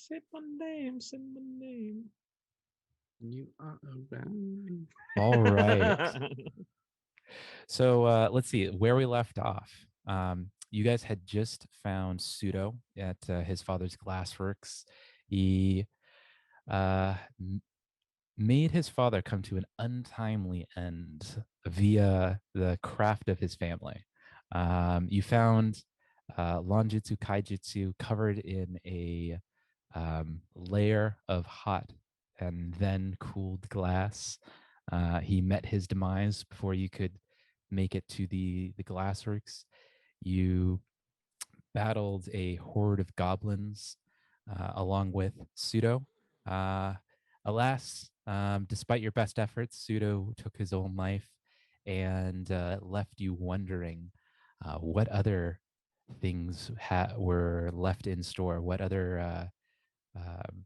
Say my name, say my name. You are around. All right. So let's see where we left off. You guys had just found Pseudo at his father's glassworks. He made his father come to an untimely end via the craft of his family. You found Lonjitsu Kaijitsu covered in a layer of hot and then cooled glass. He met his demise before you could make it to the glassworks. You battled a horde of goblins along with Pseudo. Alas, despite your best efforts, Pseudo took his own life and left you wondering what other things were left in store. What other um,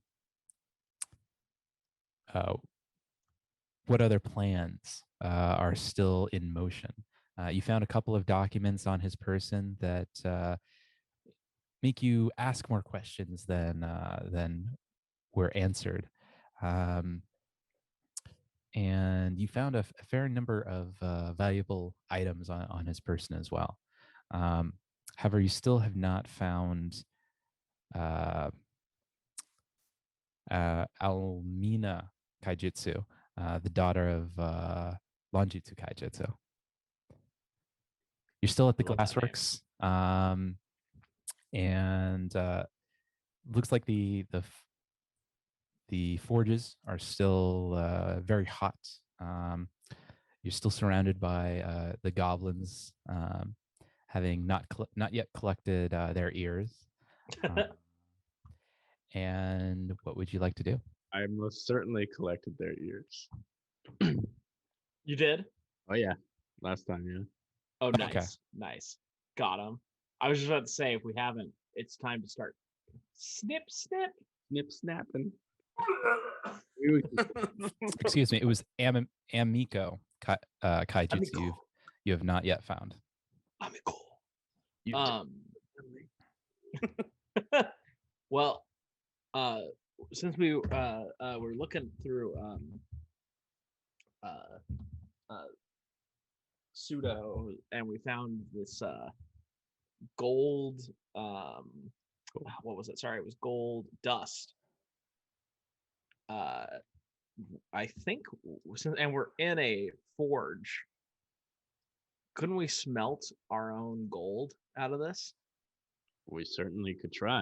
what other plans are still in motion? You found a couple of documents on his person that make you ask more questions than were answered. And you found a fair number of valuable items on his person as well. However, you still have not found Almina Kaijitsu, the daughter of Lonjitsu Kaijitsu. You're still at the glassworks, and looks like the forges are still very hot. You're still surrounded by the goblins, having not yet collected their ears. And what would you like to do? I most certainly collected their ears. You did? Oh yeah, last time, yeah. Oh, nice, Okay. nice. Got him. I was just about to say, if we haven't, it's time to start. Snip, snip. Snip snapping. Excuse me. It was Amiko Kaijitsu. You have not yet found. Amico. Well, since we were looking through Pseudo, and we found this gold what was it? Sorry, it was gold dust. I think, and we're in a forge. Couldn't we smelt our own gold out of this? We certainly could try.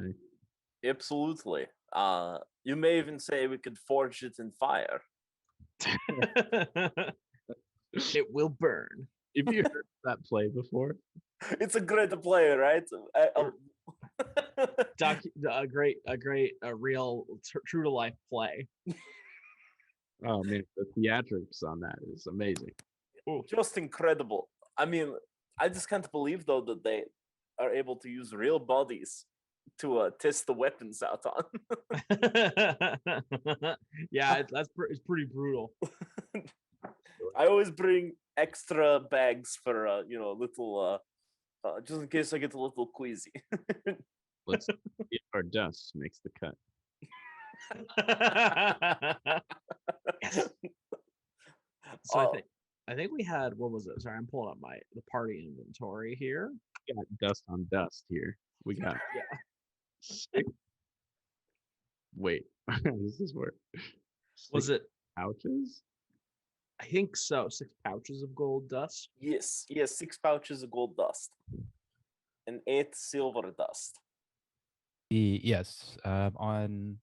Absolutely. You may even say we could forge it in fire. It will burn. Have you heard that play before? It's a great play, right? A great, real, true to life play. Oh man, the theatrics on that is amazing. Just incredible. I mean, I just can't believe though that they are able to use real bodies to test the weapons out on. Yeah, it's pretty brutal. I always bring extra bags for little just in case I get a little queasy. Let's see if our dust makes the cut. Yes. So I think we had, what was it? Sorry, I'm pulling up the party inventory here. We got dust on dust here. We got six. Wait, how does this work? Was it pouches? I think so. 6 pouches of gold dust. Yes, 6 pouches of gold dust and 8 silver dust. Yes, on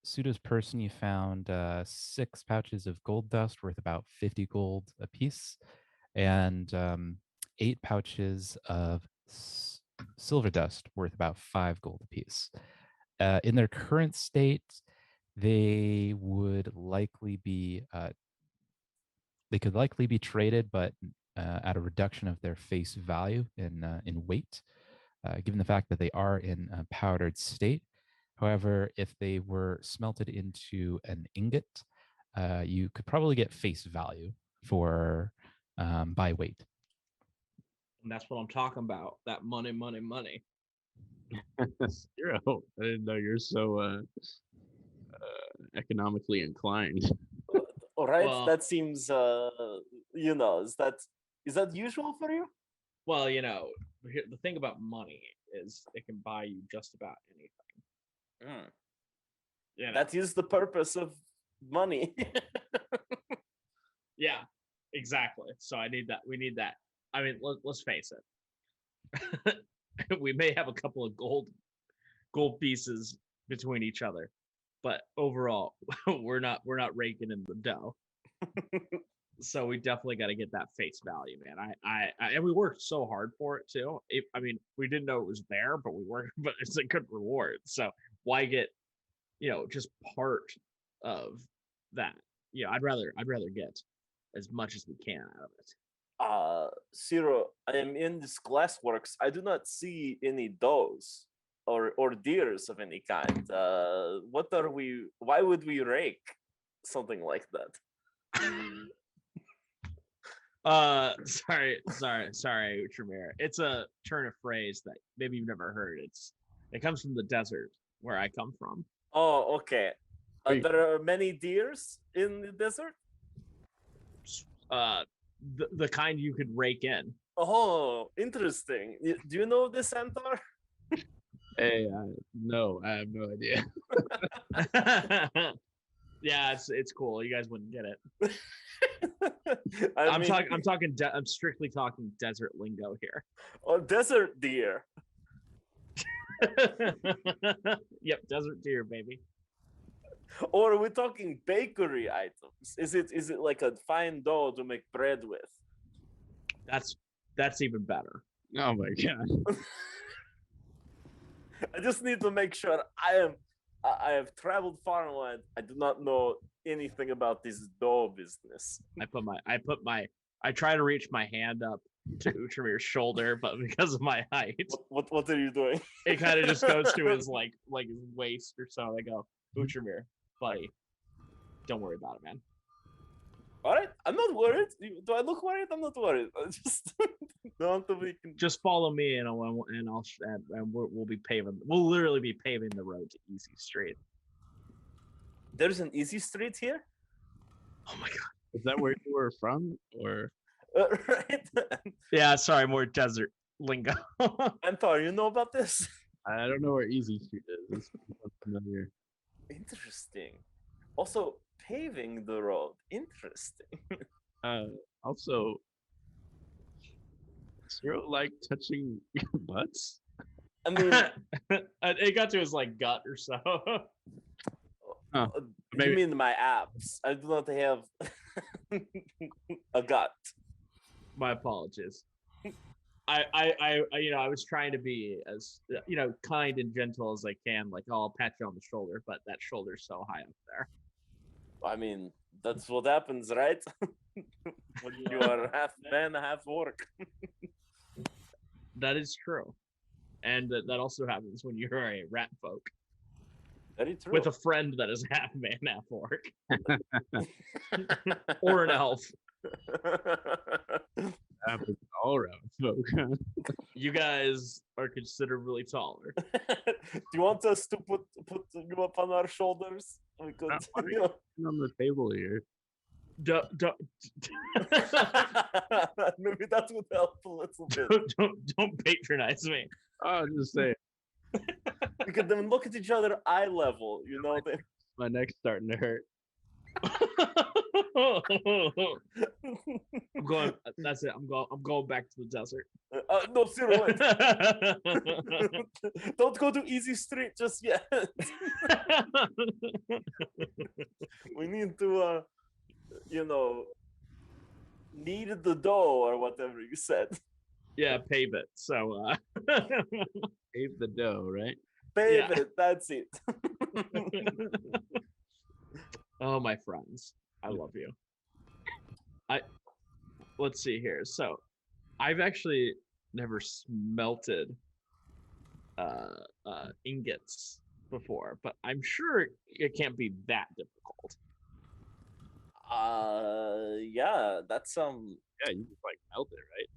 Pseudo's person, you found 6 pouches of gold dust worth about 50 gold apiece, and 8 pouches of silver dust worth about 5 gold apiece. In their current state, they would likely be they could likely be traded, but at a reduction of their face value in weight, given the fact that they are in a powdered state. However, if they were smelted into an ingot, you could probably get face value for by weight. And that's what I'm talking about. That money. Zero. I didn't know you're so economically inclined. All right, Well- that seems is that usual for you? Well, the thing about money is it can buy you just about anything. That is the purpose of money. Yeah, exactly. So I need that. We need that. I mean, let's face it. We may have a couple of gold pieces between each other, but overall, we're not raking in the dough. So we definitely got to get that face value, man. I and we worked so hard for it too. I mean, we didn't know it was there, but we worked. But it's a good reward. So why get, just part of that? I'd rather get as much as we can out of it. Ciro, I am in this glassworks. I do not see any does or deers of any kind. What are we? Why would we rake something like that? Sorry, Tremere. It's a turn of phrase that maybe you've never heard. It comes from the desert where I come from. Oh, okay. Wait. There are many deers in the desert. The kind you could rake in. Oh, interesting. Do you know this, Antar? Hey, no, I have no idea. Yeah, it's cool. You guys wouldn't get it. I'm I'm strictly talking desert lingo here. Oh, desert deer. Yep, desert deer, baby. Or are we talking bakery items? Is it like a fine dough to make bread with? That's even better. Oh my god. I just need to make sure I have traveled far and wide. I do not know anything about this dough business. I try to reach my hand up to Utramir's shoulder, but because of my height, What are you doing? it kind of just goes to his like his waist or so. I go, Utramir, buddy, don't worry about it, man. All right, I'm not worried. Do I look worried? I'm not worried. I just don't we can. Just follow me, and we'll be paving. We'll literally be paving the road to Easy Street. There's an easy street here. Oh my god. Is that where you were from, or? Right. Yeah, sorry, more desert lingo. Antar, you know about this? I don't know where Easy Street is. It's familiar. Interesting. Also, paving the road. Interesting. Also, Zero like touching butts? I mean, It got to his like gut or so. Huh. you Maybe- mean my abs? I do not have a gut. My apologies. I was trying to be as kind and gentle as I can. Like, I'll pat you on the shoulder, but that shoulder's so high up there. I mean, that's what happens, right? When you are half man, half orc. That is true, and that also happens when you're a rat folk Very true. with a friend that is half man, half orc, or an elf. Happens all around folk. You guys are considerably taller. Do you want us to put you up on our shoulders? We could, Why are you on the table here? Maybe that would help a little bit. Don't patronize me. Oh, just say We could then look at each other eye level. my neck's starting to hurt. I'm going. That's it. I'm going back to the desert. No, Cyril, wait. Don't go to Easy Street just yet. We need to, knead the dough or whatever you said. Yeah, pave it. So Pave the dough, right? Pave Yeah. it. That's it. oh, my friends, I love you. Let's see here. So I've actually never smelted ingots before, but I'm sure it can't be that difficult. Yeah, that's Yeah, you just like melt it, right?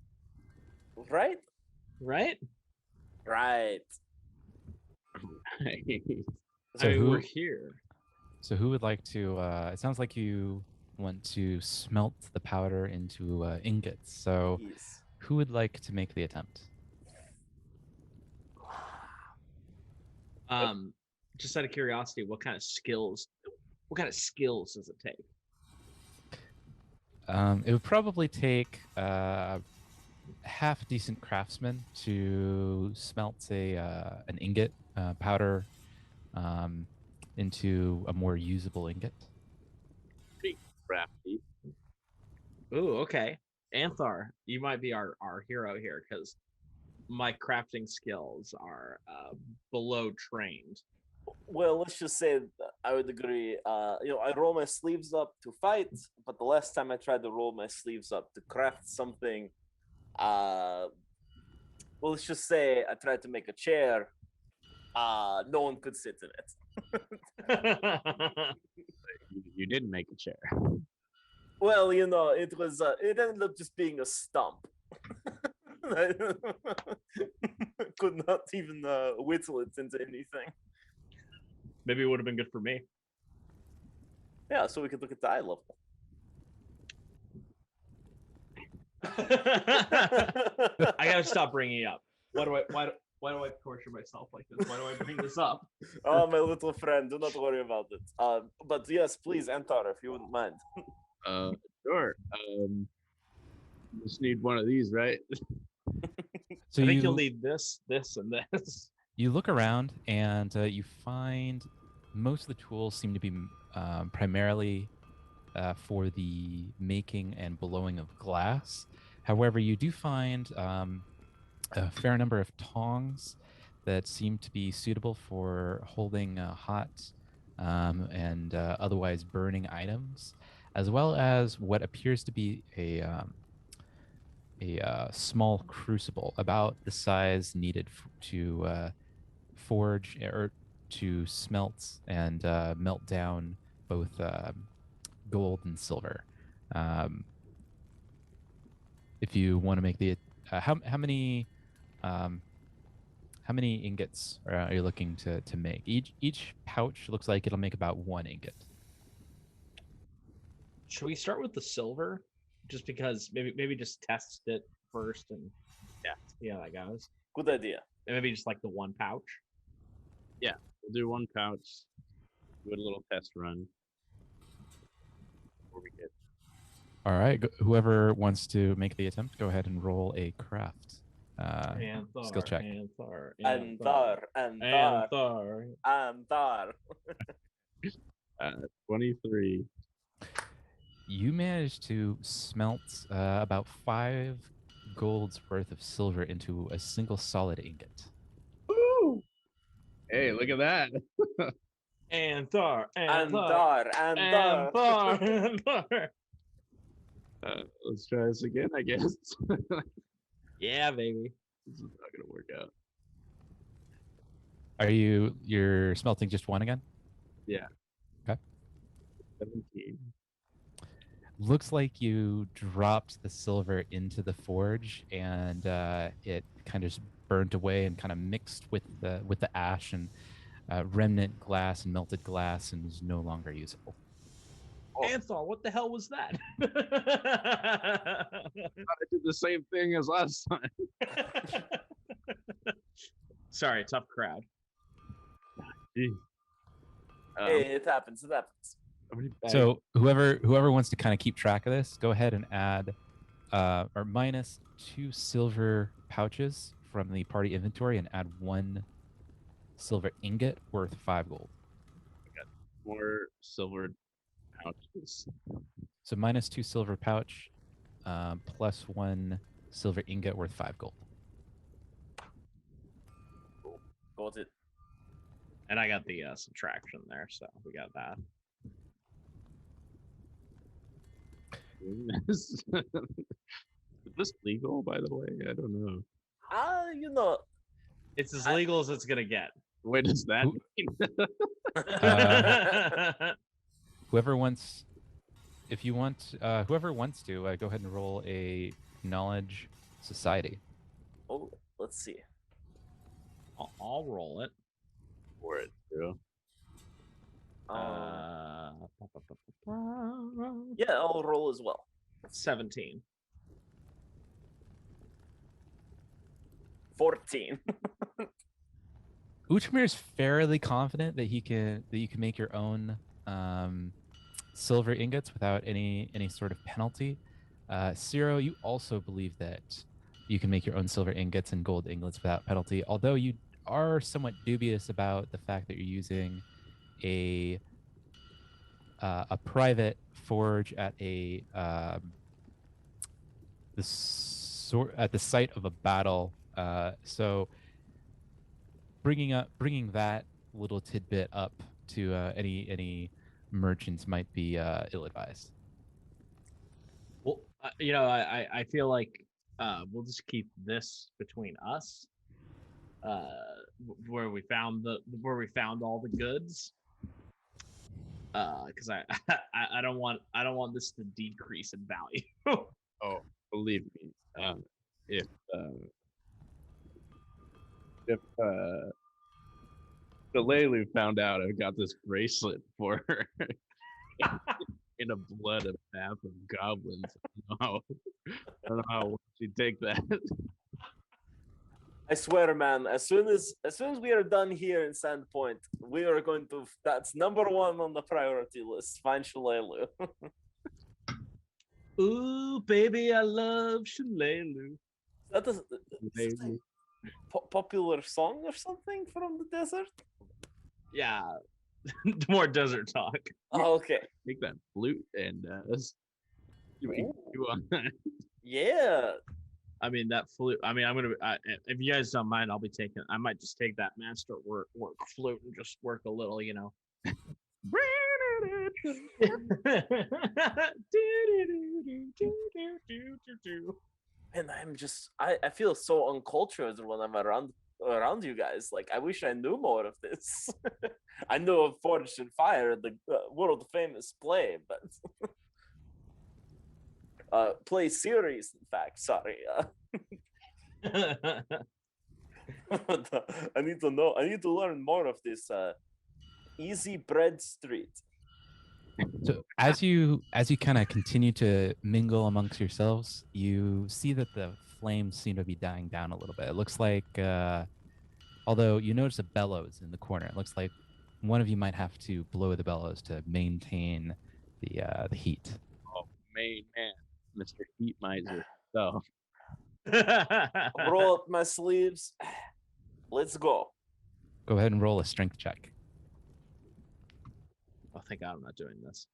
right. Right? Right. So I mean, we're who- here. So who would like to? It sounds like you want to smelt the powder into ingots. So Yes. who would like to make the attempt? Just out of curiosity, what kind of skills does it take? It would probably take half decent craftsman to smelt an ingot powder into a more usable ingot. Pretty crafty. Ooh, okay. Anthar, you might be our hero here because my crafting skills are below trained. Well, let's just say that I would agree. I roll my sleeves up to fight, but the last time I tried to roll my sleeves up to craft something, well, let's just say I tried to make a chair. No one could sit in it. You didn't make a chair. Well, it was. It ended up just being a stump. Could not even whittle it into anything. Maybe it would have been good for me. Yeah, so we could look at the eye level. I gotta stop bringing it up. Why do I torture myself like this? Why do I bring this up? Oh, my little friend, do not worry about it. But yes, please, Antar, if you wouldn't mind. Sure. Just need one of these, right? So I think you'll need this, and this. You look around and you find most of the tools seem to be primarily for the making and blowing of glass. However, you do find a fair number of tongs that seem to be suitable for holding hot and otherwise burning items, as well as what appears to be a small crucible about the size needed to forge or to smelt and melt down both gold and silver. If you want to make the how many ingots are you looking to make? Each pouch looks like it'll make about 1 ingot. Should we start with the silver? Just because maybe just test it first and see how that goes. Good idea. And maybe just like the 1 pouch. We'll do 1 pouch. Do a little test run before we get. All right, whoever wants to make the attempt, go ahead and roll a craft skill check. Antar. 23. You managed to smelt about 5 gold's worth of silver into a single solid ingot. Woo! Hey, look at that. Anthar. Let's try this again, I guess. Yeah, baby. This is not gonna work out. You're smelting just 1 again? Yeah. Okay. 17. Looks like you dropped the silver into the forge and it kind of just burnt away and kind of mixed with the ash and remnant glass and melted glass and is no longer usable. Anthar, what the hell was that? I did the same thing as last time. Sorry, tough crowd. Jeez. It happens. So whoever wants to kind of keep track of this, go ahead and add or minus 2 silver pouches from the party inventory and add 1 silver ingot worth 5 gold. More silver pouches. So minus 2 silver pouch plus 1 silver ingot worth 5 gold. Got it. And I got the subtraction there, so we got that. Is this legal, by the way? I don't know. It's as legal as it's gonna get. What does that mean? Whoever wants, whoever wants to, go ahead and roll a knowledge society. Oh, let's see. I'll roll it. for it, too. pa- pa- pa- pa- Yeah, I'll roll as well. 17. 14. Uchmir is fairly confident that you can make your own silver ingots without any sort of penalty. Ciro, you also believe that you can make your own silver ingots and gold ingots without penalty, although you are somewhat dubious about the fact that you're using a private forge at at the site of a battle. So bringing that little tidbit up to any merchants might be ill-advised. Well, I feel like we'll just keep this between us. Where we found all the goods. Because I don't want this to decrease in value. Oh, believe me, if Delelu found out I got this bracelet for her in a blood of path of goblins, I don't know how she'd take that. I swear, man, as soon as we are done here in Sandpoint, we are going to, that's number one on the priority list, find Shalelu. Ooh, baby, I love Shalelu. That is a popular song or something from the desert? Yeah. More desert talk. Oh, okay. Take that flute and see what you can do on that. Yeah. I mean, that flute. I mean, I'm gonna. If you guys don't mind, I might just take that master work flute and just work a little, And I'm just, I feel so uncultured when I'm around you guys. Like, I wish I knew more of this. I know of Forged in Fire, the world famous play, but play series, in fact. Sorry. But, I need to know. I need to learn more of this Easy Bread Street. So as you kind of continue to mingle amongst yourselves, you see that the flames seem to be dying down a little bit. It looks like, although you notice a bellows in the corner, it looks like one of you might have to blow the bellows to maintain the heat. Oh, man, Mr. Heat Miser. So, Roll up my sleeves. Let's go. Go ahead and roll a strength check. Oh, thank God I'm not doing this.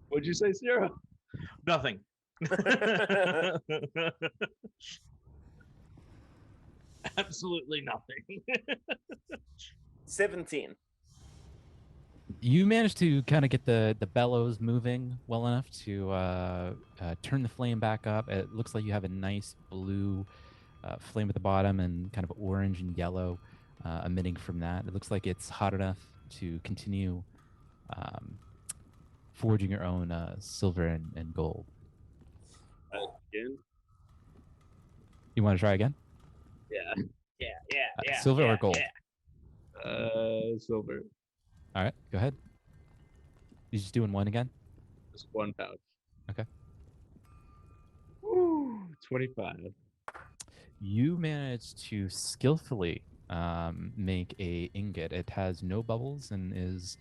what'd you say, Sarah? Nothing. Absolutely nothing. 17. You managed to kind of get the bellows moving well enough to turn the flame back up. It looks like you have a nice blue flame at the bottom and kind of orange and yellow emitting from that. It looks like it's hot enough to continue forging your own silver and gold. Again? You want to try again? Yeah. Silver or gold? Yeah. Silver. All right, go ahead. You just doing one again? Just one pouch. Okay. Woo, 25. You managed to skillfully make a ingot. It has no bubbles and is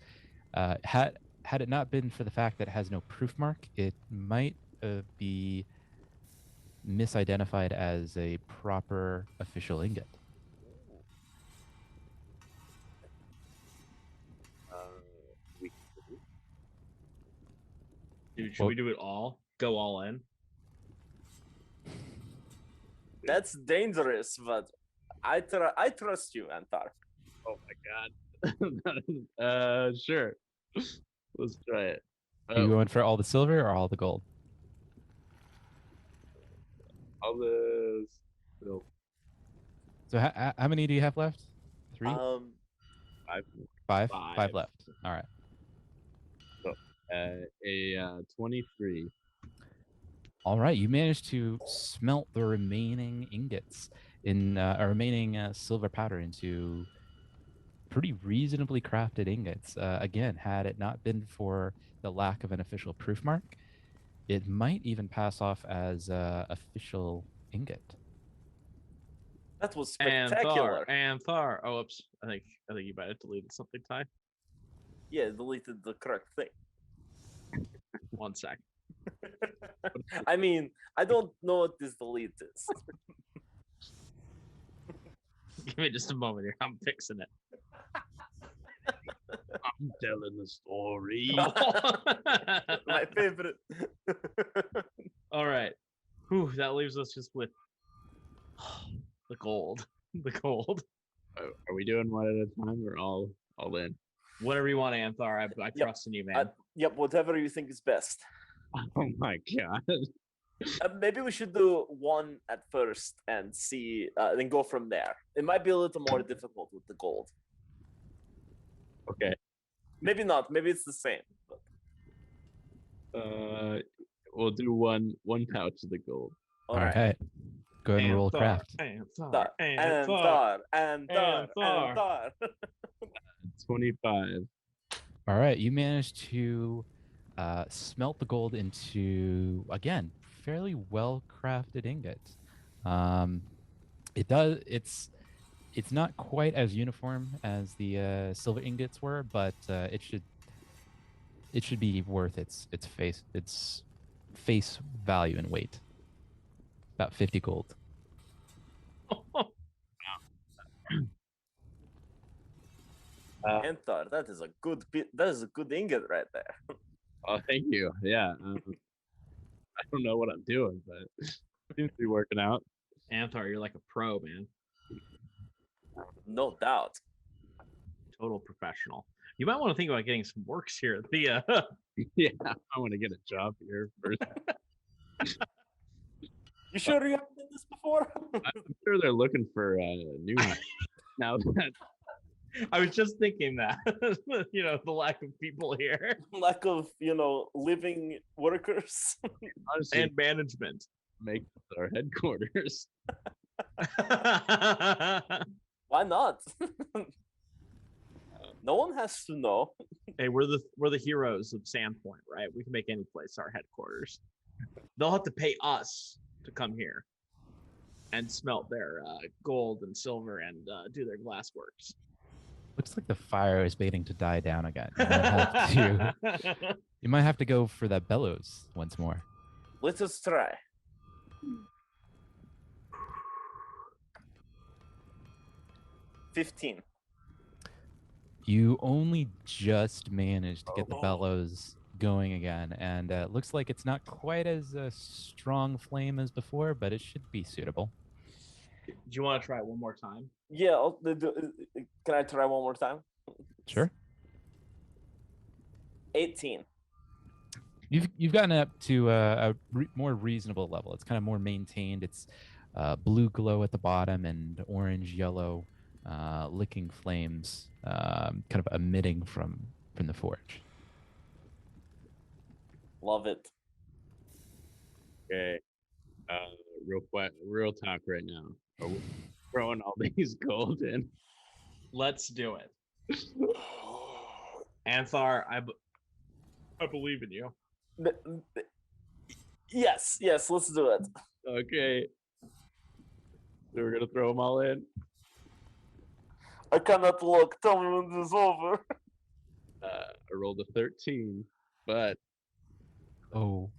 had it not been for the fact that it has no proof mark, it might be misidentified as a proper official ingot. Dude, should we do it all? Go all in? That's dangerous, but I trust you, Antar. Oh my God. Sure. Let's try it. Are you going for all the silver or all the gold? All the silver. So how many do you have left? 3? 5. 5 left. All right. So, a 23. All right, you managed to smelt the remaining ingots. in a remaining silver powder into pretty reasonably crafted ingots. Again, had it not been for the lack of an official proof mark, it might even pass off as official ingot. That was spectacular. Anthar. Oh, oops. I think you might have deleted something, Ty. Yeah, deleted the correct thing. 1 sec. I mean, I don't know what this delete is. Give me just a moment here. I'm fixing it. I'm telling the story. My favorite. All right. Whew, that leaves us just with the gold. The gold. Are we doing one at a time or all in? Whatever you want, Anthar. I trust in you, man. Yep, whatever you think is best. Oh my god. Maybe we should do one at first and see, then go from there. It might be a little more difficult with the gold. Okay. Maybe not. Maybe it's the same. But... we'll do one pouch of the gold. All right. Go ahead and roll craft. Anthar. 25. All right, you managed to smelt the gold into, again, fairly well crafted ingots. It's not quite as uniform as the silver ingots were, but it should be worth its face value and weight. About 50 gold. Anthar, that is a good ingot right there. Oh, thank you. Yeah. I don't know what I'm doing, but it seems to be working out. Anthar, you're like a pro, man. No doubt. Total professional. You might want to think about getting some works here. Yeah, I want to get a job here first. You sure you haven't done this before? I'm sure they're looking for new hires. Now that I was just thinking that, the lack of people here. Lack of, living workers. honestly, And management. make our headquarters. Why not? No one has to know. Hey, we're the heroes of Sandpoint, right? We can make any place our headquarters. They'll have to pay us to come here and smelt their gold and silver and do their glass works. Looks like the fire is waiting to die down again. You might have to go for that bellows once more. Let us try. $15. You only just managed to get the bellows going again, and it looks like it's not quite as a strong flame as before, but it should be suitable. Do you want to try it one more time? Yeah, can I try one more time? Sure. 18. You've gotten up to a more reasonable level. It's kind of more maintained. It's blue glow at the bottom and orange yellow licking flames kind of emitting from the forge. Love it. Okay. Real talk right now. Are we throwing all these gold in? Let's do it. Anthar, I believe in you. Yes, let's do it. Okay. So we're gonna throw them all in. I cannot look. Tell me when this is over. I rolled a 13, but Oh.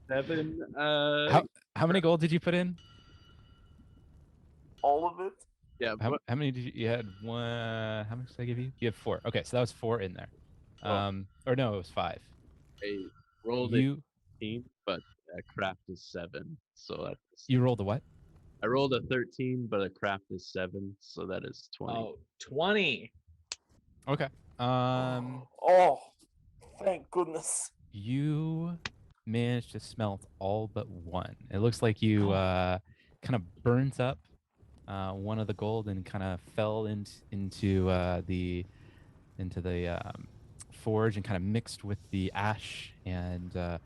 seven. How many gold did you put in? All of it? Yeah. How many did you had one? How much did I give you? You had 4. Okay, so that was 4 in there. Or no, it was 5. I rolled a 13, but a craft is 7. So that's. You rolled a what? I rolled a 13, but a craft is 7, so that is 20. Oh, 20. Okay. Oh, thank goodness. You managed to smelt all but one. It looks like you kind of burnt up one of the gold and kind of fell into the forge and kind of mixed with the ash and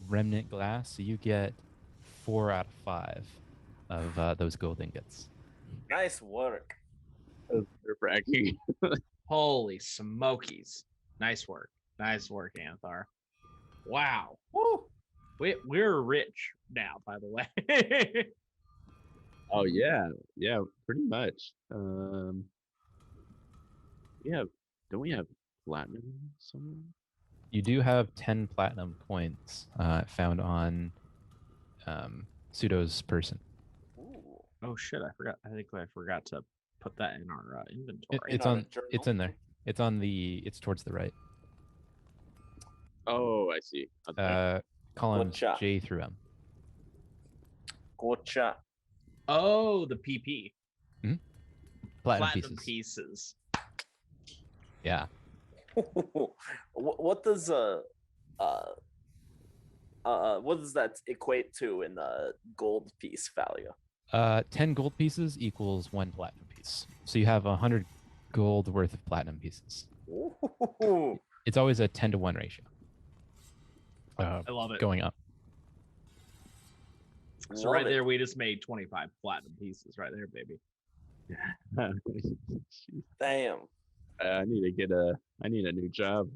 remnant glass. So you get 4 out of 5. of those gold ingots. Nice work. That was nerve-wracking. Holy smokies! Nice work, Anthar. Wow, Woo. we're rich now, by the way. Oh yeah, pretty much. Don't we have platinum somewhere? You do have 10 platinum coins found on Pseudo's person. Ooh. Oh shit! I forgot. I think I forgot to put that in our inventory. It's our on. It's journal? in there. It's on the. It's towards the right. Oh, I see. Okay. Columns Gotcha. J through M. Gotcha. Oh, the PP. Platinum, pieces. pieces. Yeah. What does what does that equate to in gold piece value? 10 gold pieces equals 1 platinum piece. So you have 100 gold worth of platinum pieces. Ooh. It's always a 10 to 1 ratio. I love it. Going up. So right there, we just made 25 platinum pieces right there, baby. Damn. I need a new job.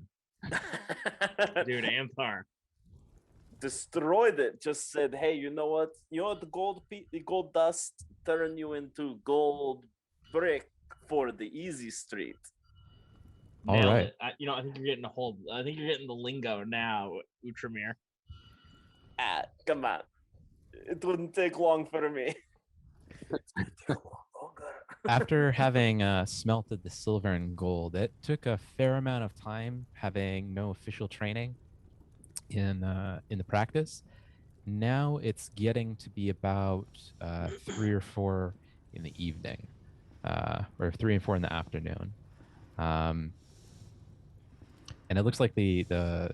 Dude, Anthar. Destroyed it. Just said, hey, you know what? The gold dust turn you into gold brick for the easy street. All Nailed right. it. I think you're getting I think you're getting the lingo now, Outramir. Come on. It wouldn't take long for me. After having smelted the silver and gold, it took a fair amount of time having no official training in the practice. Now it's getting to be about 3 or 4 in the evening, or 3 and 4 in the afternoon, and it looks like the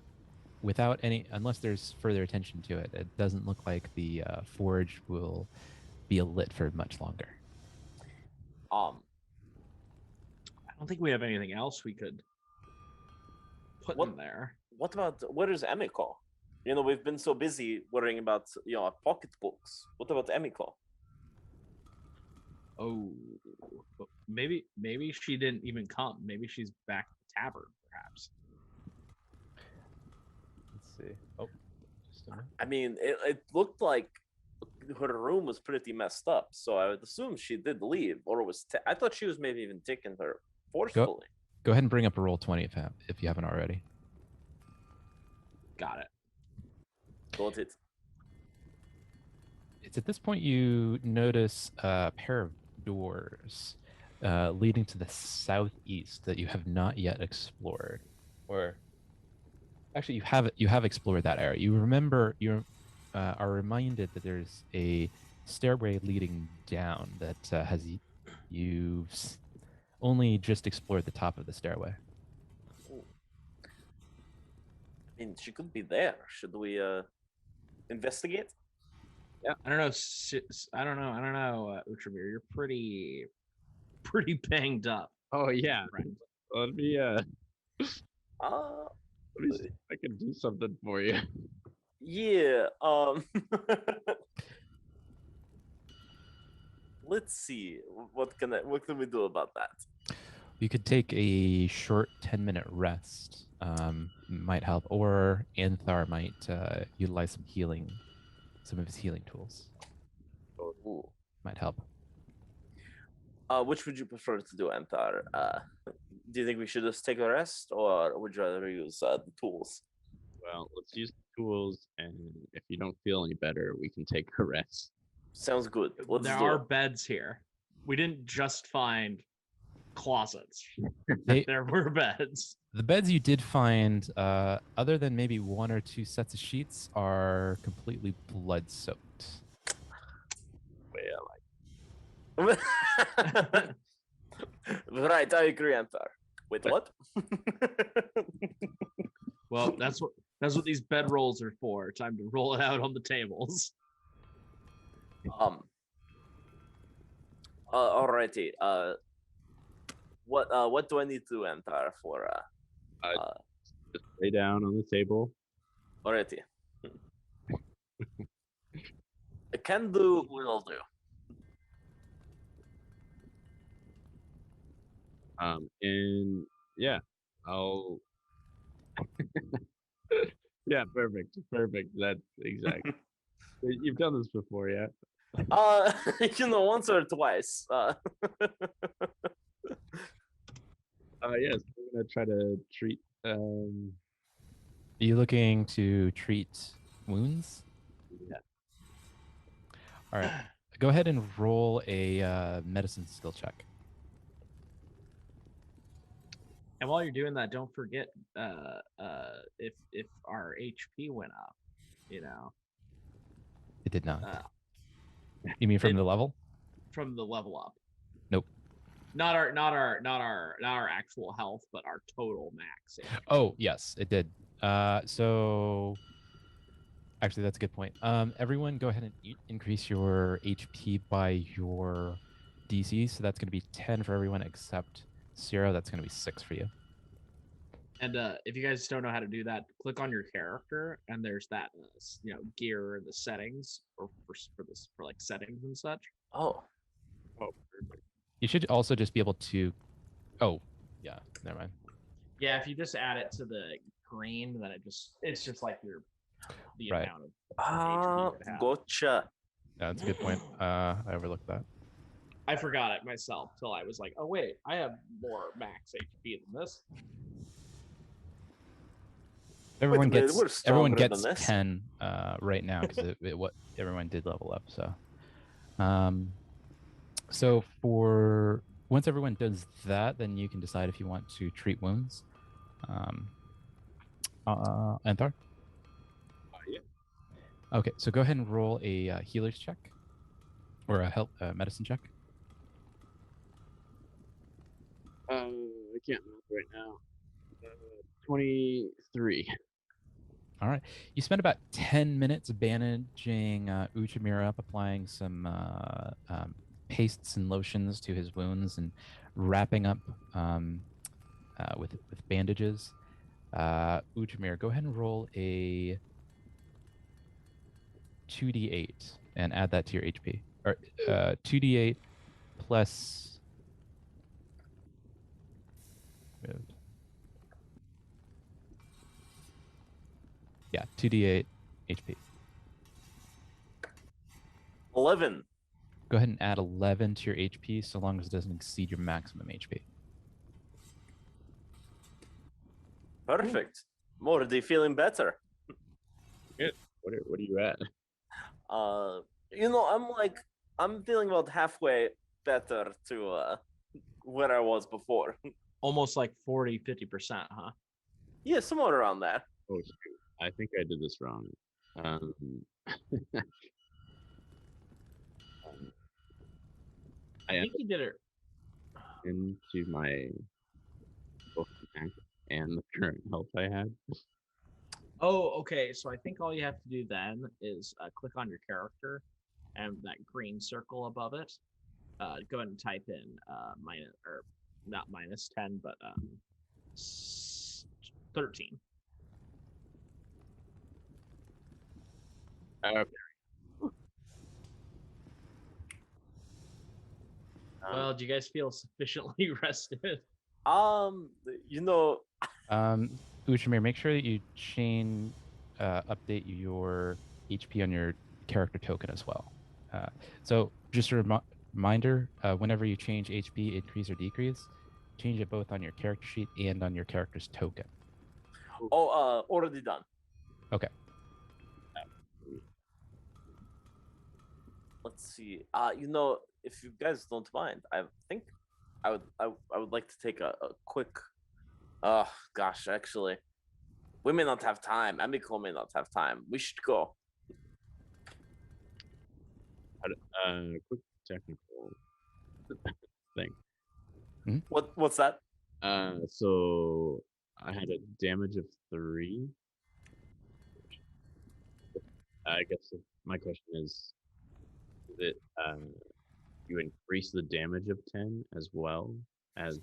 without any, unless there's further attention to it, it doesn't look like the forge will be lit for much longer. I don't think we have anything else we could put in there. What about where is Emiko? We've been so busy worrying about our pocketbooks. What about Emiko? Oh, maybe she didn't even come. Maybe she's back at the tavern, perhaps. Let's see. Oh, just a minute. I mean, it looked like her room was pretty messed up, so I would assume she did leave, or was. I thought she was maybe even taking her forcefully. Go ahead and bring up a roll 20 if you haven't already. Got it. Got it. It's at this point you notice a pair of doors leading to the southeast that you have not yet explored, or actually you have explored that area. You remember are reminded that there's a stairway leading down that you've only just explored the top of the stairway. I mean, she could be there. Should we investigate? Yeah, I don't know, Outramir. You're pretty banged up. Oh yeah. Friend. Let me see if I can do something for you. Yeah. Let's see. What can we do about that? You could take a short 10-minute rest. Might help, or Anthar might utilize some of his healing tools. Ooh. Might help. Which would you prefer to do, Anthar? Do you think we should just take a rest, or would you rather use the tools? Well, let's use the tools, and if you don't feel any better, we can take a rest. Sounds good. There are beds here. We didn't just find closets. There were beds. The beds you did find, other than maybe 1 or 2 sets of sheets, are completely blood-soaked. Well, Right, I agree, Anthar. Wait, what? Well, that's what these bed rolls are for. Time to roll it out on the tables. Alrighty. What do I need to do, Anthar, for just lay down on the table. alrighty. I can do will do. And yeah, I'll. Yeah, perfect. That's exact. You've done this before, yeah? Once or twice. Yes, we're gonna try to treat. Are you looking to treat wounds? Yeah. All right. Go ahead and roll a medicine skill check. And while you're doing that, don't forget if our HP went up, you know, It did not. uh, You mean from it- the level? from the level up. Nope. Not our actual health, but our total max. Oh, yes, it did. So actually, that's a good point. Everyone, go ahead and increase your HP by your DC. So that's going to be 10 for everyone except Zero. That's going to be 6 for you. And if you guys don't know how to do that, click on your character, and there's that gear and the settings, or for like settings and such. Oh, You should also just be able to. Oh, yeah. Never mind. Yeah, if you just add it to the green, then it's just like the Right. amount of HP you could have. gotcha. Yeah, that's a good point. I overlooked that. I forgot it myself till I was like, oh wait, I have more max HP than this. Everyone Wait a minute, we're stronger than gets this. 10 right now because what everyone did level up. So for once everyone does that, then you can decide if you want to treat wounds. Anthar? Yeah. Okay, so go ahead and roll a healer's check or a health medicine check. I can't move right now. 23. All right. You spend about 10 minutes bandaging Uchimura up, applying some pastes and lotions to his wounds and wrapping up with bandages. Uchimura, go ahead and roll a 2d8 and add that to your HP. Or 2d8 plus... Yeah, 2d8 HP. 11. Go ahead and add 11 to your HP so long as it doesn't exceed your maximum HP. Perfect. Morty feeling better. Good. What are you at? I'm feeling about halfway better to where I was before. Almost like 40-50%, huh? Yeah, somewhere around that. Oh, shoot. I think I did this wrong. I think you did it. Into my book and the current health I had. Oh, okay. So I think all you have to do then is click on your character and that green circle above it. Go ahead and type in minus, or not minus 10, but 13. Okay. Well, do you guys feel sufficiently rested? Uchimir, make sure that you update your HP on your character token as well. So just a reminder, whenever you change HP, increase or decrease, change it both on your character sheet and on your character's token. Already done. Okay. Let's see. If you guys don't mind, I think I would like to take a quick. Oh gosh, actually, we may not have time. Amico may not have time. We should go. Quick technical thing. What's that? So I had a damage of 3. I guess my question is it you increase the damage of 10 as well as?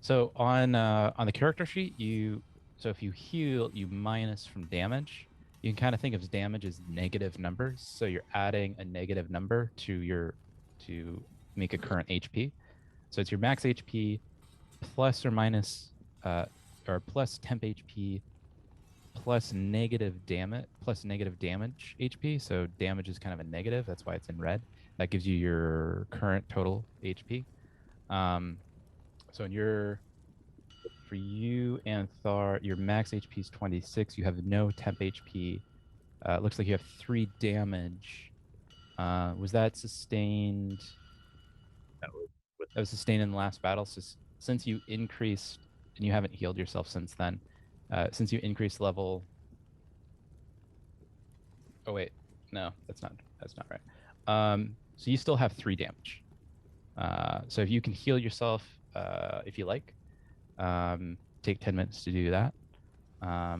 So on the character sheet, so if you heal, you minus from damage. You can kind of think of damage as negative numbers. So you're adding a negative number to make a current HP. So it's your max HP plus or minus, or plus temp HP, plus negative damage HP. So damage is kind of a negative. That's why it's in red. That gives you your current total HP. So for you and Thar, your max HP is 26. You have no temp HP. It looks like you have 3 damage. Was that sustained? That was sustained in the last battle. So since you increased, and you haven't healed yourself since then, since you increased level. Oh wait, no, that's not right. So you still have 3 damage. So if you can heal yourself, if you like, take 10 minutes to do that.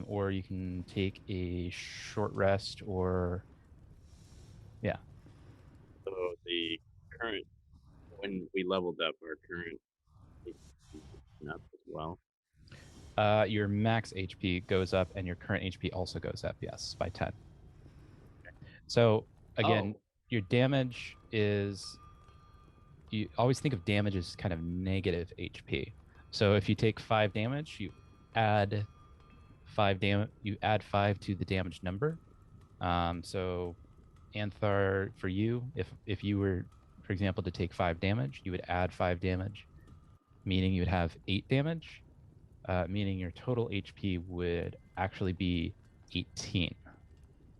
Or you can take a short rest, or yeah. So the current, when we leveled up, our current up as well. Your max HP goes up, and your current HP also goes up. Yes, by 10. So again, your damage is. You always think of damage as kind of negative HP. So if you take 5 damage, you add 5 damage. You add 5 to the damage number. So, Anthar, for you, if you were, for example, to take 5 damage, you would add 5 damage, meaning you would have 8 damage, meaning your total HP would actually be 18.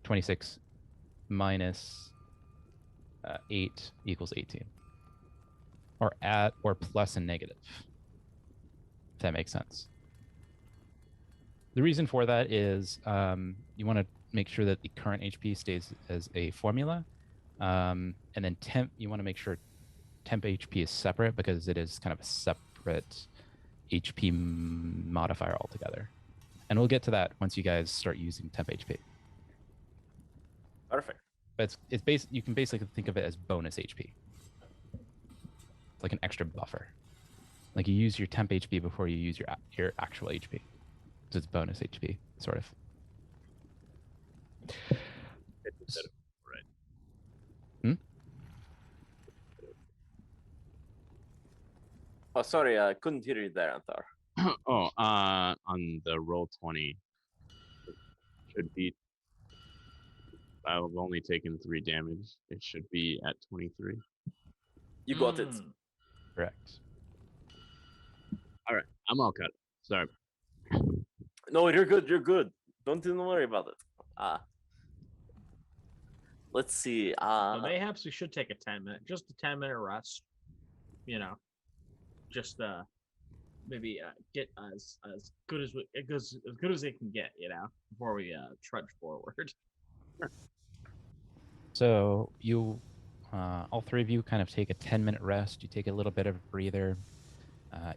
26 minus 8 equals 18. Or plus and negative, if that makes sense. The reason for that is you want to make sure that the current HP stays as a formula. And then temp, you want to make sure temp HP is separate, because it is kind of a separate HP modifier altogether. And we'll get to that once you guys start using temp HP. Perfect. But you can basically think of it as bonus HP. It's like an extra buffer. Like you use your temp HP before you use your actual HP. So it's bonus HP, sort of. Right. Oh, sorry, I couldn't hear you there, Anthar. On the roll 20, it should be. I've only taken 3 damage. It should be at 23. You got it. Correct. All right, I'm all cut. Sorry. No, you're good. You're good. Don't even worry about it. Let's see. So mayhaps we should take a 10-minute rest. You know, just maybe get as good as it can get. You know, before we trudge forward. So you, all 3 of you, kind of take a 10-minute rest. You take a little bit of a breather,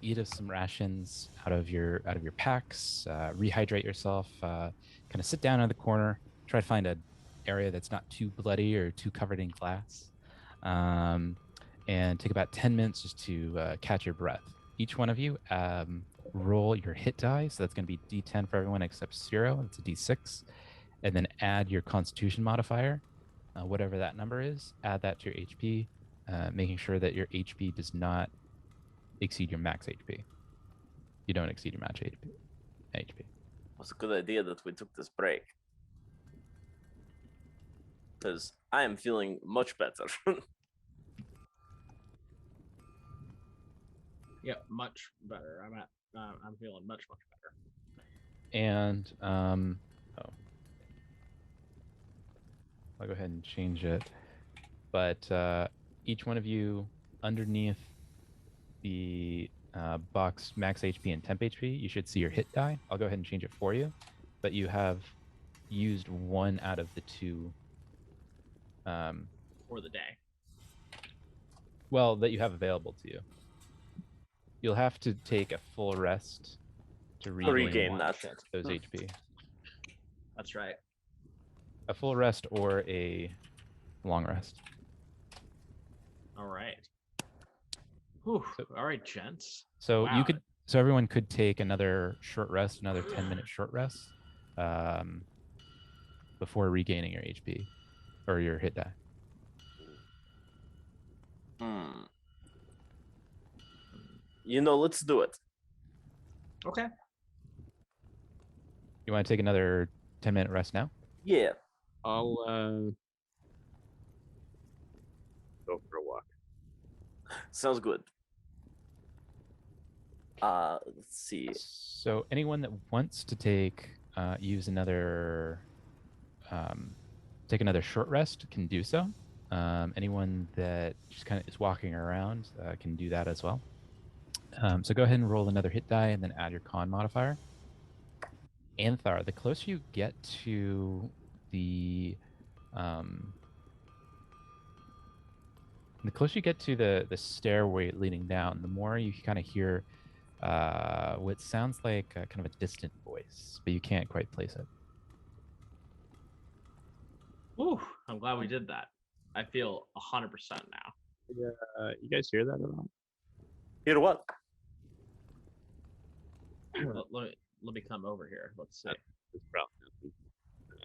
eat some rations out of your packs, rehydrate yourself, kind of sit down in the corner, try to find an area that's not too bloody or too covered in glass, and take about 10 minutes just to catch your breath. Each one of you roll your hit die, so that's going to be D10 for everyone except 0. It's a D6, and then add your Constitution modifier. Whatever that number is, add that to your HP, making sure that your HP does not exceed your max HP. You don't exceed your max HP. It was a good idea that we took this break, because I am feeling much better. Yeah, much better. I'm feeling much better. And I'll go ahead and change it. But each one of you, underneath the box max HP and temp HP, you should see your hit die. I'll go ahead and change it for you. But you have used 1 out of the 2. For the day. Well, that you have available to you. You'll have to take a full rest to regain that those HP. That's right. A full rest or a long rest. All right. Whew. All right, gents. So wow. So everyone could take another short rest, another 10-minute short rest, before regaining your HP or your hit die. You know, let's do it. Okay. You want to take another 10-minute rest now? Yeah. I'll go for a walk. Sounds good. Let's see. So anyone that wants to take use another take another short rest can do so. Anyone that just kind of is walking around can do that as well. So go ahead and roll another hit die and then add your con modifier. Anthar, the closer you get to the the stairway leading down, the more you kind of hear what sounds like kind of a distant voice, but you can't quite place it. Ooh, I'm glad we did that. I feel 100% now. Yeah, you guys hear that at all? Hear what? Let me come over here. Let's see. It's probably nothing.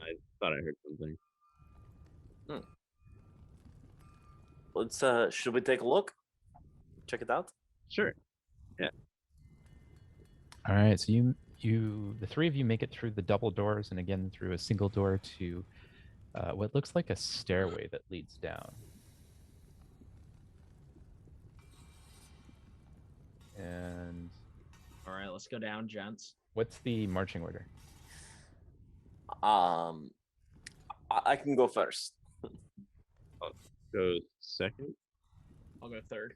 I thought I heard something. Let's should we take a look? Check it out? Sure. All right, so you the three of you make it through the double doors and again through a single door to what looks like a stairway that leads down. And All right, let's go down, gents. what's the marching order? I can go first. Go second. I'll go third.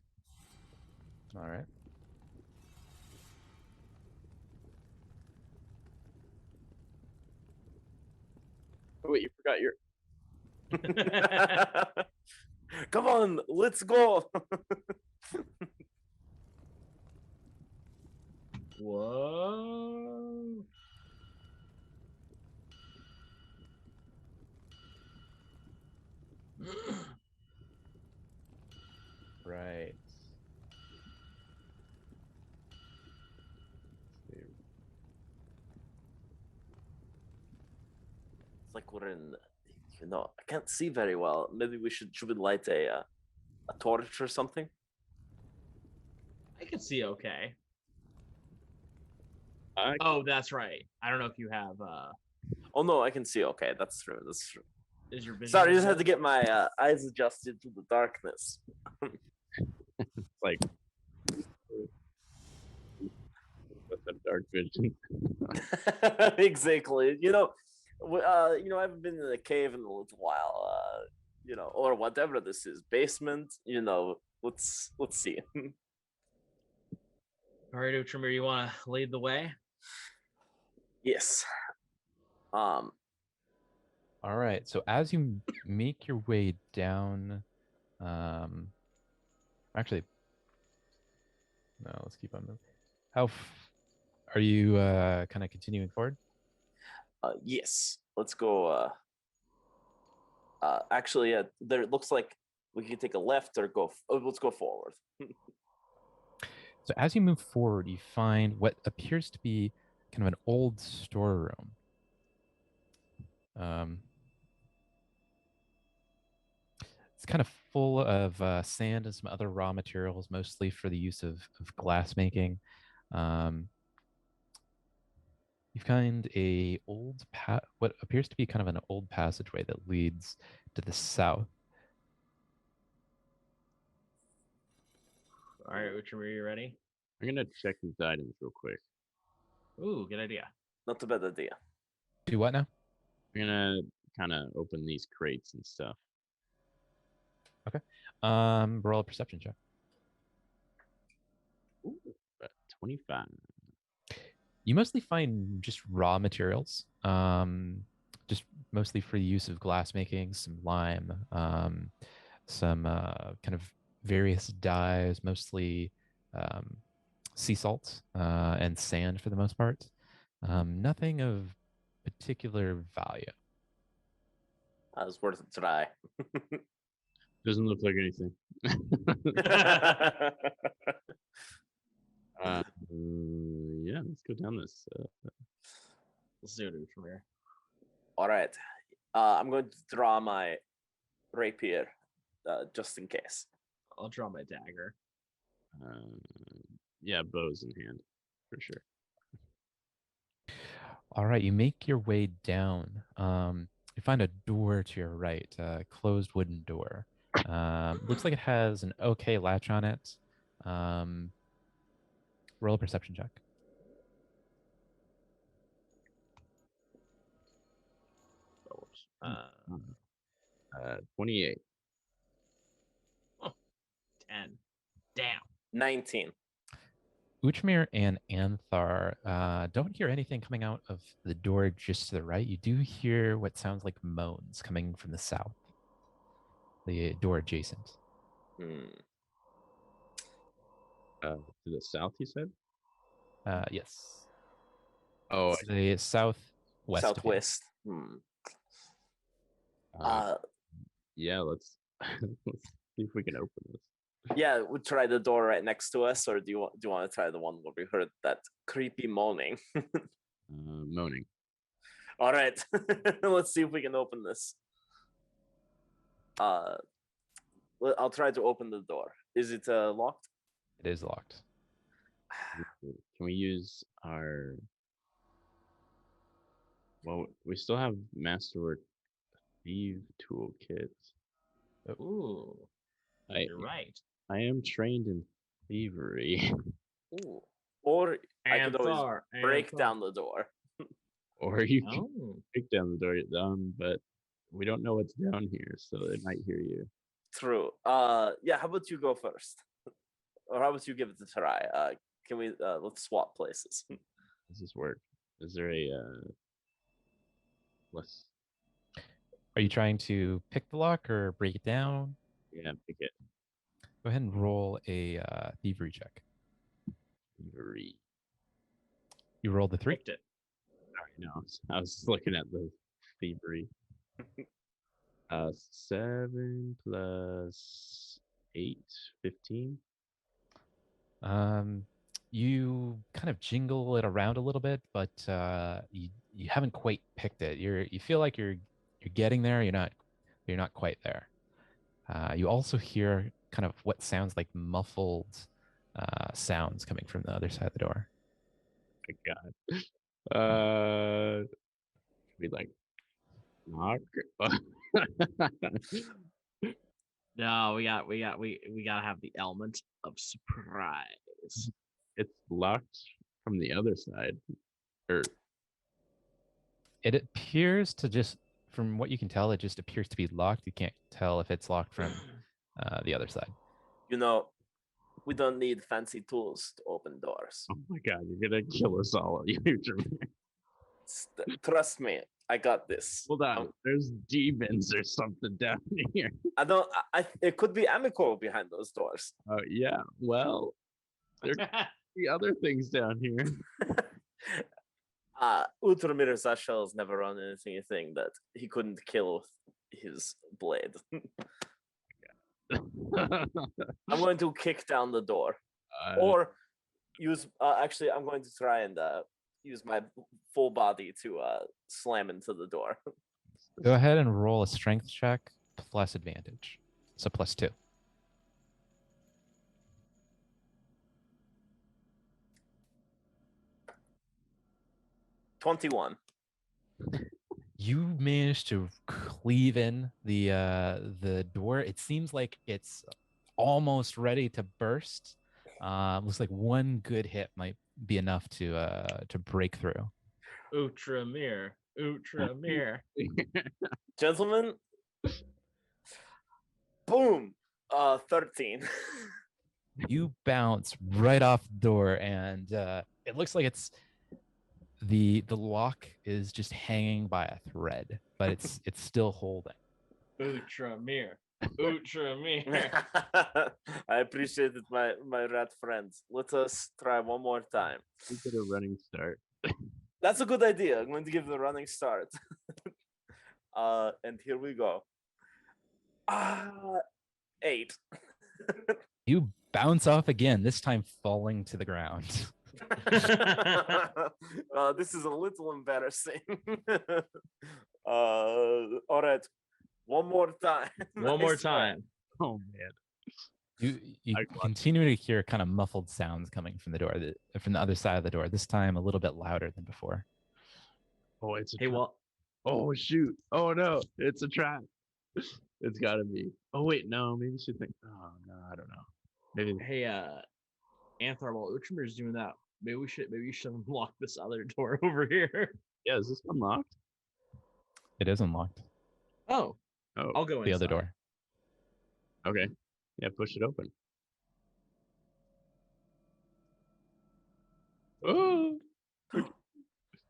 All right. Oh wait, you forgot your. Come on, let's go. Whoa. Right. It's like we're in, I can't see very well. Maybe we should we light a torch or something? I can see okay. I Oh, that's right. I don't know if you have Oh no, I can see okay. That's true. That's true. is your vision. Sorry, I just had to good? get my eyes adjusted to the darkness. like. With a dark vision. Exactly. I haven't been in a cave in a little while. Or whatever this is, basement. Let's see. All right, Utramir, you want to lead the way? Yes. All right. So as you make your way down, actually, no, let's keep on moving. Are you kind of continuing forward? Yes. Let's go. Actually, there it looks like we can take a left or go. Let's go forward. So as you move forward, you find what appears to be kind of an old storeroom. It's kind of full of sand and some other raw materials, mostly for the use of glass making. You find what appears to be kind of an old passageway that leads to the south. All right, Utramir, you ready? I'm gonna check these items real quick. Ooh, good idea. Not a bad idea. Do what now? I'm gonna kind of open these crates and stuff. Okay. Roll a perception check. Ooh, 25. You mostly find just raw materials, just mostly for the use of glass making, some lime, some kind of various dyes, mostly sea salt and sand for the most part. Nothing of particular value. That was worth a try. Doesn't look like anything. Yeah, let's go down this. Let's do it, Utramir. All right. I'm going to draw my rapier just in case. I'll draw my dagger. Yeah, bows in hand for sure. All right, you make your way down. You find a door to your right, a closed wooden door. Looks like it has an okay latch on it. Roll a perception check. Oops. 28. 10. Damn. 19. Uchmir and Anthar don't hear anything coming out of the door just to the right. You do hear what sounds like moans coming from the south, the door adjacent. Hmm. To the south, you said? Yes. Oh, It's the southwest. of you. Southwest. Hmm. yeah. Let's let's see if we can open this. Yeah, we try the door right next to us, or do you want to try the one where we heard that creepy moaning? Moaning. All right, let's see if we can open this. I'll try to open the door. Is it locked? It is locked. Can we use our? Well, we still have Masterwork Thief toolkits. Ooh. You're right. I am trained in thievery. Ooh. Or I could always Anthar, break Anthar. down the door. Or you can Oh. break down the door, but we don't know what's down here, so they might hear you. True. Yeah. How about you go first, or how about you give it a try? Can we? Let's swap places. Does this work? Is there a less? Are you trying to pick the lock or break it down? Yeah, pick it. Go ahead and roll a thievery check. Thievery. You rolled the 3. Picked it. Sorry, no, I was looking at the thievery. 7 plus 8, 15. You kind of jingle it around a little bit, but you haven't quite picked it. You feel like you're getting there. You're not quite there. You also hear kind of what sounds like muffled sounds coming from the other side of the door. My God. We like knock. No, we gotta have the element of surprise. It's locked from the other side. Or It appears to just, from what you can tell, it just appears to be locked. You can't tell if it's locked from the other side. You know, we don't need fancy tools to open doors. oh my God, you're gonna kill us all. Trust me, I got this. Hold on, there's demons or something down here. I don't. It could be Amico behind those doors. Oh yeah, well, there could be other things down here. Ultramir Zashel's never run anything that he couldn't kill with his blade. I'm going to kick down the door, or use. Actually, I'm going to try and use my full body to slam into the door. Go ahead and roll a strength check plus advantage, so +2. $21. You managed to cleave in the door. It seems like it's almost ready to burst. Looks like one good hit might be enough to break through. Ultramir. Gentlemen, boom, 13. You bounce right off the door, and it looks like it's the lock is just hanging by a thread, but it's still holding. Ultramir. I appreciate it, my rat friends. Let us try one more time. We get a running start. That's a good idea. I'm going to give it a running start. And here we go. 8. You bounce off again, this time falling to the ground. This is a little embarrassing. All right, one more time. One more time. Oh man. You continue to hear kind of muffled sounds coming from the door, from the other side of the door. This time a little bit louder than before. Oh, it's a Hey, trap. well, Oh shoot. Oh no, it's a trap. It's gotta be. Oh wait, no, maybe she think. Oh no, I don't know. Maybe. hey, Anthar, while Utrimir's doing that, maybe you should unlock this other door over here. Yeah, is this unlocked? It is unlocked. Oh, Oh, I'll go The inside. other door. okay. Yeah, push it open. Oh,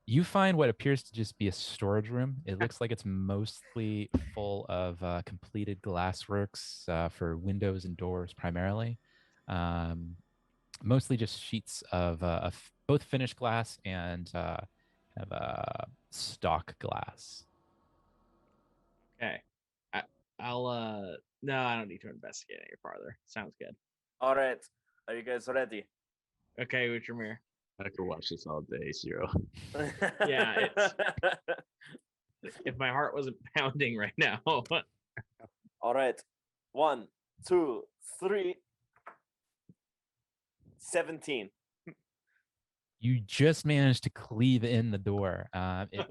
You find what appears to just be a storage room. It looks like it's mostly full of completed glassworks for windows and doors, primarily. Um, Mostly just sheets of both finished glass and kind of stock glass. Okay. I, I'll no, I don't need to investigate any farther. Sounds good. All right. Are you guys ready? Okay, Utrimir. I could watch this all day, Zero. Yeah, it's if my heart wasn't pounding right now. All right. 1, 2, 3. 17. You just managed to cleave in the door. It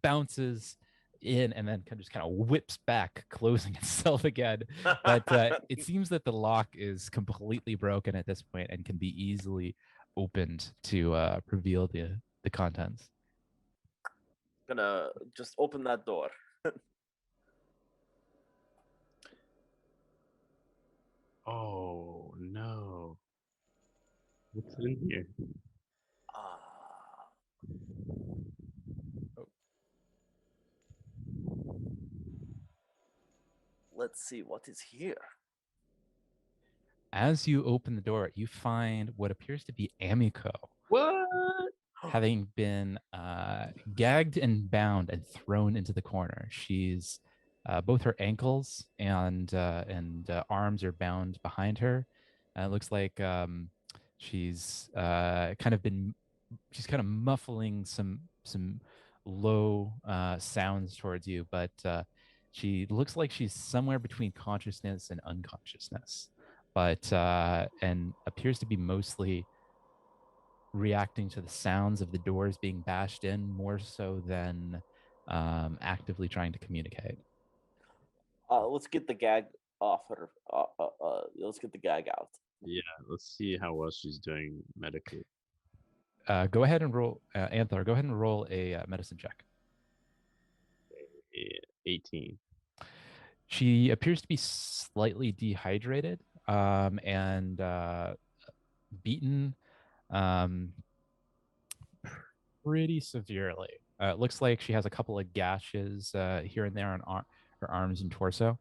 bounces in and then just kind of whips back, closing itself again. But it seems that the lock is completely broken at this point and can be easily opened to reveal the contents. Gonna just open that door. Oh no. What's in here? Let's see what is here. As you open the door, you find what appears to be Amiko, What? having been gagged and bound and thrown into the corner. She's both her ankles and arms are bound behind her. It looks like she's kind of muffling some low sounds towards you, but she looks like she's somewhere between consciousness and unconsciousness, but and appears to be mostly reacting to the sounds of the doors being bashed in more so than actively trying to communicate. Let's get the gag off her. Let's get the gag out. Yeah, let's see how well she's doing medically. Go ahead and roll, Anthar. Go ahead and roll a medicine check. 18. She appears to be slightly dehydrated and beaten pretty severely. It looks like she has a couple of gashes here and there on her arms and torso.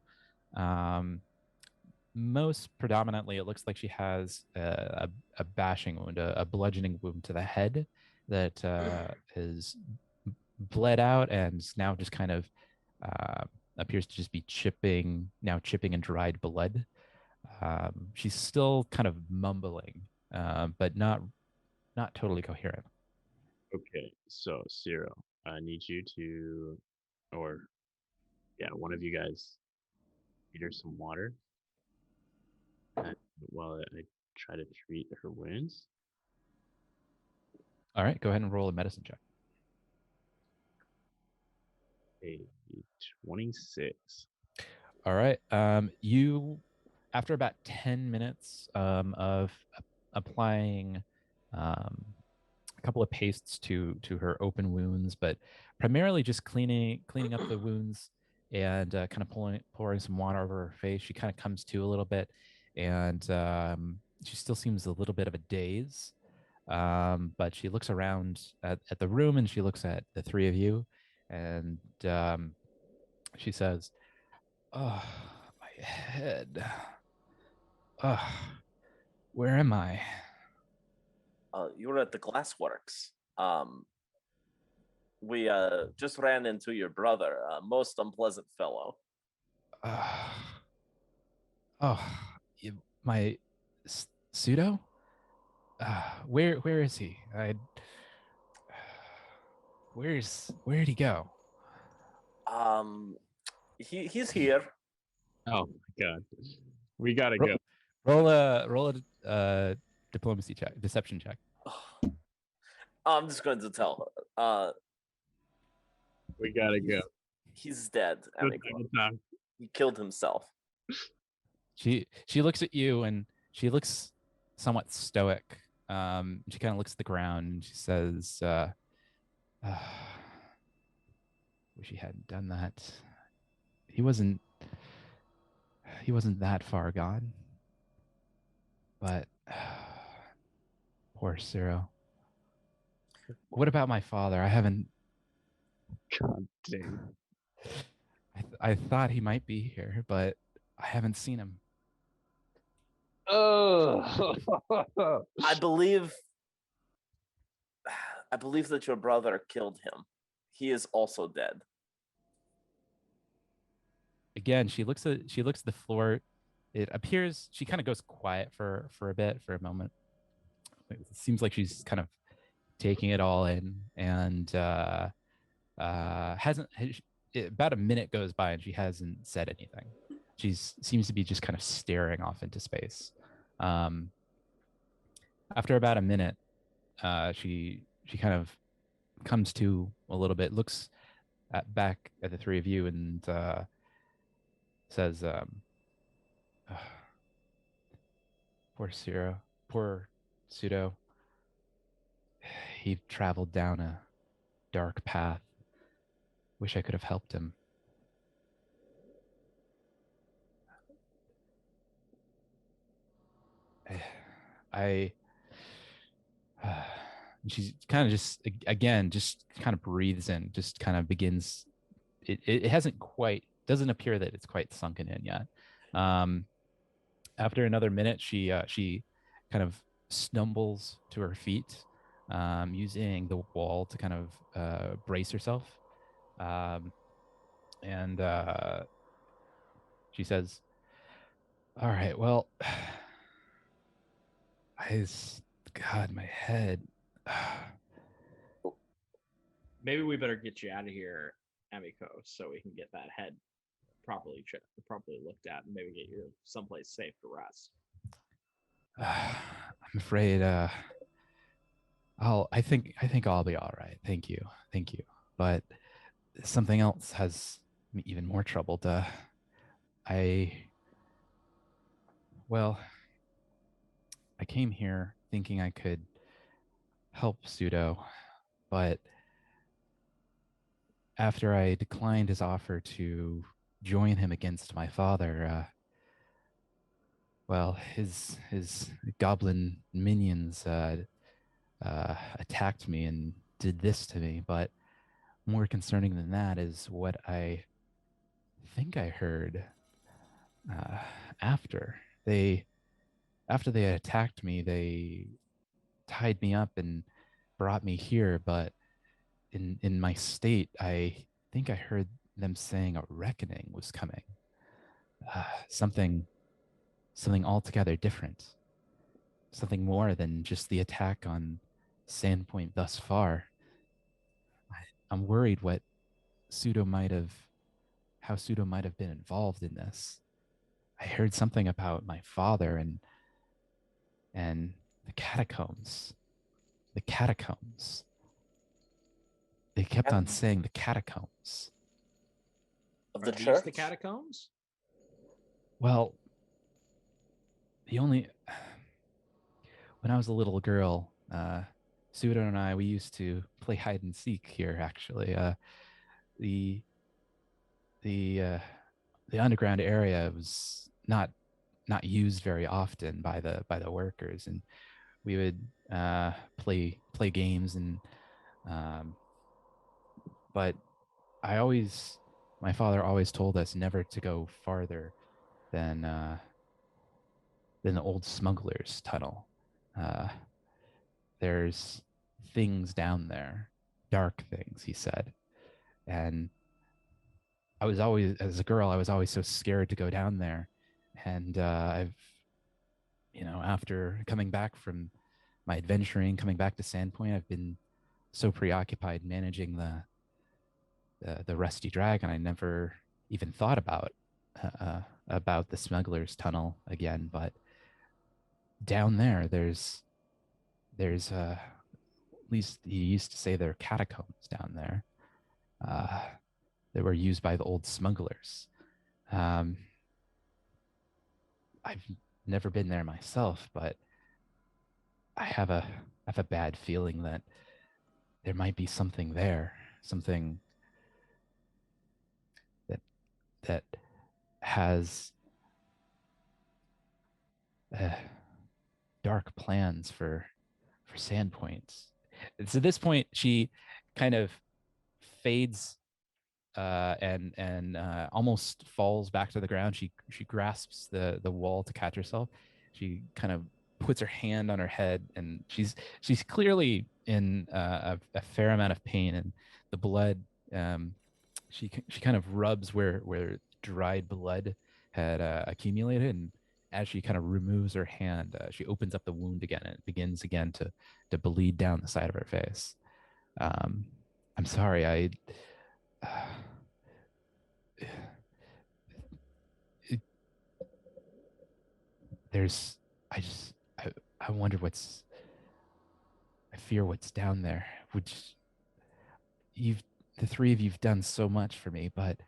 Most predominantly, it looks like she has a bashing wound, a bludgeoning wound to the head that is bled out and now just kind of appears to just be chipping in dried blood. She's still kind of mumbling, but not totally coherent. Okay, so Zero, I need you to, or yeah, one of you guys, feed her some water while I try to treat her wounds. All right, go ahead and roll a medicine check. A 26. All right. You, after about 10 minutes of applying a couple of pastes to her open wounds, but primarily just cleaning up the wounds and kind of pouring some water over her face, she kind of comes to a little bit, and she still seems a little bit of a daze. But she looks around at the room and she looks at the three of you, and she says, "Oh, my head. Oh, where am I?" You were at the glassworks. We just ran into your brother, most unpleasant fellow. Oh, my pseudo? Where is he? Where did he go? He's here. Oh my god, we gotta go. Roll a diplomacy check, deception check. I'm just going to tell her. We gotta go. He's dead, Good Amico. time to talk. He killed himself. She looks at you and she looks somewhat stoic. She kind of looks at the ground and she says, "Wish he hadn't done that. He wasn't that far gone. But poor Cyril. What about my father? I haven't. God damn. I thought he might be here, but I haven't seen him. Oh. I believe that your brother killed him. He is also dead. Again, she looks at the floor. It appears she kind of goes quiet for a bit, for a moment. It seems like she's kind of taking it all in, and hasn't. About a minute goes by and she hasn't said anything. She seems to be just kind of staring off into space. After about a minute, she kind of comes to a little bit, looks back at the three of you, and says, "Poor Ciro, poor Pseudo. He traveled down a dark path. Wish I could have helped him." I she's kind of just, again, just kind of breathes in, just kind of begins. It hasn't quite, doesn't appear that it's quite sunken in yet. After another minute, she kind of stumbles to her feet, using the wall to kind of brace herself. And she says, "All right, well, God, my head." Maybe we better get you out of here, Amico, so we can get that head properly looked at, and maybe get you someplace safe to rest. I'm afraid I think I'll be all right. Thank you. But something else has me even more troubled. I came here thinking I could help Pseudo, but after I declined his offer to join him against my father, his goblin minions attacked me and did this to me. But more concerning than that is what I think I heard after they attacked me. They tied me up and brought me here, but in my state, I think I heard them saying a reckoning was coming. Something altogether different. Something more than just the attack on Sandpoint thus far. I'm worried how Pseudo might have been involved in this. I heard something about my father and the catacombs. The catacombs. They kept on saying the catacombs. Of the Are these church? the catacombs? Well, when I was a little girl, Pseudo and I, we used to play hide and seek here. Actually, the underground area was not used very often by the workers, and we would play games, and but my father always told us never to go farther than the old smugglers tunnel. There's things down there, dark things, he said. And I was always, as a girl, I was always so scared to go down there. And after coming back from my adventuring, coming back to Sandpoint, I've been so preoccupied managing the Rusty Dragon, I never even thought about the smugglers tunnel again. But down there's at least he used to say there are catacombs down there. that were used by the old smugglers. I've never been there myself, but I have a bad feeling that there might be something there, something that has dark plans for Sandpoint. And so at this point, she kind of fades and almost falls back to the ground. She grasps the wall to catch herself. She kind of puts her hand on her head, and she's clearly in a fair amount of pain, and the blood. She kind of rubs where dried blood had accumulated, and as she kind of removes her hand, she opens up the wound again, and it begins again to bleed down the side of her face. I'm sorry, there's I just I wonder I fear what's down there. Which the three of you've done so much for me, but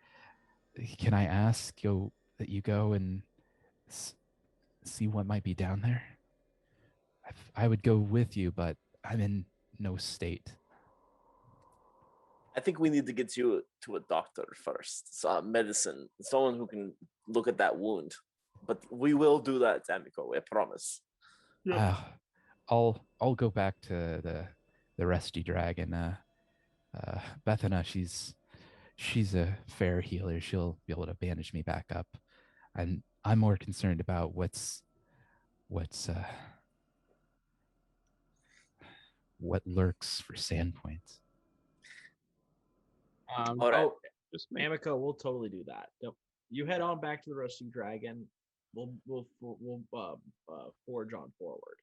can I ask that you go and see what might be down there? I would go with you, but I'm in no state. I think we need to get you to a doctor first. Medicine, someone who can look at that wound. But we will do that, Amico. I promise. I'll go back to the rusty dragon. Bethana, she's a fair healer. She'll be able to bandage me back up. I'm more concerned about what's what lurks for Sandpoint. All right. Oh, just Amico, we'll totally do that. You head on back to the Rusty Dragon. We'll forge on forward.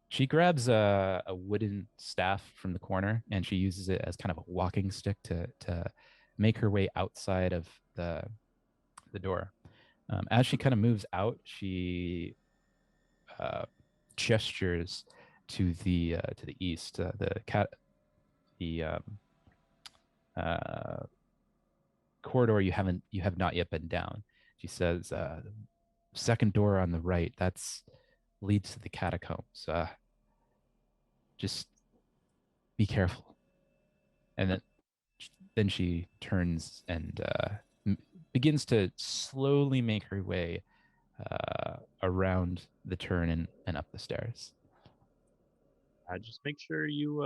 She grabs a wooden staff from the corner, and she uses it as kind of a walking stick to make her way outside of the door. As she kind of moves out, she gestures to the east, the corridor you have not yet been down. She says, second door on the right, that's leads to the catacombs. Just be careful. And then she turns and begins to slowly make her way around the turn and up the stairs. Just make sure you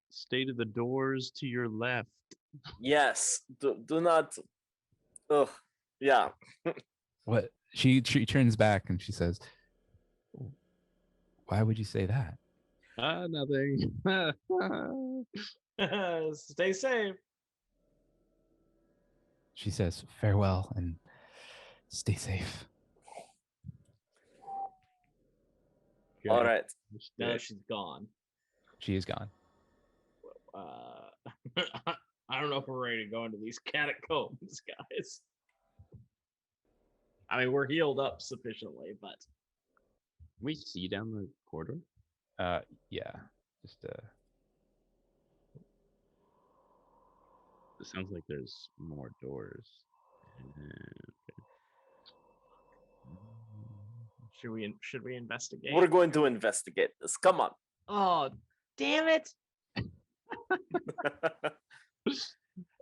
stay to the doors to your left. Yes. Do not. Ugh. Yeah. What? She turns back and she says, "Why would you say that?" Nothing. Stay safe. She says, "Farewell and stay safe." All right. Now she's gone. She is gone. I don't know if we're ready to go into these catacombs, guys. I mean, we're healed up sufficiently, but Can we see down the corridor? Yeah. Just It sounds like there's more doors. Okay. should we investigate? We're going to investigate this. Come on. Oh, damn it!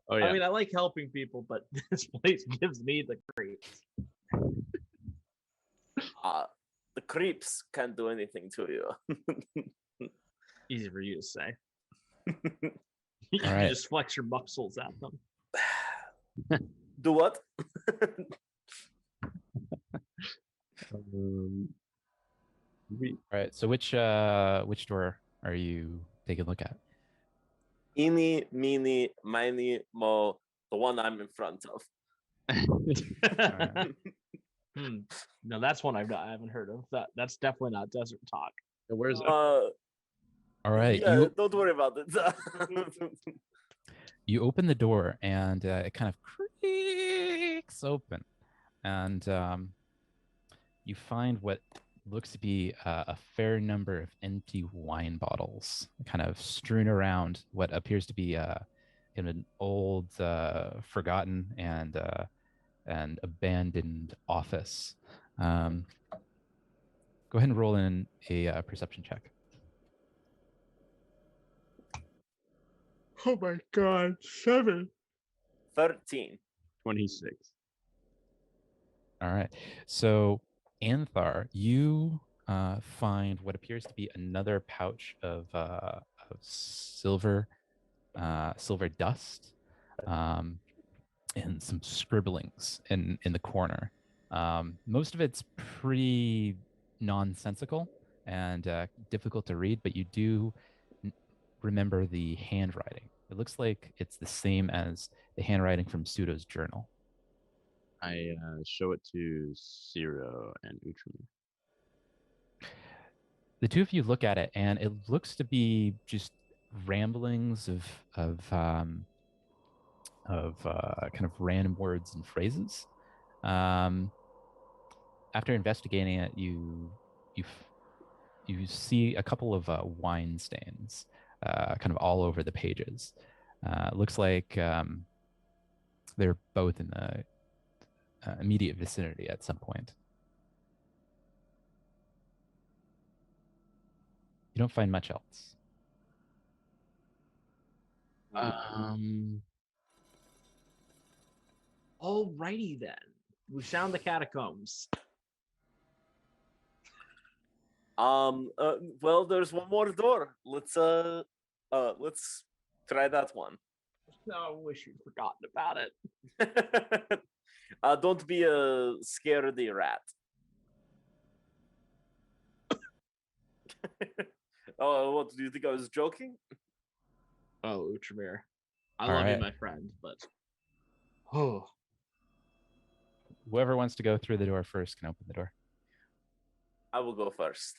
Oh yeah. I mean, I like helping people, but this place gives me the creeps. The creeps can't do anything to you. Easy for you to say. You All right. just flex your muscles at them. Do what? all right. So which door are you taking a look at? Eeny, meeny, miny, mo. The one I'm in front of. Right. No, that's one I haven't heard of. That's definitely not Desert Talk. Where's All right. Yeah, don't worry about it. You open the door and it kind of creaks open, and you find what looks to be a fair number of empty wine bottles kind of strewn around what appears to be in an old, forgotten and abandoned office. Go ahead and roll in a perception check. Oh my god, 7. 13. 26. All right. So, Anthar, you find what appears to be another pouch of silver dust, and some scribblings in the corner. Most of it's pretty nonsensical and difficult to read, but you do remember the handwriting. It looks like it's the same as the handwriting from Pseudo's journal. I show it to Ciro and Utramir. The two of you look at it, and it looks to be just ramblings of kind of random words and phrases. After investigating it, you see a couple of wine stains, kind of all over the pages. Looks like they're both in the immediate vicinity at some point. You don't find much else. Alrighty then. We found the catacombs. Well, there's one more door. Let's try that one. No, I wish you'd forgotten about it. Don't be a scaredy rat. Oh, what, do you think I was joking? Oh, Utramir. I All love right. you, my friend, but oh, Whoever wants to go through the door first can open the door. I will go first.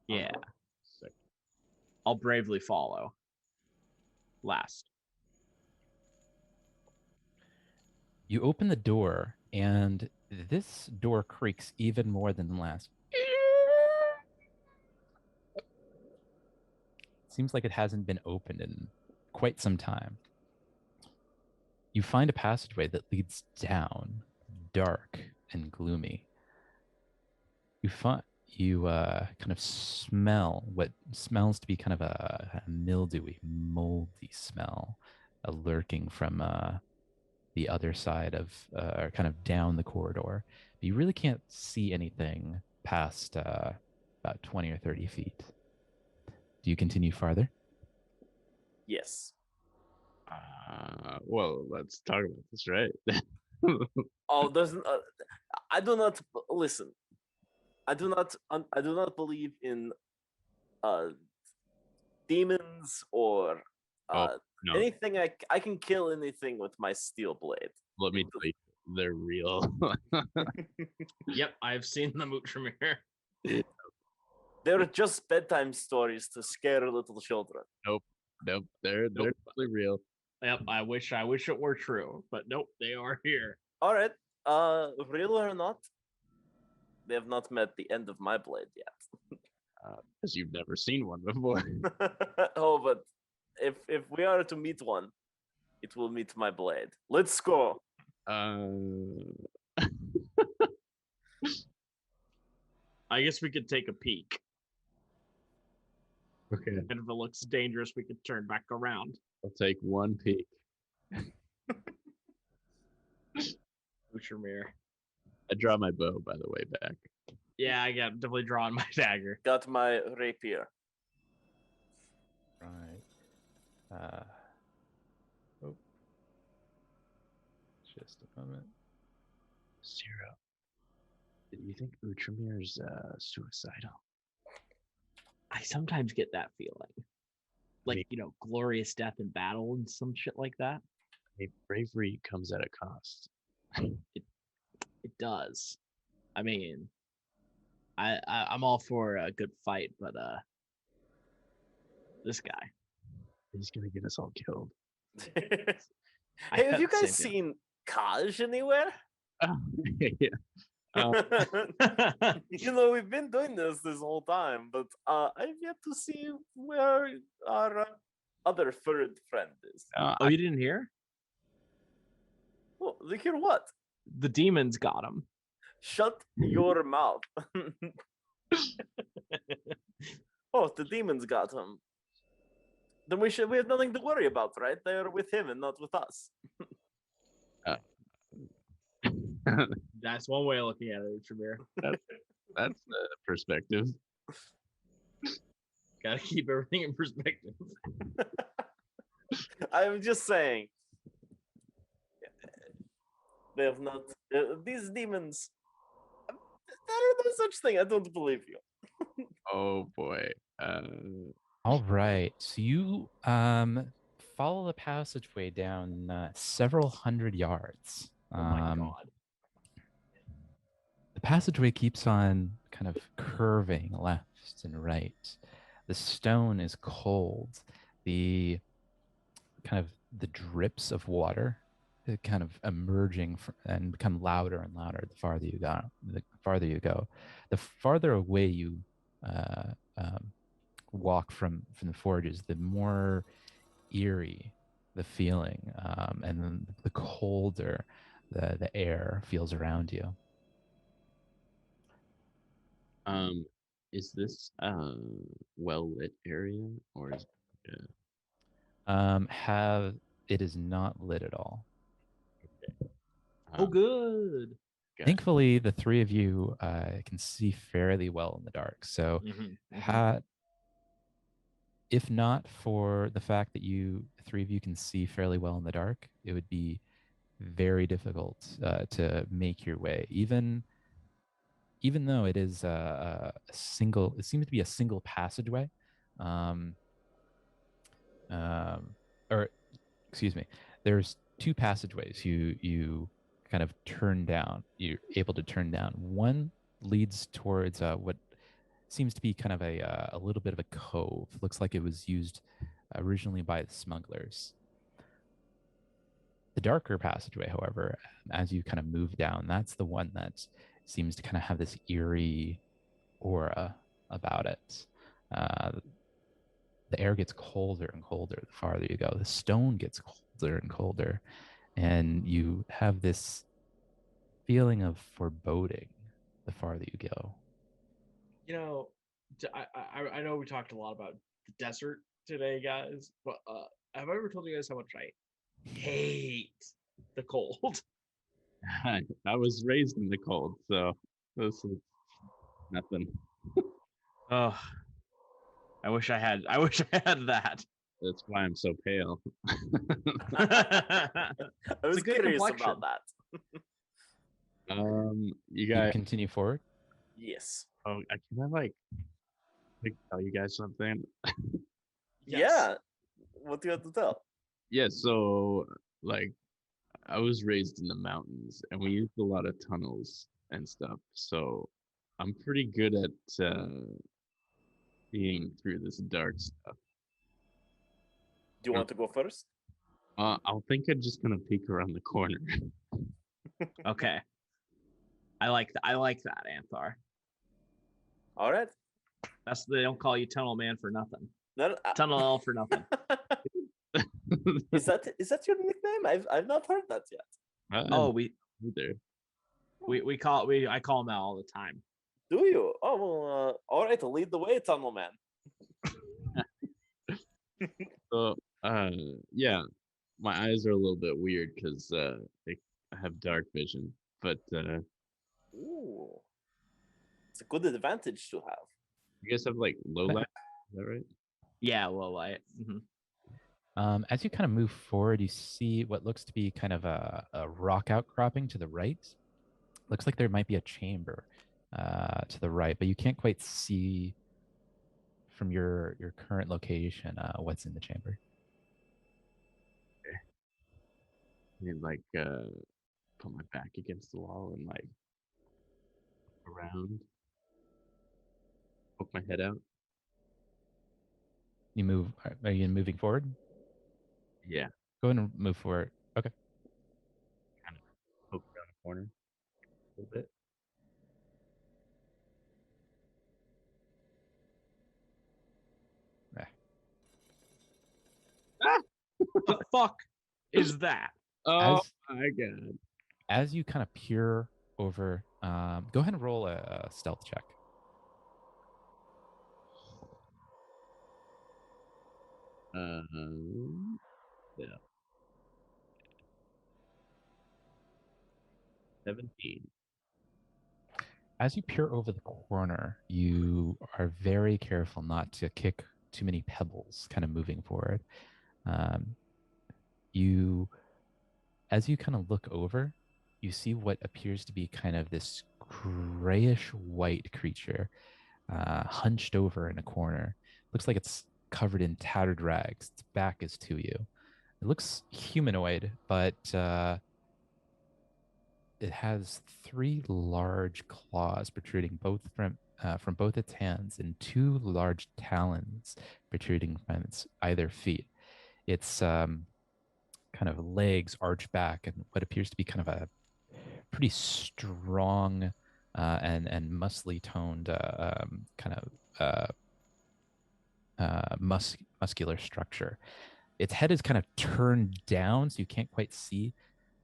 yeah. Sick. I'll bravely follow. Last. You open the door, and this door creaks even more than the last. Seems like it hasn't been opened in quite some time. You find a passageway that leads down, dark and gloomy. You kind of smell what smells to be kind of a mildewy, moldy smell, lurking from the other side of, or kind of down the corridor. But you really can't see anything past about 20 or 30 feet. Do you continue farther? Yes. Well, let's talk about this, right? Oh, there's. I do not listen. I do not believe in demons or No, anything. I can kill anything with my steel blade. let me tell you, they're real. Yep, I've seen them, Utramir. They're just bedtime stories to scare little children. Nope, they're totally real. Yep, I wish it were true, but nope, they are here. All right, real or not, they have not met the end of my blade yet. Because you've never seen one before. Oh, but if we are to meet one, it will meet my blade. Let's go. I guess we could take a peek. Okay, And if it looks dangerous, we could turn back around. I'll take one peek. Utramir. I draw my bow, by the way, back. Yeah, I got definitely drawing my dagger. Got my rapier. Right. Just a moment. Ciro, do you think Utramir's suicidal? I sometimes get that feeling. Like, Me- glorious death in battle and some shit like that. Hey, bravery comes at a cost. It does. I mean, I'm all for a good fight, but this guy. He's gonna get us all killed. Hey, have you Same guys feeling. seen Kaj anywhere? Yeah. We've been doing this whole time, but I've yet to see where our other third friend is. Oh, you didn't hear? Well, they hear what? The demons got him. Shut your mouth. Oh, the demons got him. Then we have nothing to worry about, right? They're with him and not with us. That's one way of looking at it, Tremere. That's the perspective. Gotta keep everything in perspective. I'm just saying. They have not. These demons. There is no such thing. I don't believe you. Oh boy. All right. So you follow the passageway down several hundred yards. Oh my god. The passageway keeps on kind of curving left and right. The stone is cold. The kind of the drips of water kind of emerging and become louder and louder the farther you go. The farther away you walk from the forges, the more eerie the feeling, and then the colder the air feels around you. Is this well lit area or is It is not lit at all. Oh, good. Thankfully, the three of you can see fairly well in the dark. So, if not for the fact that the three of you can see fairly well in the dark, it would be very difficult to make your way. Even though it is it seems to be a single passageway, or excuse me, there's two passageways you kind of turn down. You're able to turn down. One leads towards what seems to be kind of a little bit of a cove. Looks like it was used originally by the smugglers. The darker passageway, however, as you kind of move down, that's the one that seems to kind of have this eerie aura about it. The air gets colder and colder the farther you go. The stone gets colder and colder, and you have this feeling of foreboding the farther you go. You know, I know we talked a lot about the desert today, guys, but have I ever told you guys how much I hate the cold? I was raised in the cold, so this is nothing. Oh, I wish I had that. That's why I'm so pale. I was curious about that. You You guys continue forward. Yes. can I like tell you guys something? Yes. Yeah. What do you have to tell? Yeah, so like I was raised in the mountains and we used a lot of tunnels and stuff. So I'm pretty good at seeing through this dark stuff. Do you want to go first? I'll think I'm just gonna peek around the corner. Okay. I like that. I like that, Anthar. All right. They don't call you Tunnel Man for nothing. No, Tunnel L for nothing. Is that your nickname? I've not heard that yet. Oh, I call him that all the time. Do you? Oh well. All right. Lead the way, Tunnel Man. So yeah, my eyes are a little bit weird because I have dark vision, but Ooh, it's a good advantage to have. you guys have like low light, is that right? Yeah, low light. As you kind of move forward, you see what looks to be kind of a rock outcropping to the right. Looks like there might be a chamber to the right, but you can't quite see from your current location what's in the chamber. Okay. I mean, like put my back against the wall and like around, poke my head out. You move. Are you moving forward? Yeah, Go ahead and move forward. Okay. kind of poke around the corner a little bit. the fuck is that? Oh As my god. as you kind of peer over, go ahead and roll a stealth check. Yeah. 17. As you peer over the corner, you are very careful not to kick too many pebbles, kind of moving forward. Um, you, as you kind of look over, you see what appears to be kind of this grayish white creature, hunched over in a corner. Looks like it's covered in tattered rags. Its back is to you. It looks humanoid, but it has 3 large claws protruding both from both its hands and 2 large talons protruding from its either feet. Its kind of legs arch back, and what appears to be kind of a pretty strong and muscly toned kind of muscular structure. Its head is kind of turned down, so you can't quite see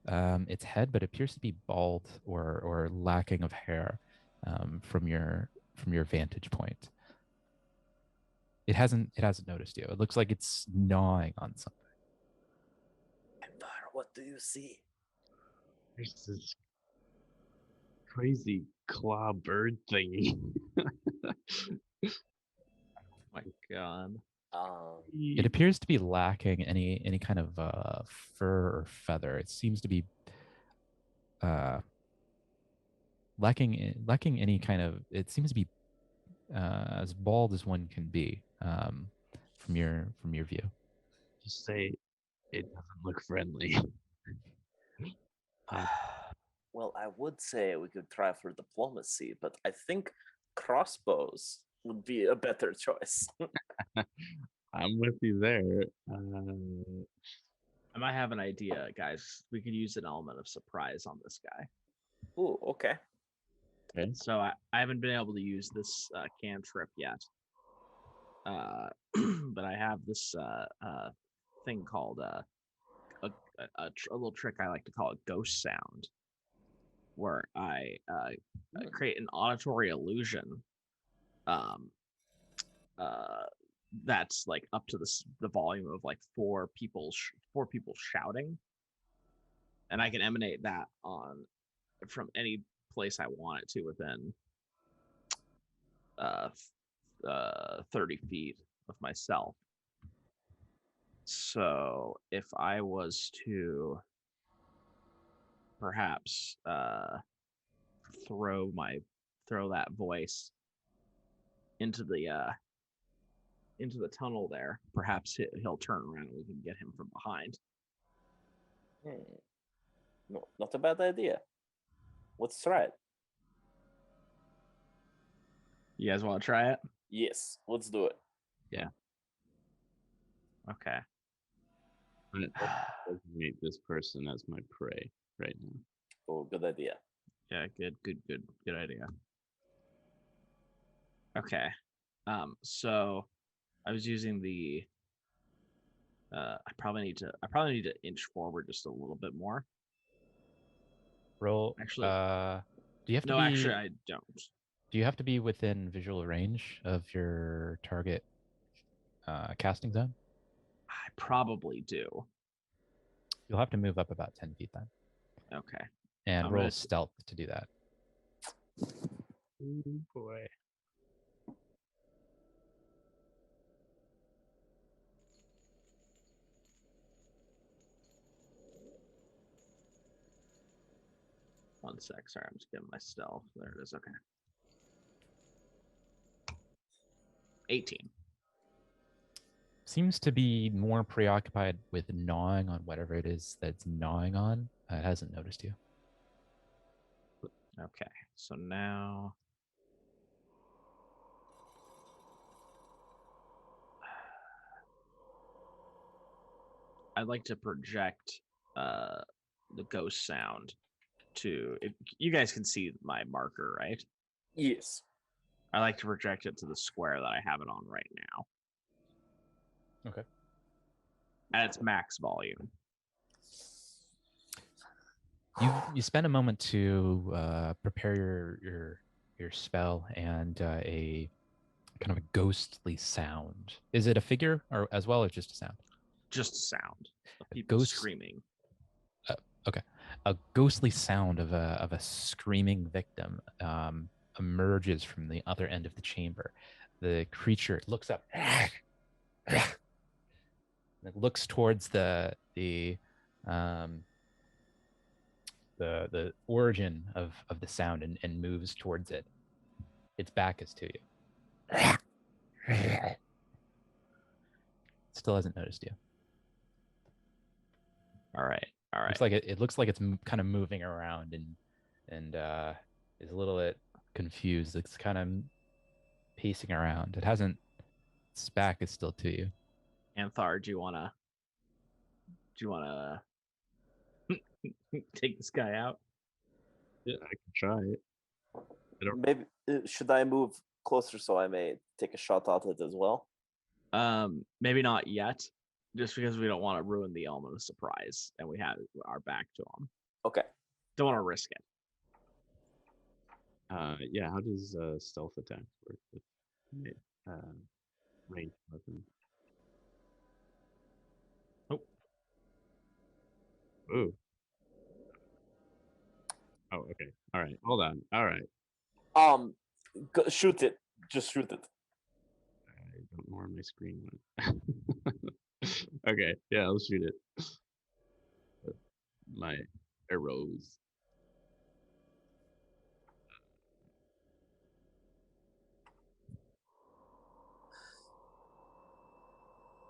its head, but it appears to be bald or lacking of hair from your vantage point. It hasn't noticed you. It looks like it's gnawing on something. Empire, what do you see? There's this crazy claw bird thingy. My God. It appears to be lacking any kind of fur or feather. It seems to be lacking any kind of. It seems to be as bald as one can be from your view. Just say it doesn't look friendly. Well, I would say we could try for diplomacy, but I think crossbows would be a better choice. I'm with you there. I might have an idea, guys. We could use an element of surprise on this guy. Ooh, okay. Okay. So I haven't been able to use this cantrip yet. But I have this thing called a little trick I like to call a ghost sound, where I create an auditory illusion that's like up to the volume of like four people shouting, and I can emanate that on from any place I want it to within 30 feet of myself. So if I was to perhaps throw that voice into the tunnel there, perhaps he'll turn around and we can get him from behind. No, not a bad idea. Let's try it. You guys want to try it? Yes, let's do it. Okay. I'm gonna designate this person as my prey right now. Oh, good idea. Yeah, good idea. Okay. So I was using the I probably need to inch forward just a little bit more. Roll. Actually, Do you have to no, be? actually I don't. Do you have to be within visual range of your target casting zone? I probably do. You'll have to move up about 10 feet then, Okay. and I'm roll gonna- stealth to do that. Oh boy. One sec. Sorry, I'm just getting my stealth. There it is. Okay. 18. Seems to be more preoccupied with gnawing on whatever it is that's gnawing on. It hasn't noticed you. Okay. So now I'd like to project the ghost sound to you guys can see my marker, right? Yes. I like to project it to the square that I have it on right now. Okay. at its max volume. You spend a moment to prepare your spell, and a kind of a ghostly sound. Is it a figure or as well, or just a sound? Just sound of people ghost- screaming. Okay, a ghostly sound of a screaming victim emerges from the other end of the chamber. The creature looks up. It looks towards the origin of the sound and moves towards it. Its back is to you. Still hasn't noticed you. All right. It looks like it's kind of moving around and is a little bit confused. It's kind of pacing around. It hasn't. Its back is still to you. Anthar, do you wanna take this guy out? Yeah, I can try it. Maybe should I move closer so I may take a shot at it as well? Maybe not yet, just because we don't want to ruin the element of surprise, and we have our back to him. Okay. Don't want to risk it. Yeah. How does stealth attack work with ranged weapon? Oh. Ooh. Oh, okay. All right. Hold on. All right. Shoot it. Just shoot it. I don't know where my screen went. Okay. Yeah, I'll shoot it. My arrows.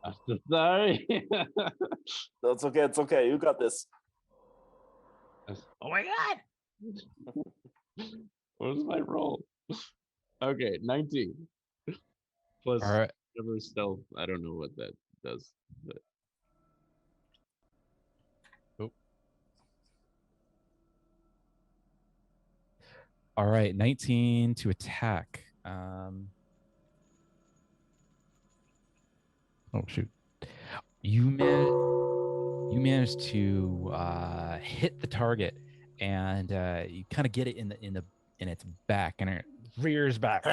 I'm so sorry. That's okay. It's okay. You got this. Oh my god! What was my roll? Okay, 19. Plus All right. whatever stealth. I don't know what that does. But All right. 19 to attack. Oh shoot! You managed to hit the target, and you kind of get it in its back, and it rears back.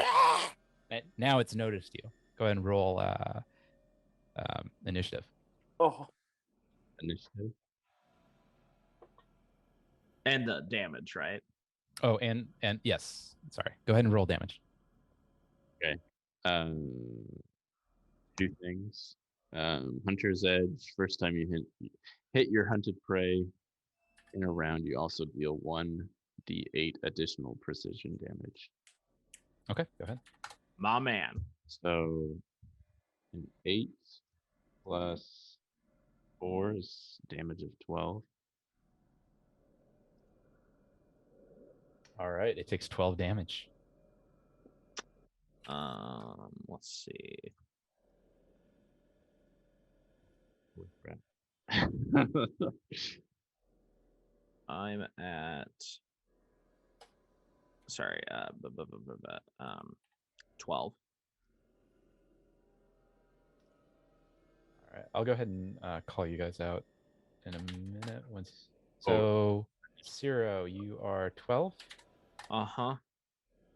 And now it's noticed you. Go ahead and roll initiative. Oh, initiative. And the damage, right? Oh, and yes, sorry. Go ahead and roll damage. Okay. Two things. Hunter's Edge. First time you hit your hunted prey in a round, you also deal 1d8 additional precision damage. Okay, go ahead. My man. So an 8 plus 4 is damage of 12. All right, it takes 12 damage. Let's see. Holy crap. I'm at 12. All right, I'll go ahead and call you guys out in a minute. So, Ciro, you are 12. Uh-huh.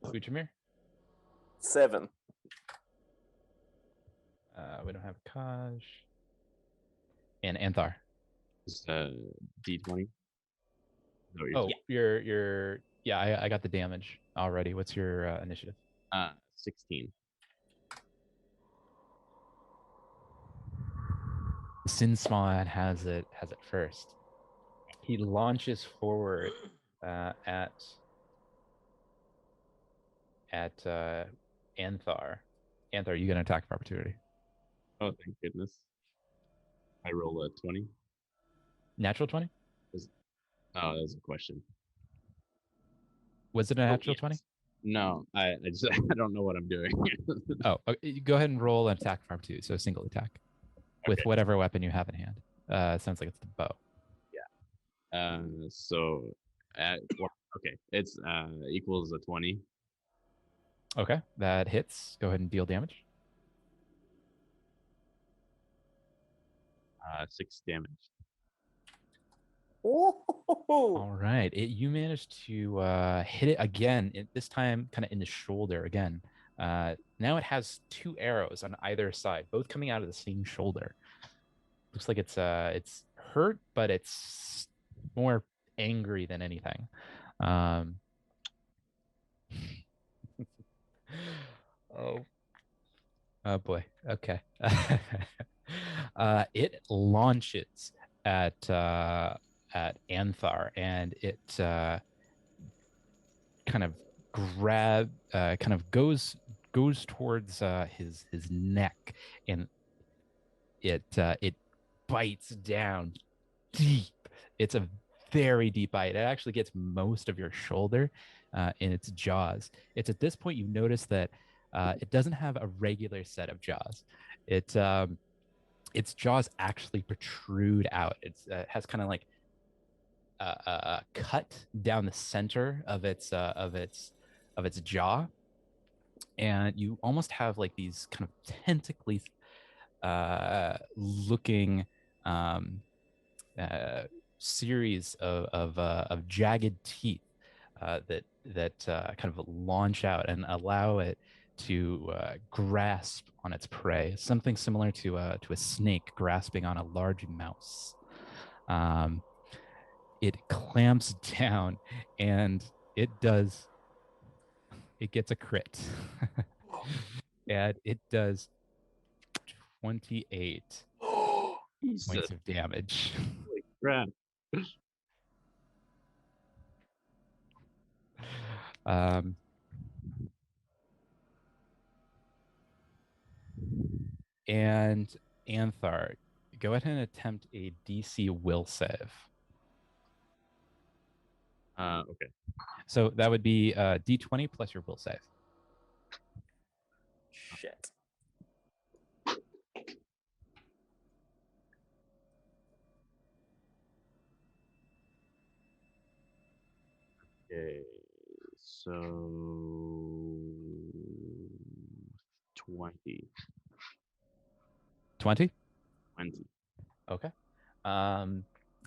Ujamir? 7. We don't have Kaj. And Anthar. It's d20. Oh, yeah, I got the damage already. What's your initiative? 16. Sinswan has it first. He launches forward at Anthar. Anthar, you get an attack of opportunity. Oh, thank goodness. I roll a 20. Natural 20? Oh, that was a question. Was it a natural yes. 20? No, I just I don't know what I'm doing. Oh, okay, go ahead and roll an attack of opportunity. So a single attack with whatever weapon you have in hand. Sounds like it's the bow. Yeah. So okay, it's equals a 20. Okay, that hits. Go ahead and deal damage. 6 damage. Oh, All right. You managed to hit it again, this time kind of in the shoulder again. Now it has 2 arrows on either side, both coming out of the same shoulder. Looks like it's hurt, but it's more angry than anything. Oh. Oh boy. Okay. It launches at Anthar, and it kind of kind of goes towards his neck, and it bites down deep. It's a very deep bite. It actually gets most of your shoulder in its jaws. It's at this point you notice that it doesn't have a regular set of jaws. Its jaws actually protrude out. It has kind of like a cut down the center of its jaw, and you almost have like these kind of tentacly looking series of jagged teeth that kind of launch out and allow it to grasp on its prey, something similar to a snake grasping on a large mouse. It clamps down, and it gets a crit. And it does 28 Jesus. points of damage. Holy crap. And Anthar, go ahead and attempt a DC will save. Okay. So that would be D20 plus your will save. shit. Okay. So 20. 20? 20. Okay.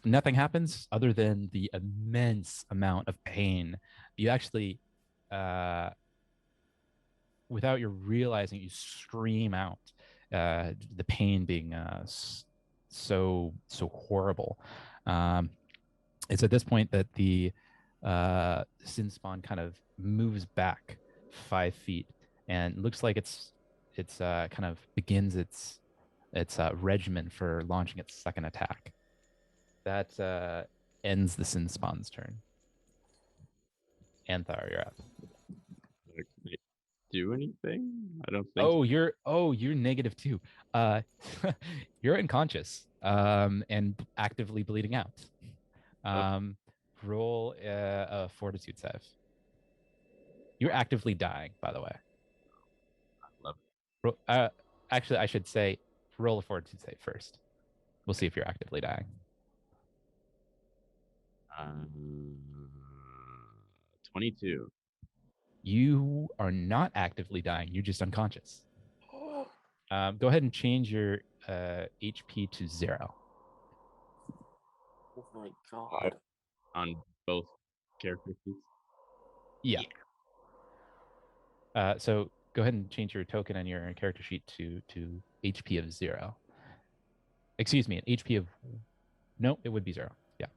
Nothing happens other than the immense amount of pain. You actually, without you realizing, you scream out, the pain being so horrible. It's at this point that the sin spawn kind of moves back 5 feet, and looks like it's kind of begins its regimen for launching its second attack. That ends the sin spawn's turn. Anthar, you're up. Can I do anything? I don't think. Oh, you're -2. You're unconscious and actively bleeding out. Roll a fortitude save. You're actively dying, by the way. I love it. Actually, I should say roll a fortitude save first. We'll see if you're actively dying. 22. You are not actively dying. You're just unconscious. Go ahead and change your HP to 0. Oh my god. On both character sheets. Yeah. So go ahead and change your token on your character sheet to HP of 0. Excuse me, an HP of no, it would be 0. Yeah.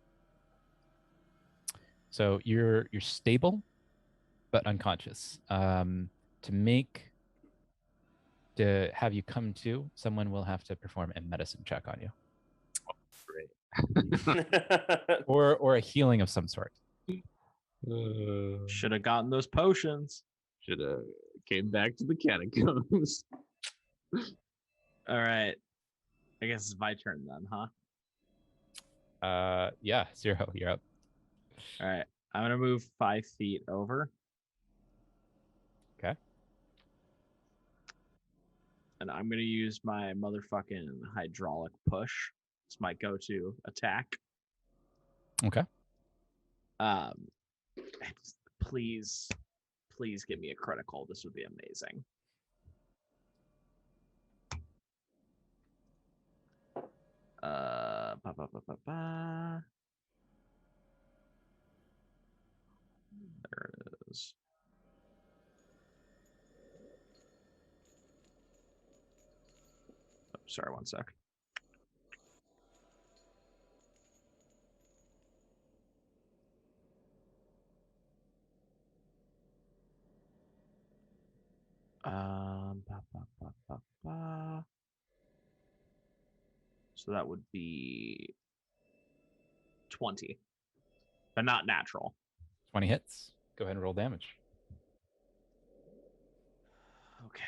So you're stable, but unconscious. To have you come to, someone will have to perform a medicine check on you, Great. or a healing of some sort. Should have gotten those potions. Should have came back to the catacombs. All right. I guess it's my turn then, huh? Yeah, 0. You're up. All right. I'm gonna move 5 feet over. Okay. And I'm gonna use my motherfucking hydraulic push. It's my go-to attack. Okay. Please give me a critical. This would be amazing. Ba, ba, ba, ba, ba. There it is. Oh, sorry, one sec. Ba, ba, ba, ba, ba. So that would be 20, but not natural. 20 hits. Go ahead and roll damage. Okay.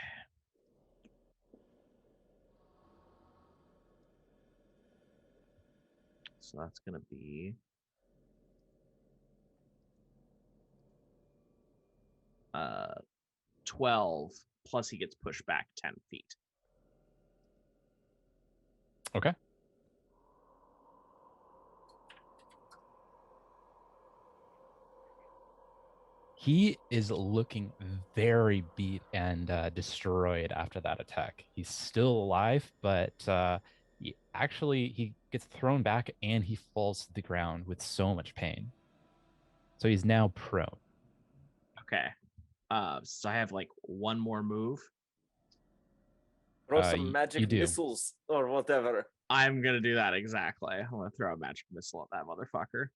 So that's going to be 12, plus he gets pushed back 10 feet. Okay. He is looking very beat and destroyed after that attack. He's still alive, but he gets thrown back and he falls to the ground with so much pain. So he's now prone. Okay. So I have like one more move. Throw some magic you do. missiles or whatever. I'm going to do that exactly. I'm going to throw a magic missile at that motherfucker.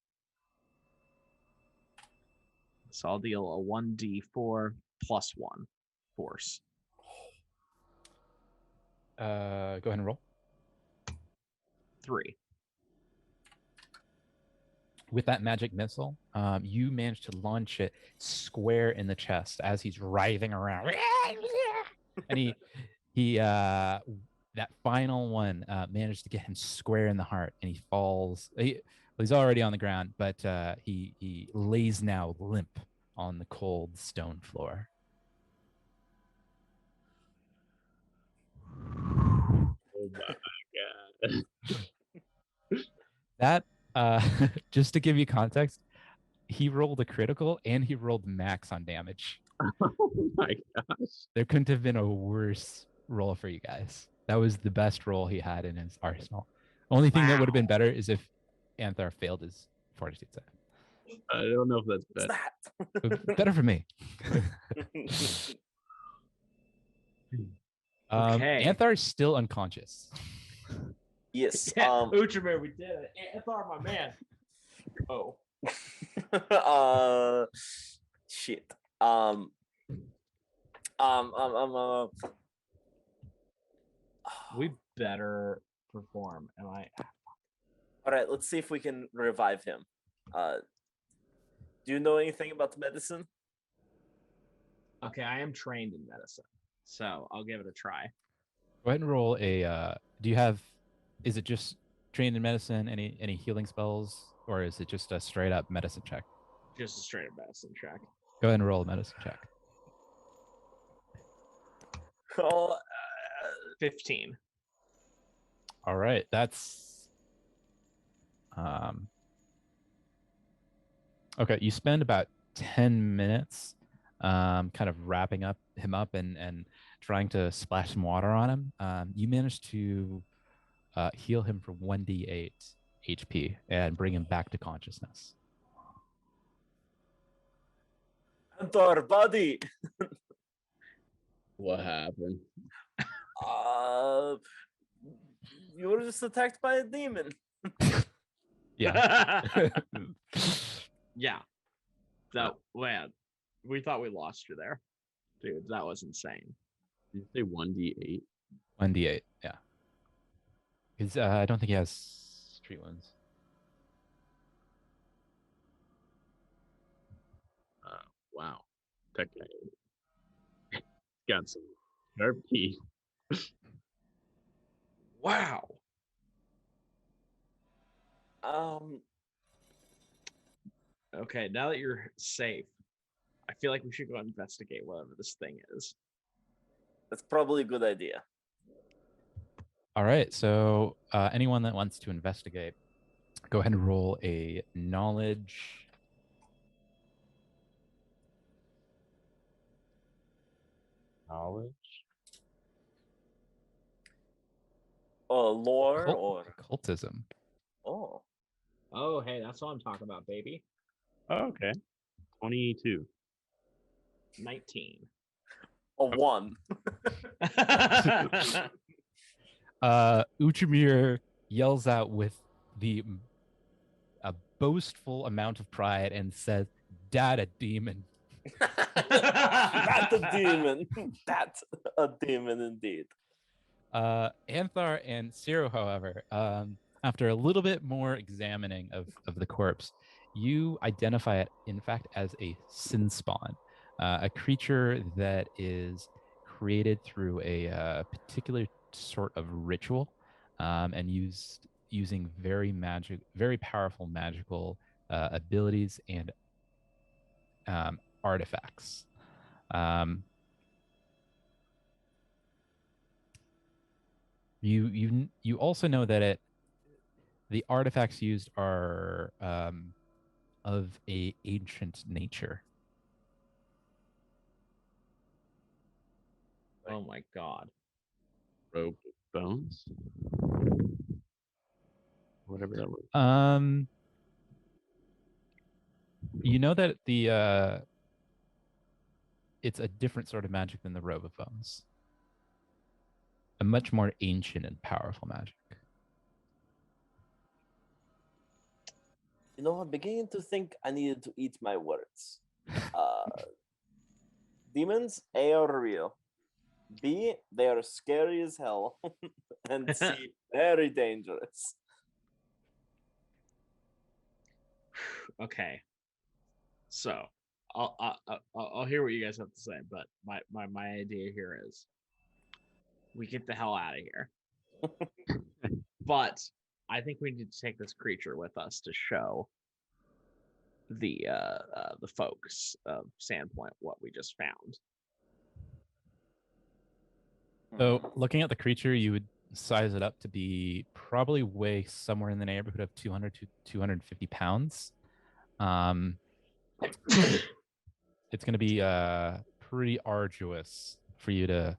So I'll deal a 1d4 plus 1 force. Go ahead and roll. 3. With that magic missile, you manage to launch it square in the chest as he's writhing around. And that final one managed to get him square in the heart, and he falls. He's already on the ground, but he lays now limp on the cold stone floor. Oh my god. That just to give you context, he rolled a critical and he rolled max on damage. Oh my gosh. There couldn't have been a worse roll for you guys. That was the best roll he had in his arsenal. Only thing that would have been better is if Anthar failed his fortitude save. I don't know if that's What's better. that? Better for me. Okay. Anthar is still unconscious. Yes. Ultraman, we did it. Anthar, my man. Oh. Shit. We better perform. Am I? All right, let's see if we can revive him. Do you know anything about medicine? Okay, I am trained in medicine, so I'll give it a try. Go ahead and roll a. Do you have? Is it just trained in medicine? Any healing spells, or is it just a straight up medicine check? Just a straight up medicine check. Go ahead and roll a medicine check. Oh, 15. All right, that's. Okay, you spend about 10 minutes kind of wrapping him up and trying to splash some water on him. You manage to heal him for 1d8 HP and bring him back to consciousness. Antor, buddy. What happened? You were just attacked by a demon. Yeah. Yeah. So, man, we thought we lost you there. Dude, that was insane. Did you say 1d8? 1d8, yeah. Because I don't think he has street wounds. Wow. That guy got some sharp teeth. Wow. Okay, now that you're safe, I feel like we should go investigate whatever this thing is. That's probably a good idea. All right, so anyone that wants to investigate, go ahead and roll a knowledge. Knowledge? Lore or occultism. oh, Oh, hey, that's what I'm talking about, baby. Oh, okay. 22. 19. a 1. Uchimir yells out with a boastful amount of pride and says, "Dad, a demon." That's a demon. That's a demon indeed. Anthar and Ciro, however, after a little bit more examining of the corpse, you identify it, in fact, as a sin spawn, a creature that is created through a particular sort of ritual, and using very powerful magical abilities and artifacts. You also know that the artifacts used are of a ancient nature. Oh my god. Rope bones. Whatever that was. You know that it's a different sort of magic than the robe of bones. A much more ancient and powerful magic. You know, I'm beginning to think I needed to eat my words. Demons, A, are real. B, they are scary as hell. And C, very dangerous. Okay. So I'll hear what you guys have to say, but my idea here is we get the hell out of here. But I think we need to take this creature with us to show the folks of Sandpoint what we just found. So, looking at the creature, you would size it up to be probably weigh somewhere in the neighborhood of 200 to 250 pounds. It's going to be pretty arduous for you to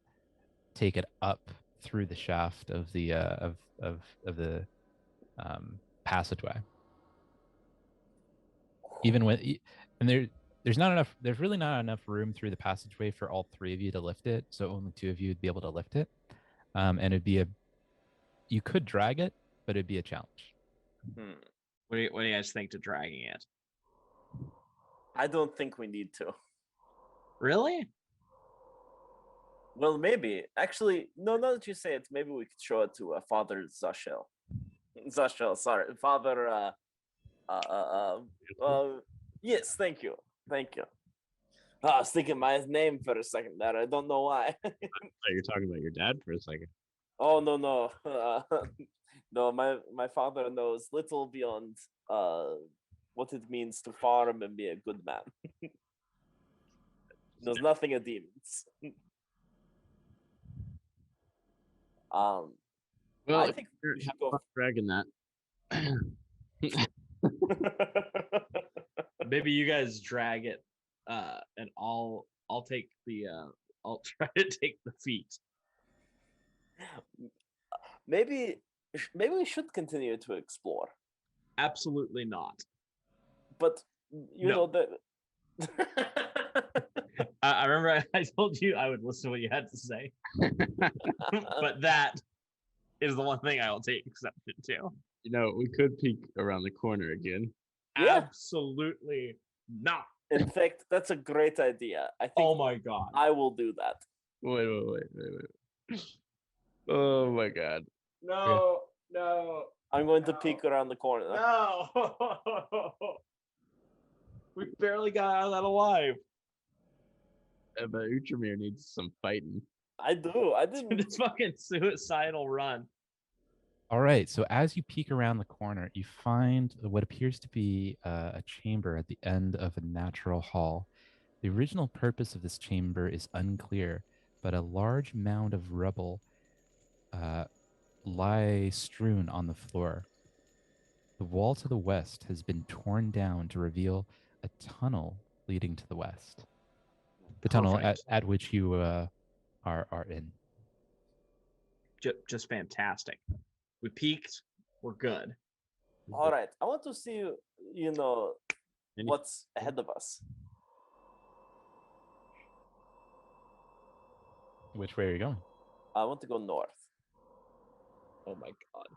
take it up through the shaft of the passageway. Even with, and there's really not enough room through the passageway for all three of you to lift it. So only two of you would be able to lift it. And you could drag it, but it'd be a challenge. What do you guys think to dragging it? I don't think we need to. Really? Well, maybe. Actually, no, now that you say it, maybe we could show it to Father Zashel. Zashel, sorry. Father, yes, thank you. Thank you. I was thinking my name for a second there. I don't know why. I thought you were talking about your dad for a second. Oh, no. No, my father knows little beyond what it means to farm and be a good man. Knows nothing of demons. Well, I think we should go. Dragging that. Maybe you guys drag it, and I'll take the I'll try to take the feet. Maybe we should continue to explore. Absolutely not. But you know that. I remember I told you I would listen to what you had to say, but that is the one thing I will take exception to. You know, we could peek around the corner again. Yeah. Absolutely not. In fact, that's a great idea. I think. Oh my god. I will do that. Wait. Oh my god. No. I'm going to peek around the corner. No. We barely got out of that alive. But Utramir needs some fighting. I do. I didn't. This fucking suicidal run. All right. So as you peek around the corner, you find what appears to be a chamber at the end of a natural hall. The original purpose of this chamber is unclear, but a large mound of rubble lie strewn on the floor. The wall to the west has been torn down to reveal a tunnel leading to the west. The tunnel Perfect. at which you are in. just fantastic. We peaked. We're good. All right, I want to see, Any- what's ahead of us. Which way are you going? I want to go north. Oh my god.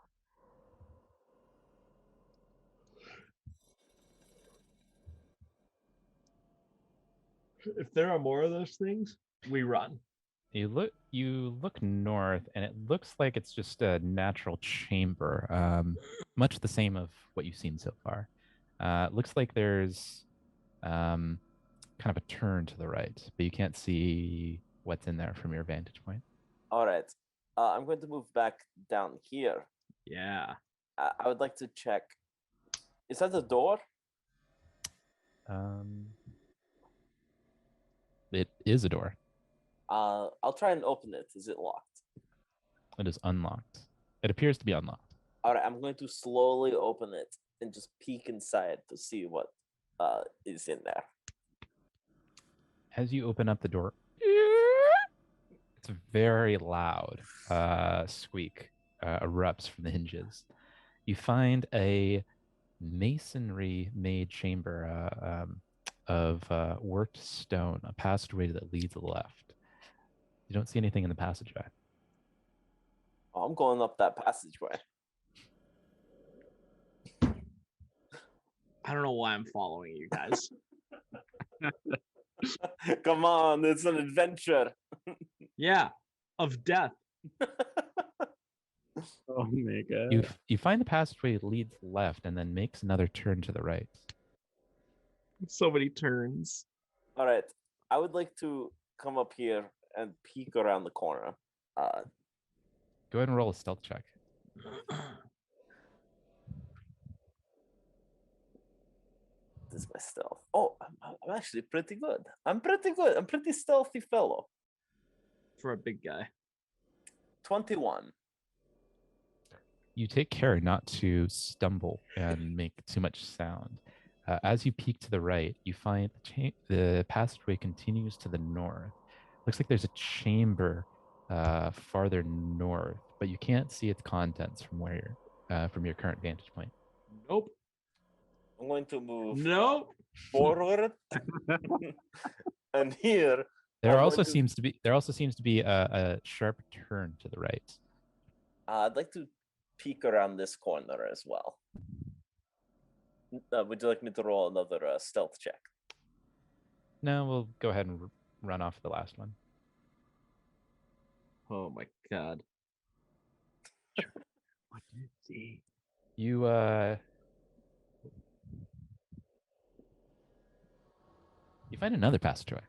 If there are more of those things, we run. You look north, and it looks like it's just a natural chamber, much the same of what you've seen so far. It looks like there's kind of a turn to the right, but you can't see what's in there from your vantage point. All right, I'm going to move back down here. Yeah. I would like to check. Is that the door? It is a door. I'll try and open it. Is it locked? It is unlocked. It appears to be unlocked. All right, I'm going to slowly open it and just peek inside to see what is in there. As you open up the door, it's a very loud squeak erupts from the hinges. You find a masonry-made chamber of worked stone, a passageway that leads to the left. You don't see anything in the passageway. Oh, I'm going up that passageway. I don't know why I'm following you guys. Come on, it's an adventure. Yeah. Of death. Oh my god. You find the passageway leads left and then makes another turn to the right. So many turns. All right, I would like to come up here and peek around the corner. Go ahead and roll a stealth check. This is my stealth. Oh, I'm actually pretty good. I'm pretty stealthy fellow. For a big guy. 21. You take care not to stumble and make too much sound. As you peek to the right, you find the passageway continues to the north. Looks like there's a chamber farther north, but you can't see its contents from from your current vantage point. Nope. I'm going to move Nope. forward, and here There I'm also going to- seems to be a sharp turn to the right. I'd like to peek around this corner as well. Would you like me to roll another stealth check? No, we'll go ahead and run off the last one. Oh my god. What do you see? You you find another passageway.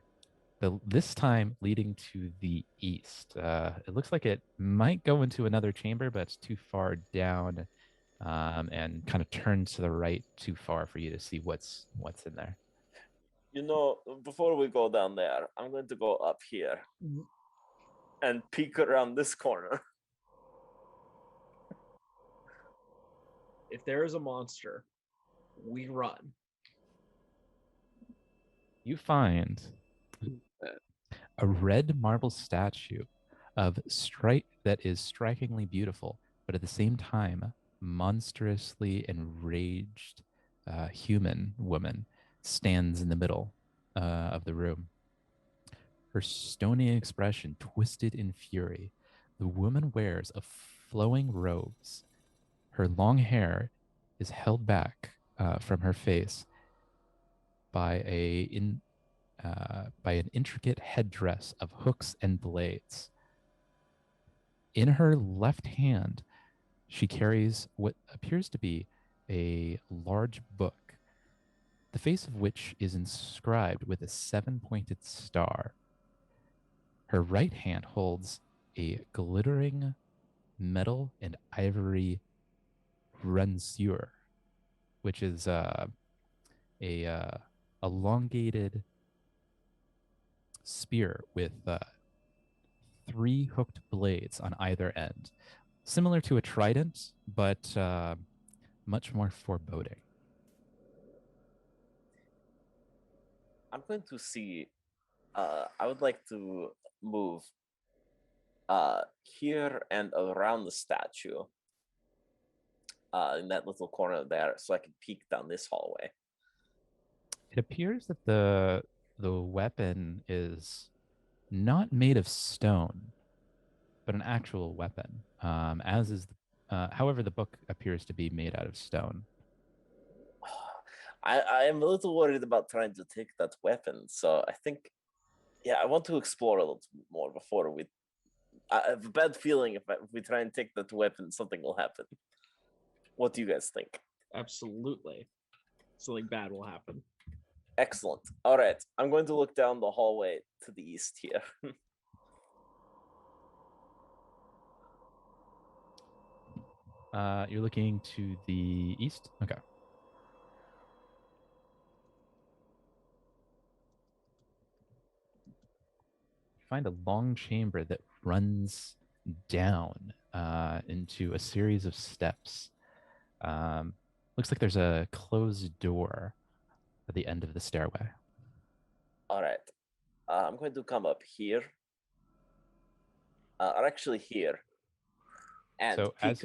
This time leading to the east. It looks like it might go into another chamber, but it's too far down, and kind of turns to the right too far for you to see what's in there. Before we go down there, I'm going to go up here and peek around this corner. If there is a monster, we run. You find a red marble statue of that is strikingly beautiful, but at the same time, monstrously enraged human woman stands in the middle of the room. Her stony expression twisted in fury. The woman wears a flowing robes. Her long hair is held back from her face by an intricate headdress of hooks and blades. In her left hand, she carries what appears to be a large book, the face of which is inscribed with a 7-pointed star. Her right hand holds a glittering metal and ivory ranseur, which is a elongated spear with 3 hooked blades on either end, similar to a trident, but much more foreboding. I'm going to see. I would like to move here and around the statue. In that little corner there, so I can peek down this hallway. It appears that the weapon is not made of stone, but an actual weapon. As is, however, the book appears to be made out of stone. I am a little worried about trying to take that weapon, so I think, yeah, I want to explore a little more before we. I have a bad feeling if we try and take that weapon, something will happen. What do you guys think? Absolutely. Something bad will happen. Excellent. All right, I'm going to look down the hallway to the east here. You're looking to the east? Okay. You find a long chamber that runs down into a series of steps. Looks like there's a closed door at the end of the stairway. All right, I'm going to come up here, or actually here, and So peek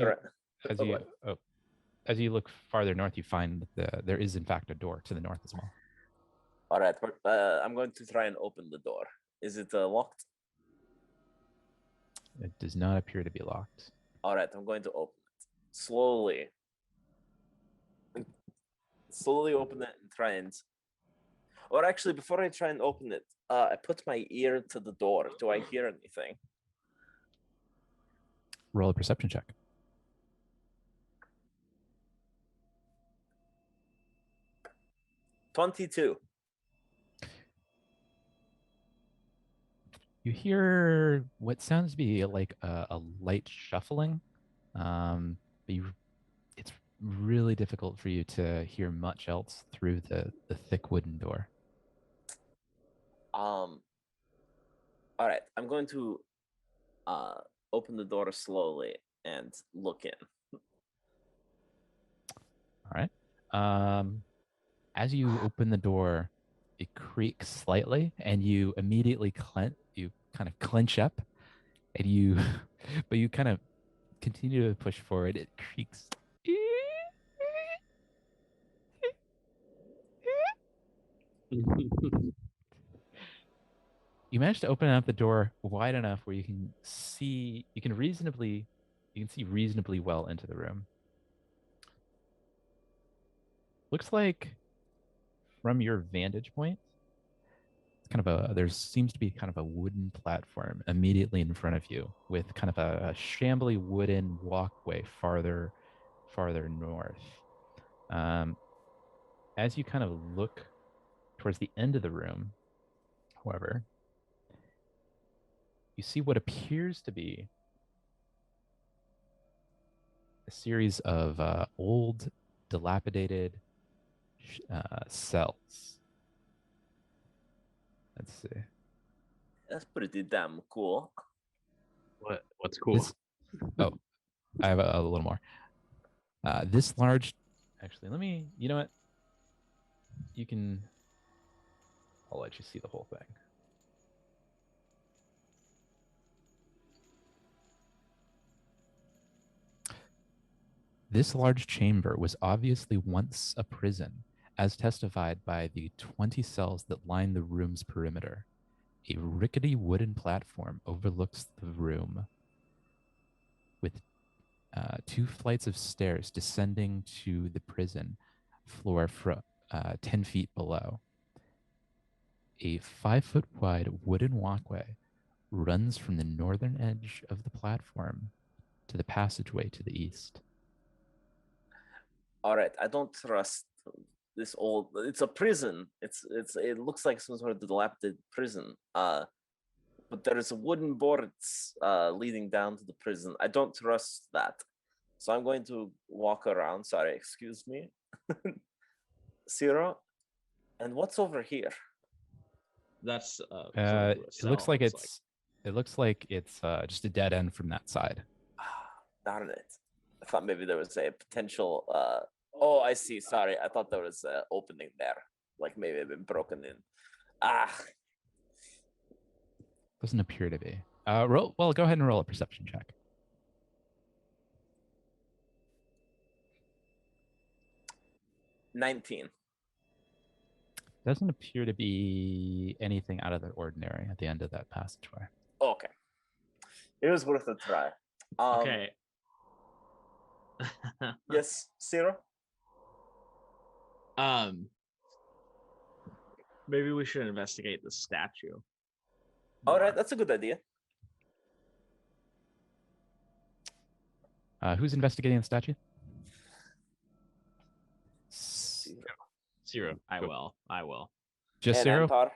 as you look farther north, you find that there is in fact a door to the north as well. All right, I'm going to try and open the door. Is it locked? It does not appear to be locked. All right, I'm going to open it slowly. Slowly open it and try and. Or actually, before I try and open it, I put my ear to the door. Do I hear anything? Roll a perception check. $22. You hear what sounds to be like a light shuffling, but it's really difficult for you to hear much else through the thick wooden door. All right, I'm going to open the door slowly and look in. All right. As you open the door, it creaks slightly, and you immediately kind of clench up, and but you kind of continue to push forward. It creaks. You manage to open up the door wide enough where you can see reasonably well into the room. Looks like from your vantage point, it's kind of there seems to be kind of a wooden platform immediately in front of you with kind of a shambly wooden walkway farther north. As you kind of look towards the end of the room, however, you see what appears to be a series of old, dilapidated cells. Let's see. That's pretty damn cool. What's cool? I have a little more. This large, actually, you know what? I'll let you see the whole thing. This large chamber was obviously once a prison, as testified by the 20 cells that line the room's perimeter. A rickety wooden platform overlooks the room with 2 flights of stairs descending to the prison floor 10 feet below. A 5-foot wide wooden walkway runs from the northern edge of the platform to the passageway to the east. All right, I don't trust this old. It's a prison. It looks like some sort of dilapidated prison. But there is a wooden boards leading down to the prison. I don't trust that, so I'm going to walk around. Sorry, excuse me, Zero. And what's over here? That's it looks like it's just a dead end from that side. Darn it! I thought maybe there was a potential. Oh, I see. Sorry, I thought there was an opening there. Like maybe it had been broken in. Doesn't appear to be. Well, go ahead and roll a perception check. $19. Doesn't appear to be anything out of the ordinary at the end of that passageway. Okay. It was worth a try. Okay. Yes, Zero? Maybe we should investigate the statue. All right, more. that's a good idea. Who's investigating the statue? Zero. I Go. will. Just And Zero? Antar,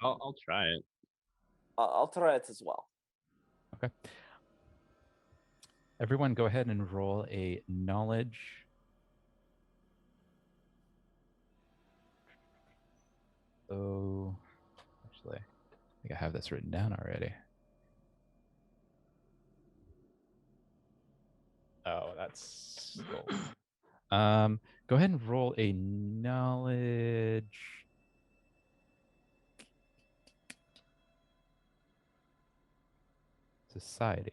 I'll try it. I'll try it as well. Okay. Everyone go ahead and roll a knowledge. Oh, actually, I think I have this written down already. Oh, that's gold. Go ahead and roll a knowledge. Society.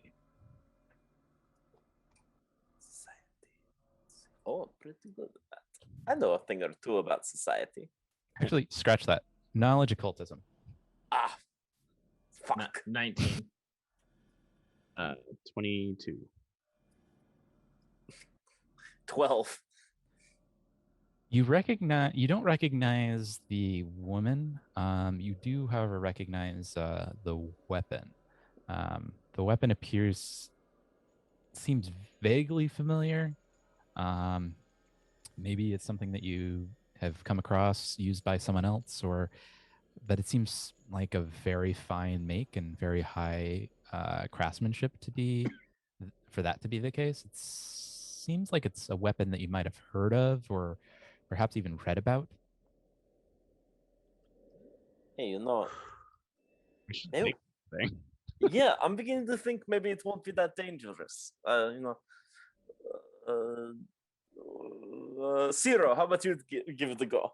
Oh, pretty good at that. I know a thing or two about society. Actually, scratch that. Knowledge occultism. Ah, fuck. 19. 22. 12. You don't recognize the woman. You do, however, recognize the weapon. The weapon seems vaguely familiar. Maybe it's something that you have come across used by someone else, but it seems like a very fine make and very high craftsmanship for that to be the case. It seems like it's a weapon that you might have heard of or perhaps even read about. Hey, you know, We should Ew. take the thing. yeah, I'm beginning to think maybe it won't be that dangerous. Zero, how about you give it a go?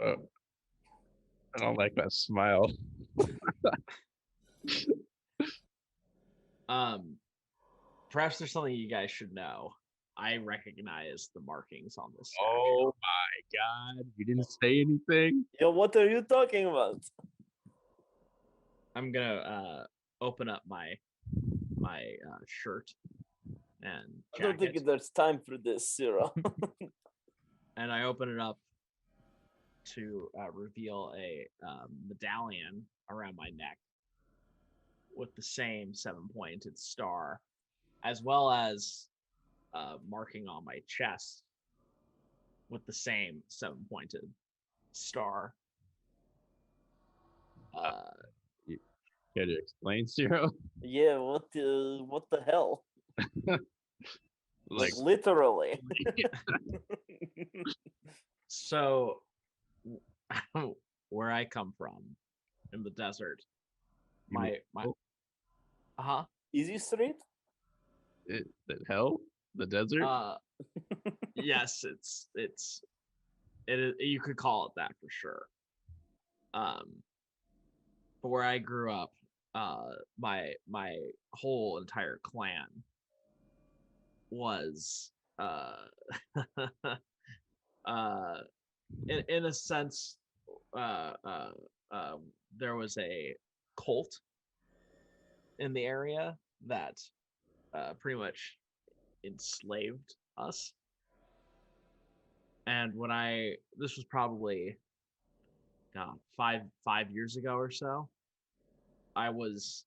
I don't like that smile. Perhaps there's something you guys should know. I recognize the markings on this statue. Oh my god! You didn't say anything. Yo, what are you talking about? I'm gonna open up my shirt and I don't think jacket, there's time for this, Zero. and I open it up to reveal a medallion around my neck with the same 7-pointed star, as well as marking on my chest with the same 7-pointed star. Can you explain, Zero? Yeah, what the hell? Like, Literally. So, where I come from in the desert, You mean- my uh-huh. Easy Street? the hell? The desert? Yes, it is, you could call it that for sure. But where I grew up, my whole entire clan was in a sense, there was a cult in the area that pretty much enslaved us. And this was probably 5 years ago or so, I was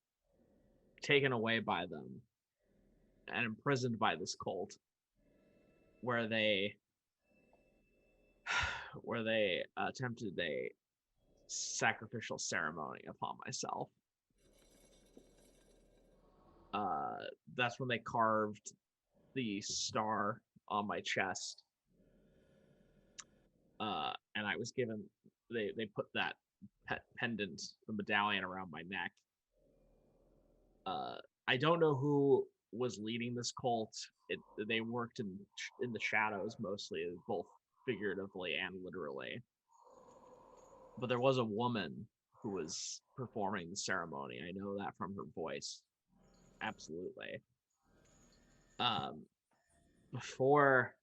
taken away by them and imprisoned by this cult, where they attempted a sacrificial ceremony upon myself. That's when they carved the star on my chest, and I was given. They put that pendant, the medallion, around my neck. I don't know who was leading this cult. They worked in the shadows mostly, both figuratively and literally. But there was a woman who was performing the ceremony. I know that from her voice. Absolutely. Before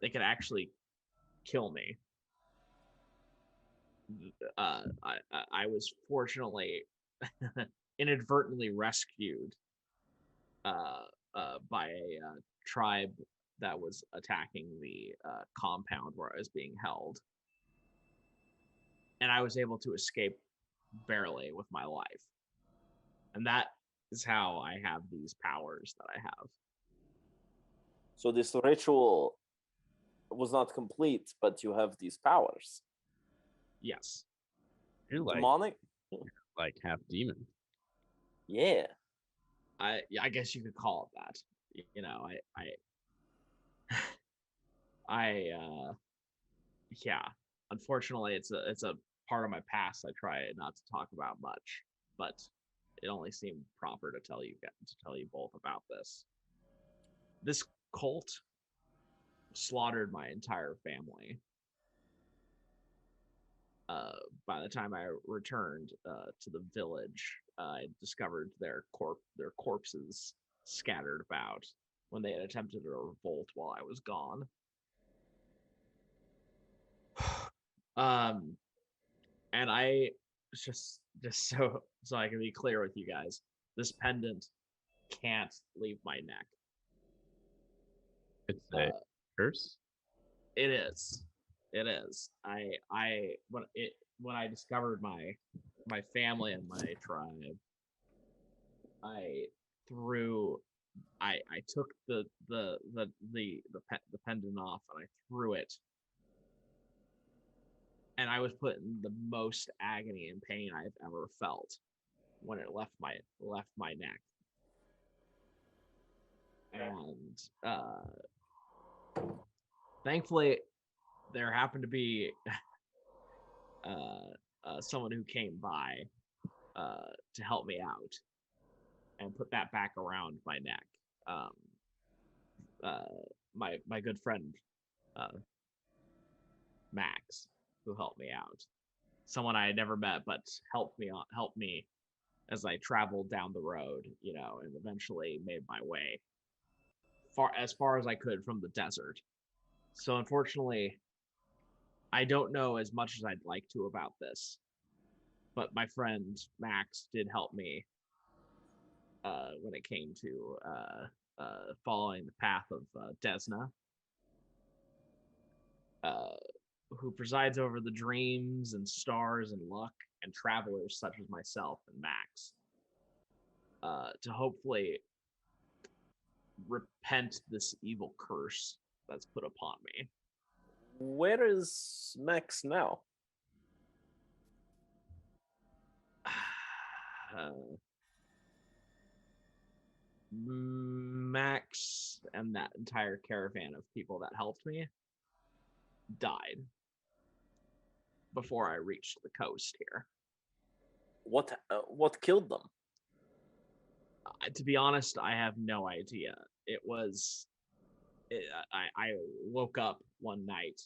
they could actually kill me, I was fortunately inadvertently rescued by a tribe that was attacking the compound where I was being held, and I was able to escape barely with my life. And that is how I have these powers that I have. So this ritual was not complete, but you have these powers. Yes. You're Demonic? like half demon. Yeah. I guess you could call it that. You know, I yeah. Unfortunately, it's a part of my past I try not to talk about much, but it only seemed proper to tell you both about this. This cult slaughtered my entire family. By the time I returned to the village, I discovered their corpses scattered about when they had attempted a revolt while I was gone. um, and I just so I can be clear with you guys, this pendant can't leave my neck. It's a curse. It is. It is. When I discovered my family and my tribe, I threw I took the pendant off and I threw it, and I was put in the most agony and pain I've ever felt when it left my neck. And thankfully there happened to be someone who came by to help me out and put that back around my neck. Um, my good friend uh, Max, who helped me out, someone I had never met, but helped me as I traveled down the road, and eventually made my way as far as I could from the desert. So unfortunately, I don't know as much as I'd like to about this, but my friend Max did help me when it came to following the path of Desna, who presides over the dreams and stars and luck and travelers such as myself and Max, to hopefully repent this evil curse that's put upon me. Where is Max now? Max and that entire caravan of people that helped me died before I reached the coast here. What killed them? To be honest, I have no idea. I woke up one night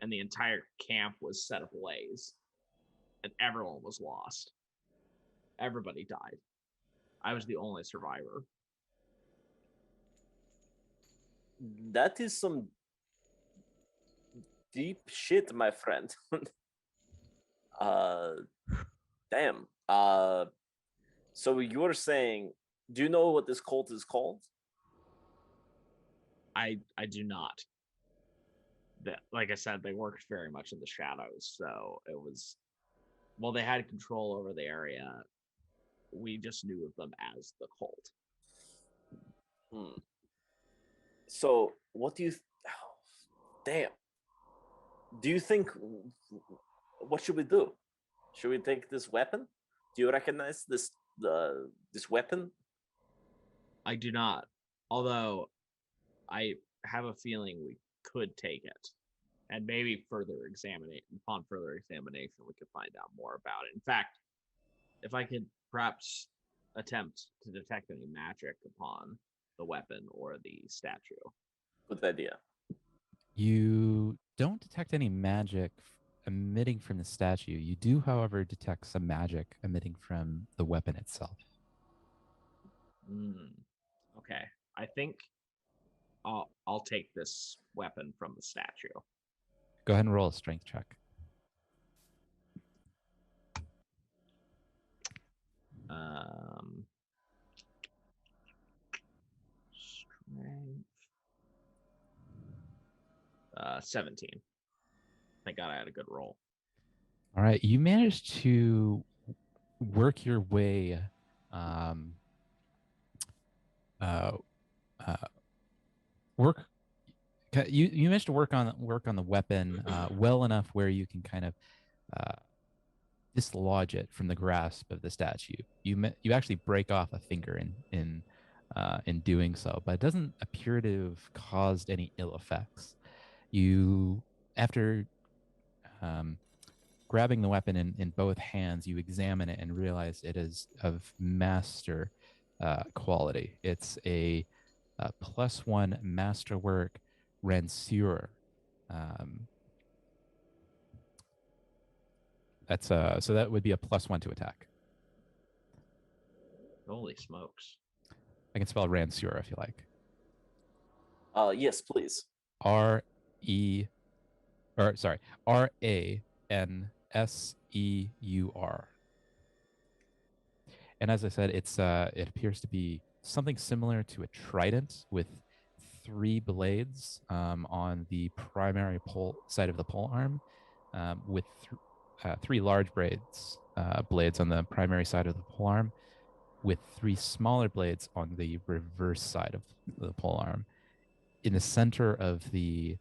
and the entire camp was set ablaze and everyone was lost. Everybody died. I was the only survivor. That is some deep shit, my friend. Damn. So you're saying, do you know what this cult is called? I do not. Like I said, they worked very much in the shadows, so it was, well, they had control over the area. We just knew of them as the cult. So what do you? Damn. Do you think? What should we do? Should we take this weapon? Do you recognize this weapon? I do not. Although I have a feeling we could take it, and maybe upon further examination, we could find out more about it. In fact, if I could perhaps attempt to detect any magic upon the weapon or the statue. Good idea. You don't detect any magic emitting from the statue. You do, however, detect some magic emitting from the weapon itself. Okay, I think I'll take this weapon from the statue. Go ahead and roll a strength check. Strength. 17. Thank God I had a good roll. All right, you managed to work your way, work. You managed to work on the weapon well enough where you can kind of dislodge it from the grasp of the statue. You actually break off a finger in doing so, but it doesn't appear to have caused any ill effects. You, after grabbing the weapon in both hands, you examine it and realize it is of master quality. It's a +1 masterwork ranseur. So that would be a +1 to attack. Holy smokes. I can spell ranseur if you like. Yes, please. R-A-N-S-E-U-R. And as I said, it appears to be something similar to a trident with 3 blades on the primary side of the pole arm, with 3 large blades on the primary side of the pole arm, with 3 smaller blades on the reverse side of the pole arm. In the center of the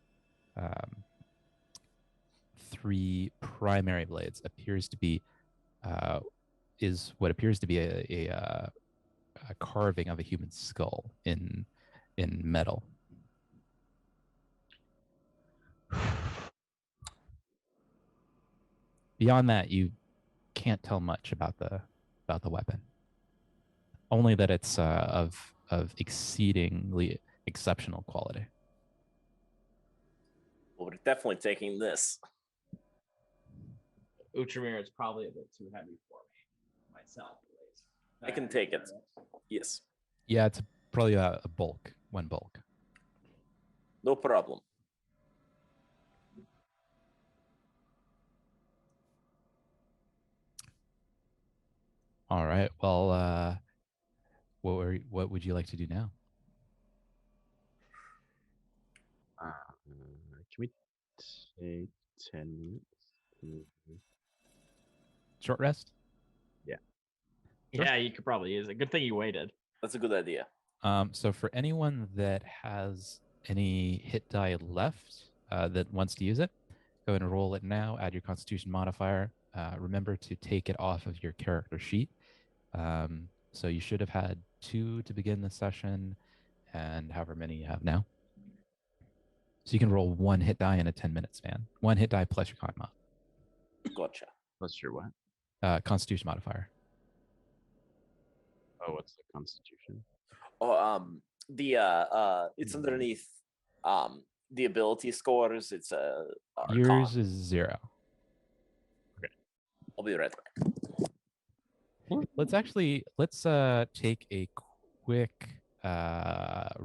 3 primary blades appears to be what appears to be a carving of a human skull in metal. Beyond that, you can't tell much about the weapon. Only that it's of exceedingly exceptional quality. Well, we're definitely taking this. Uchimir is probably a bit too heavy for me myself. At least. I can take it. Yes. Yeah, it's probably a one bulk. No problem. All right. Well, what would you like to do now? Can we take 10 minutes? Short rest? Yeah. Sure. Yeah, you could probably use it. Good thing you waited. That's a good idea. So for anyone that has any hit die left that wants to use it, go ahead and roll it now. Add your Constitution modifier. Remember to take it off of your character sheet. So you should have had 2 to begin the session, and however many you have now. So you can roll 1 hit die in a 10-minute span. 1 hit die plus your con mod. Gotcha. What's your what? Constitution modifier. Oh, what's the Constitution? Oh, it's underneath the ability scores. It's Yours con. is 0. I'll be right back. Let's take a quick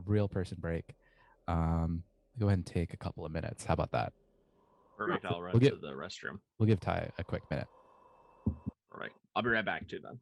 real person break. Go ahead and take a couple of minutes. How about that? Perfect. I'll run We'll to the restroom. We'll give Ty a quick minute. All right. I'll be right back too then.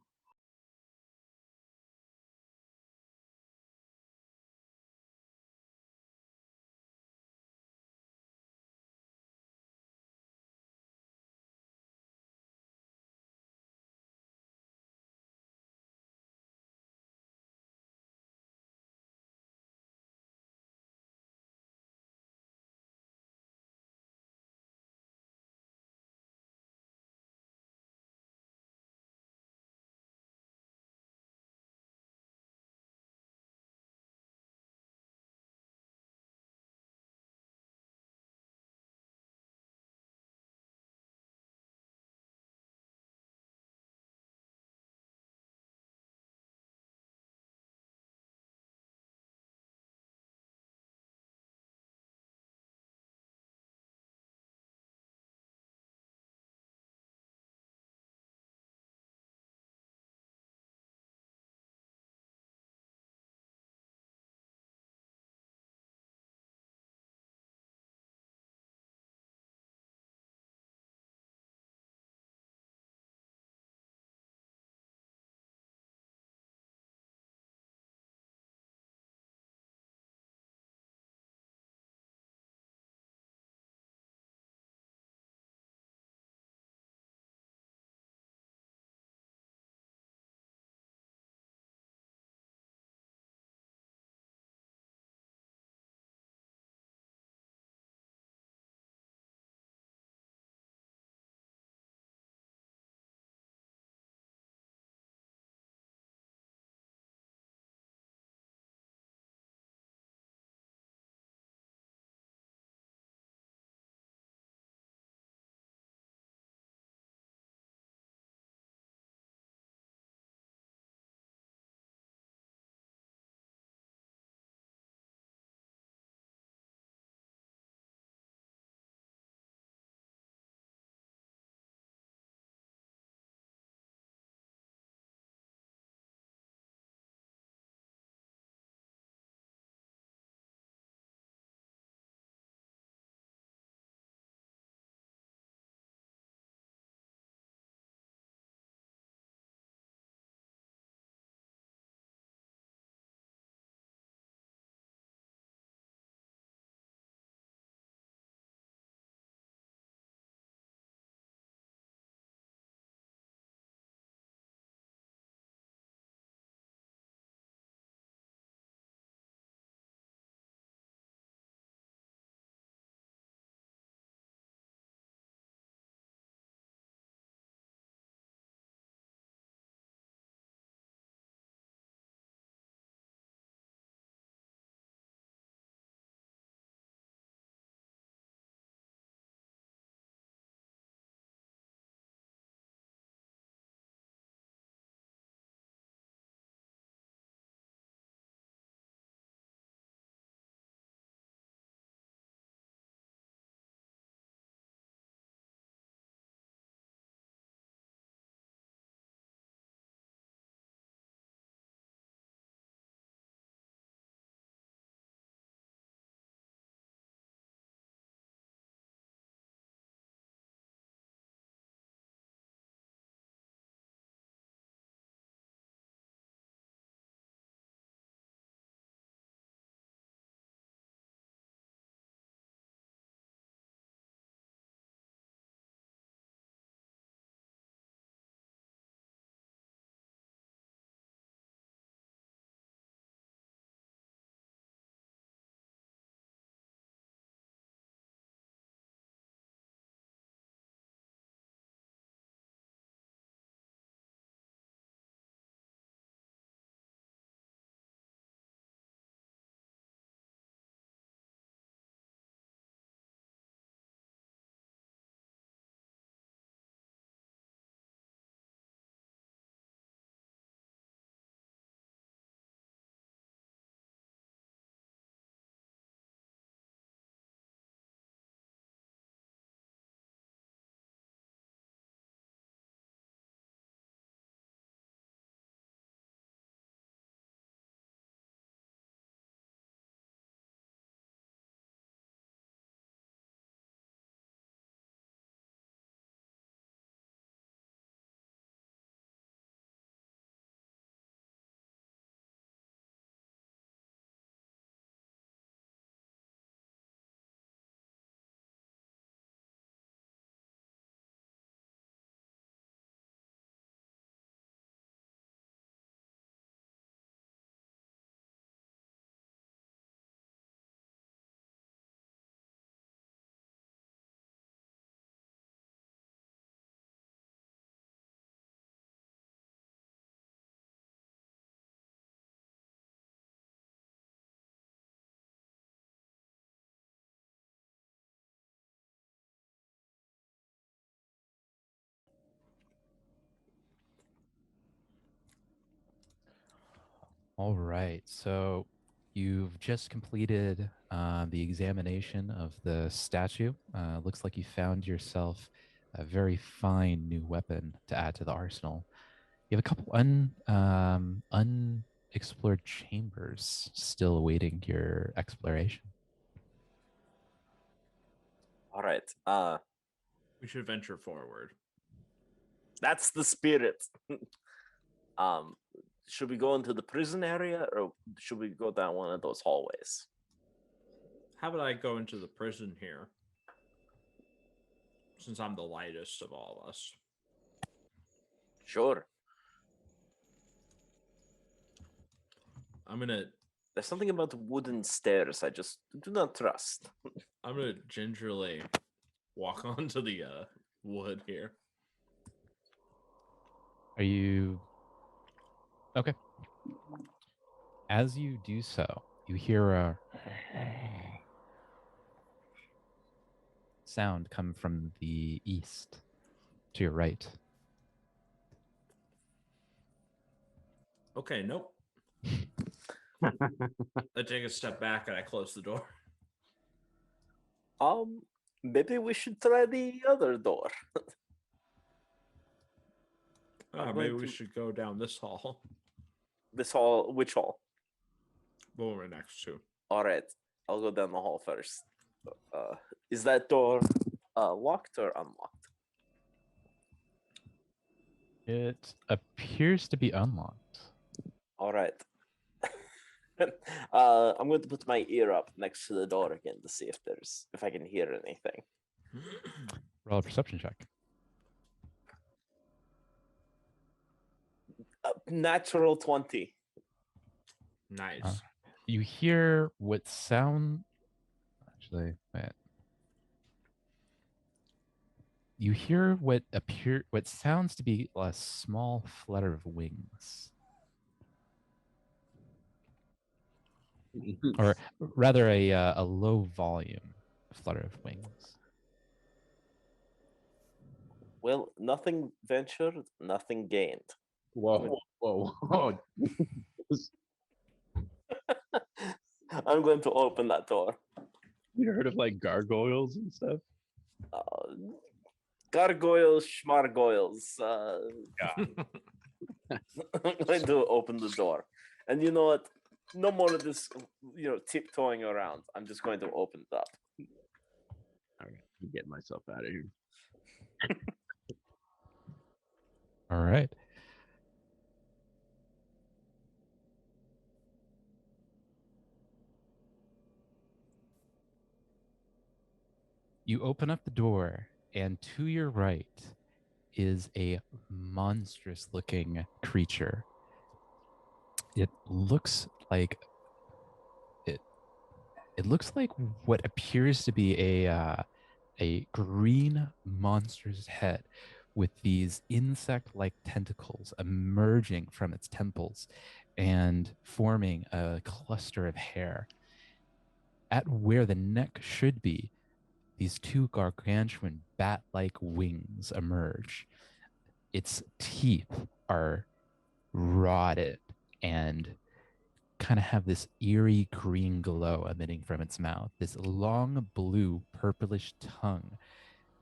All right. So you've just completed the examination of the statue. Looks like you found yourself a very fine new weapon to add to the arsenal. You have a couple unexplored chambers still awaiting your exploration. All right. We should venture forward. That's the spirit. um, should we go into the prison area or should we go down one of those hallways? How about I go into the prison here? Since I'm the lightest of all of us. Sure. I'm gonna There's something about the wooden stairs I just do not trust. gingerly walk onto the wood here. Are you okay? As you do so, you hear a sound come from the east to your right. Okay, nope. I take a step back and I close the door. Maybe we should try the other door. Maybe we should go down this hall. This hall, which hall? What we're next to. All right, I'll go down the hall first. Is that door locked or unlocked? It appears to be unlocked. All right. I'm going to put my ear up next to the door again to see if I can hear anything. Roll a perception check. Natural 20. Nice. You hear what sound. Actually, wait. You hear what sounds to be a small flutter of wings, or rather a low volume flutter of wings. Well, nothing ventured, nothing gained. Whoa, whoa, whoa. I'm going to open that door. You heard of like gargoyles and stuff? Gargoyles, schmargoyles. Yeah. I'm going to open the door. And you know what? No more of this, tiptoeing around. I'm just going to open it up. All right, I'm getting myself out of here. All right. You open up the door, and to your right is a monstrous looking creature. It looks like what appears to be a green monster's head with these insect-like tentacles emerging from its temples and forming a cluster of hair. At where the neck should be, these two gargantuan bat-like wings emerge. Its teeth are rotted and kind of have this eerie green glow emitting from its mouth. This long blue purplish tongue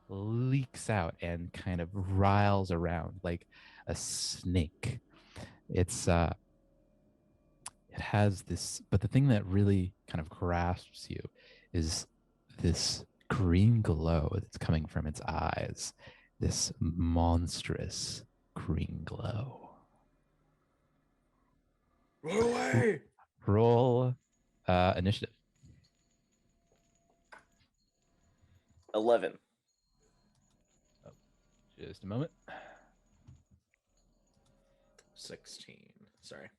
leaks out and kind of riles around like a snake. It has this, but the thing that really kind of grasps you is this green glow that's coming from its eyes, this monstrous green glow. Run away! Roll initiative. 11. Just a moment. 16. Sorry.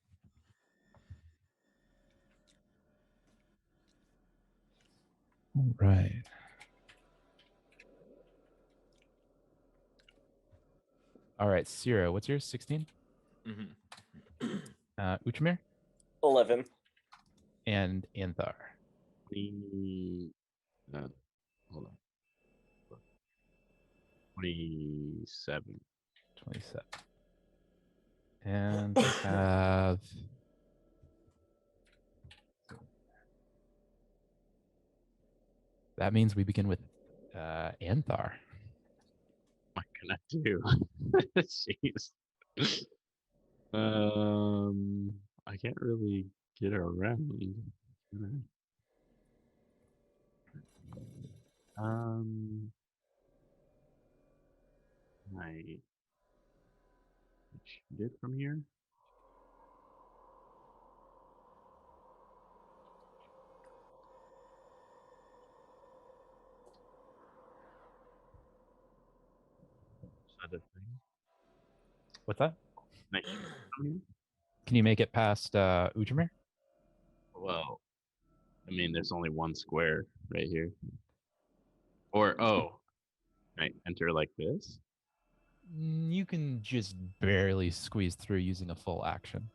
All right. All right, Sierra, what's yours? 16? Mm-hmm. Uchimir 11. and Anthar. Hold on. 27. 27. And we have That means we begin with Anthar. What can I do? Jeez. I can't really get around. Can I? Can I shoot it from here? Is that a thing? What's that? Can I shoot it from here? Can you make it past Ujamir? Well, I mean, there's only one square right here. Or, oh, can I enter like this? You can just barely squeeze through using a full action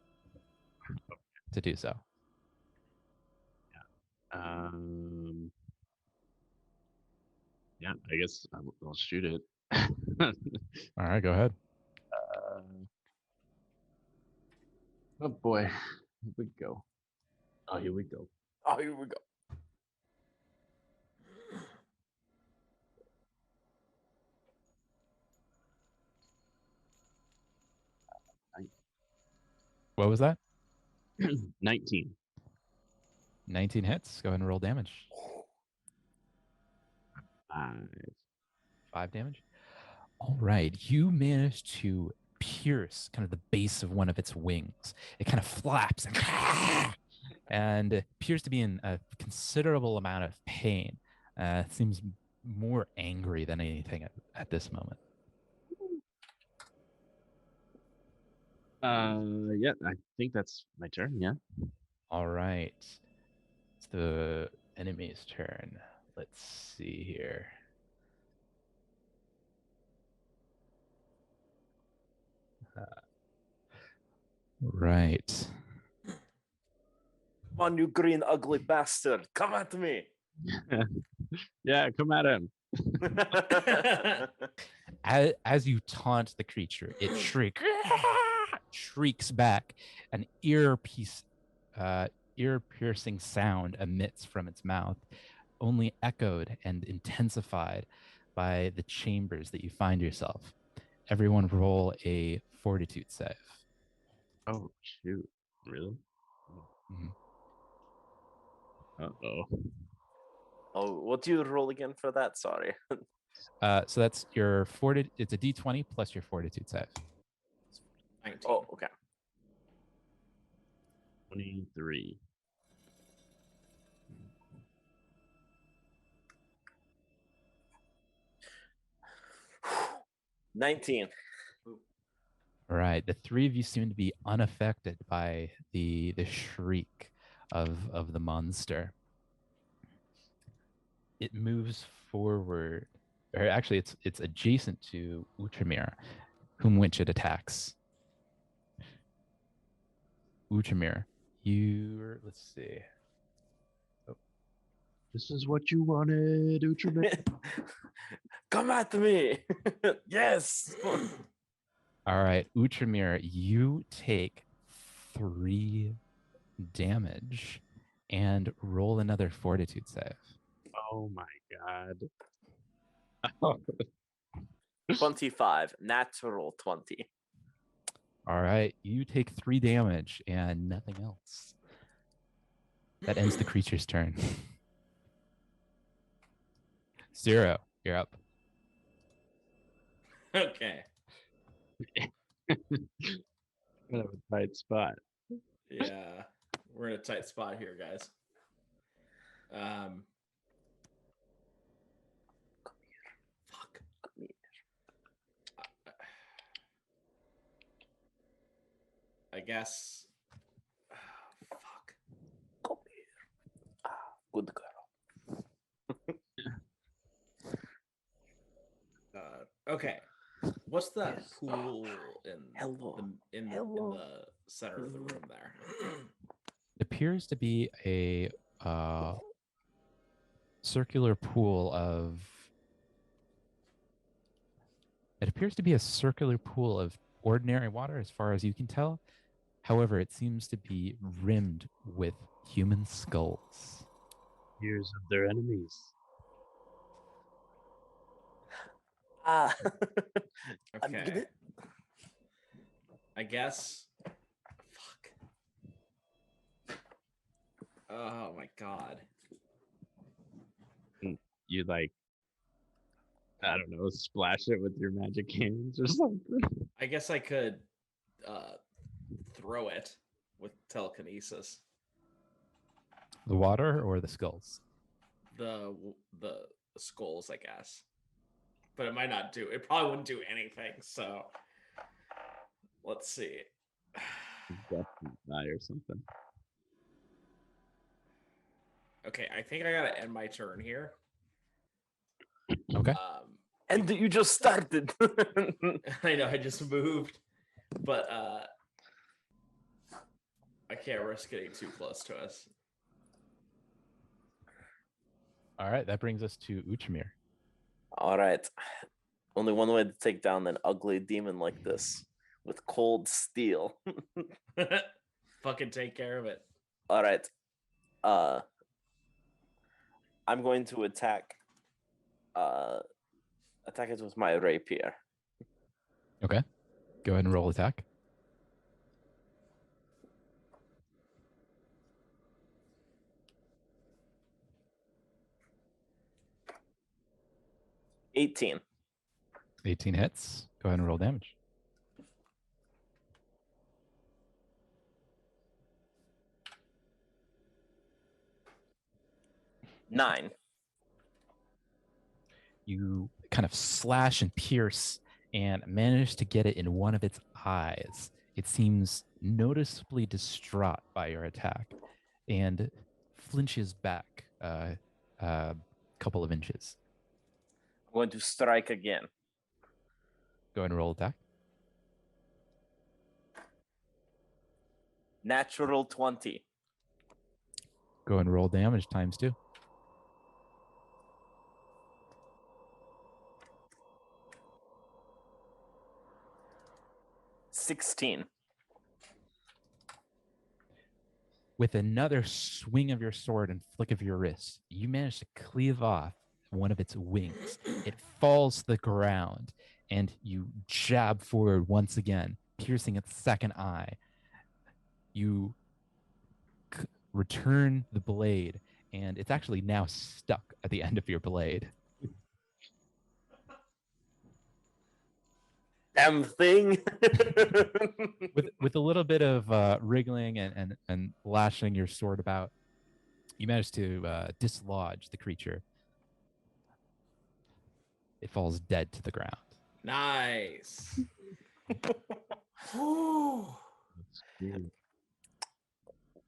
to do so. Yeah, I guess I'll shoot it. All right, go ahead. Oh boy, here we go. Oh, here we go. Oh, here we go. What was that? 19. 19 hits. Go ahead and roll damage. 5. 5 damage. All right. You managed to pierce kind of the base of one of its wings. It kind of flaps and appears to be in a considerable amount of pain. It seems more angry than anything at this moment. Yeah, I think that's my turn. Yeah. All right. It's the enemy's turn. Let's see here. Right. Come on, you green ugly bastard. Come at me. Yeah, come at him. As you taunt the creature, it shrieks back. An ear-piercing sound emits from its mouth, only echoed and intensified by the chambers that you find yourself. Everyone roll a fortitude save. Oh shoot! Really? Mhm. Uh-oh. Oh, what do you roll again for that? Sorry. So that's your fortitude. It's a D20 plus your fortitude save. 19. Oh, okay. 23. Whew. 19. All right. The three of you seem to be unaffected by the shriek of the monster. It moves forward, or actually, it's adjacent to Utramir, whom which it attacks. Utramir, let's see. This is what you wanted, Ultraman. Come at me. Yes. All right, Utramir, you take 3 damage and roll another fortitude save. Oh my god. 25. Natural 20. All right, you take 3 damage and nothing else. That ends the creature's turn. 0, you're up. Okay. Kind of a tight spot. Yeah. We're in a tight spot here, guys. Fuck. I guess. Fuck. Come here. Ah, good girl. Okay. What's that Yes. pool in Hello. in Hello. the center of the room there? It appears to be a circular pool of. It appears to be a circular pool of ordinary water, as far as you can tell. However, it seems to be rimmed with human skulls. Ears of their enemies. Ah. I'm Okay. gonna- I guess. Fuck. Oh my god. You like, I don't know, splash it with your magic hands or something. I guess I could throw it with telekinesis. The water or the skulls? The the skulls, I guess. But it might not do. It probably wouldn't do anything. So let's see. Die or something. Okay, I think I gotta end my turn here. Okay. And you just started. I know I just moved, but I can't risk getting too close to us. All right, that brings us to Uchimir. All right. Only one way to take down an ugly demon like this, with cold steel. Fucking take care of it. All right. I'm going to attack it with my rapier. Okay. Go ahead and roll attack. $18. 18 hits. Go ahead and roll damage. $9. You kind of slash and pierce and manage to get it in one of its eyes. It seems noticeably distraught by your attack and flinches back a couple of inches. I'm going to strike again. Go ahead and roll attack. Natural 20. Go ahead and roll damage times 2. $16. With another swing of your sword and flick of your wrist, you manage to cleave off one of its wings. It falls to the ground, and you jab forward once again, piercing its second eye. You return the blade, and it's actually now stuck at the end of your blade. Damn thing. With a little bit of wriggling and lashing your sword about, you manage to dislodge the creature. It falls dead to the ground. Nice.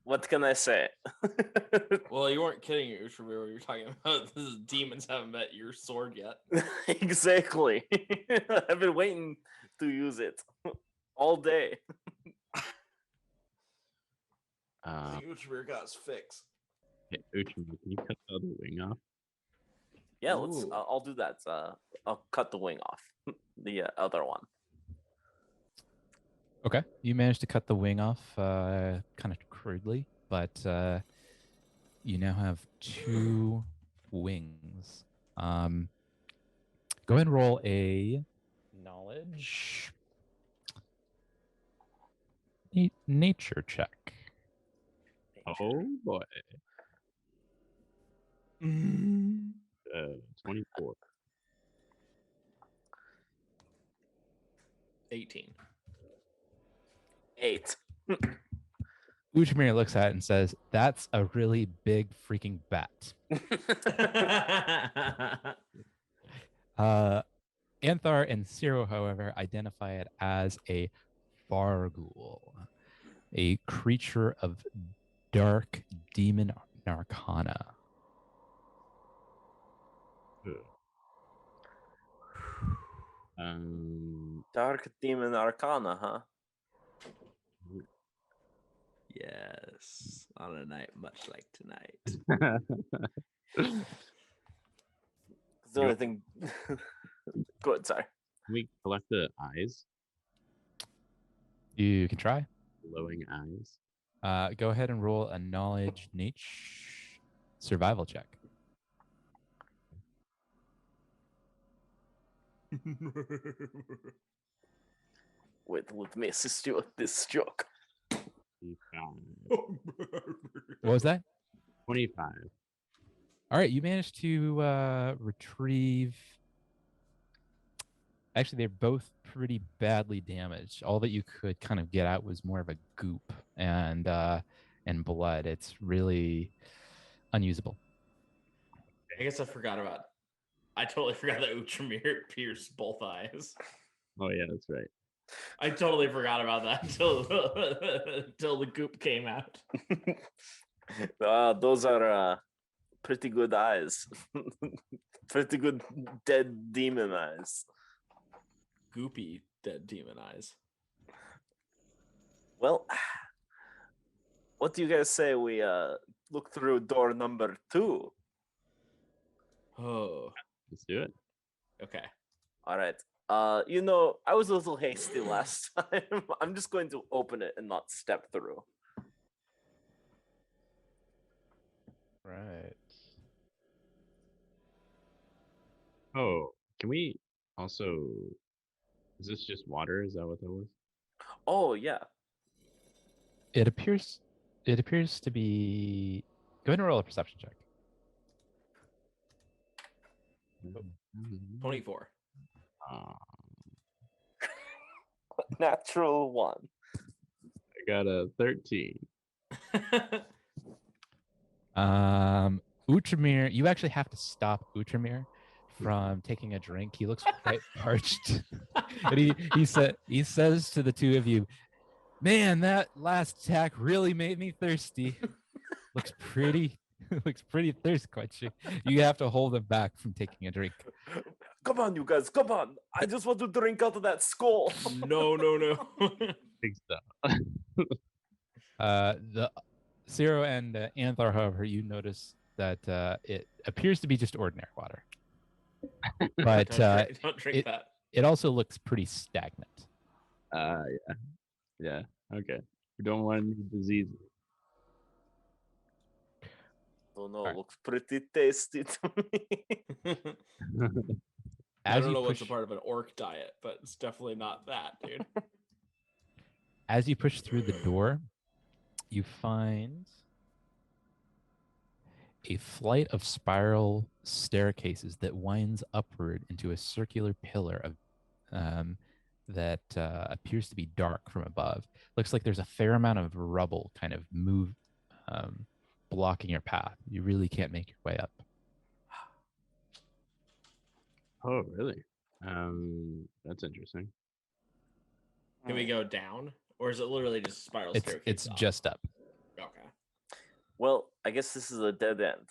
What can I say? Well, you weren't kidding, Ushimura. You're talking about the demons haven't met your sword yet. Exactly. I've been waiting to use it all day. Ushimura got his fix. Hey, Uchimura, can you cut the other wing off? Yeah, Ooh. I'll do that. I'll cut the wing off. The other one. Okay. You managed to cut the wing off kind of crudely, but you now have 2 wings. Go ahead and roll a knowledge nature check. Oh boy. 24. 18. 8. Uchimir looks at it and says, "That's a really big freaking bat." Anthar and Ciro, however, identify it as a Farghoul, a creature of dark demon arcana. Dark Demon Arcana, huh? Yes. On a night much like tonight. It's the only thing. Good, sorry. Can we collect the eyes? You can try. Glowing eyes. Go ahead and roll a knowledge niche survival check. Wait, let me assist you with this joke. 25. What was that? 25. All right, you managed to retrieve. Actually, they're both pretty badly damaged. All that you could kind of get out was more of a goop and blood. It's really unusable. I guess I forgot about. I totally forgot that Utramir pierced both eyes. Oh yeah, that's right. I totally forgot about that until the goop came out. Those are pretty good eyes. Pretty good dead demon eyes. Goopy dead demon eyes. Well, what do you guys say we look through door number 2? Oh, Let's do it. okay. All right. I was a little hasty last time. I'm just going to open it and not step through. Right. Oh, can we also? Is this just water? Is that what that was? Oh yeah. It appears to be. Go ahead and roll a perception check. 24. Natural 1. I got a 13. Utramir, you actually have to stop Utramir from taking a drink. He looks quite parched. And he says to the two of you, "Man, that last attack really made me thirsty." looks pretty thirst quenching. You have to hold him back from taking a drink. Come on, you guys, come on. I just want to drink out of that skull. No. Big stuff. The Zero and Anthar, however, you notice that it appears to be just ordinary water. But Don't drink that. it also looks pretty stagnant. Yeah. Okay. We don't want any diseases. Oh no, Alright. looks pretty tasty to me. I As don't you know what's push, a part of an orc diet, but it's definitely not that, dude. as you push through the door, you find a flight of spiral staircases that winds upward into a circular pillar of that appears to be dark from above. Looks like there's a fair amount of rubble kind of blocking your path. You really can't make your way up. Oh, really? That's interesting. Can we go down, or is it literally just a spiral staircase? It's up? just up. Okay. Well, I guess this is a dead end.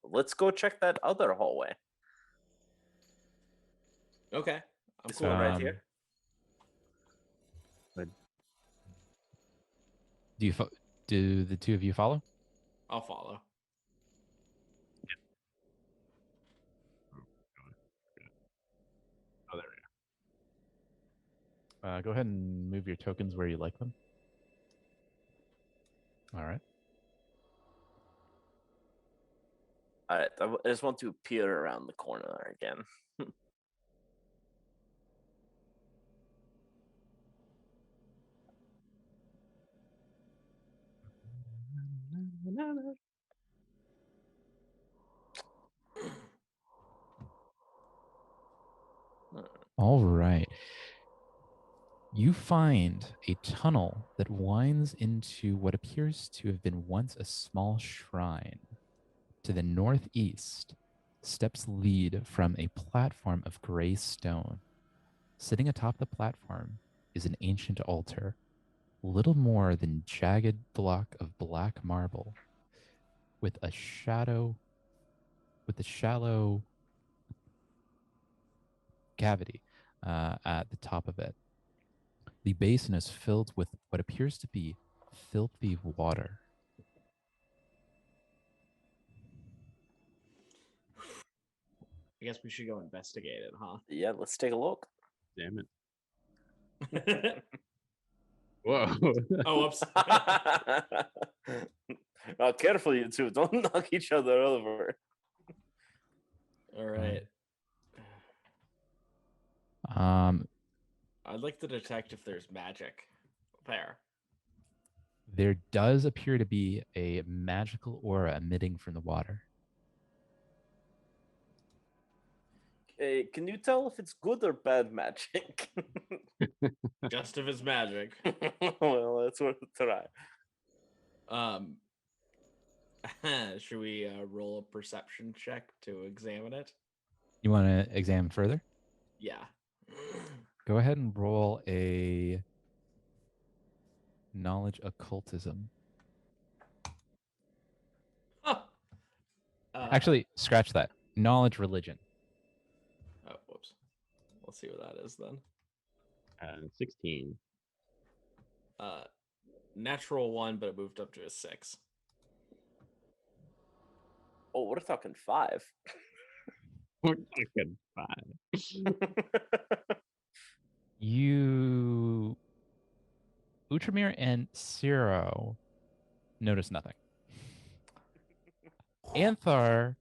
Let's go check that other hallway. Okay. I'm This cool. one right here. Do the two of you follow? I'll follow. Oh, there we go. Go ahead and move your tokens where you like them. All right. All right, I just want to peer around the corner again. All right. You find a tunnel that winds into what appears to have been once a small shrine. To the northeast, steps lead from a platform of gray stone. Sitting atop the platform is an ancient altar, little more than jagged block of black marble, with a shallow cavity at the top of it. The basin is filled with what appears to be filthy water. I guess we should go investigate it, huh? Yeah, let's take a look. Damn it. Whoa. Oh, oops. Careful, you two. Don't knock each other over. All right. I'd like to detect if there's magic there. There does appear to be a magical aura emitting from the water. Can you tell if it's good or bad magic? Just if it's magic. Well, that's worth a try. Should we roll a perception check to examine it? You want to examine further? Yeah. Go ahead and roll a knowledge occultism. Huh. Actually, scratch that. Knowledge religion. Oh, whoops. Let's see what that is then. 16. Natural 1, but it moved up to a 6. Oh, we're talking 5. We're talking 5. You, Utramir and Ciro, notice nothing. Anthar,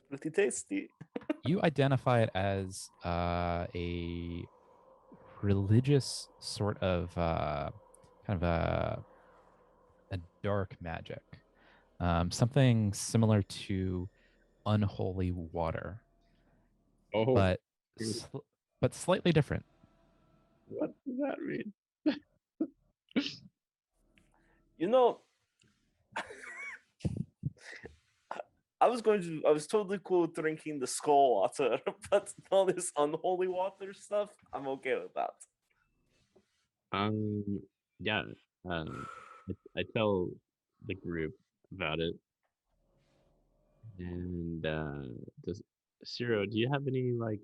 Pretty tasty. you identify it as a religious sort of kind of a dark magic, something similar to unholy water, Oh, but Ooh. but slightly different. what does that mean? You know, I was totally cool with drinking the skull water, but all this unholy water stuff, I'm okay with that. Yeah. I tell the group about it, and does Ciro, do you have any like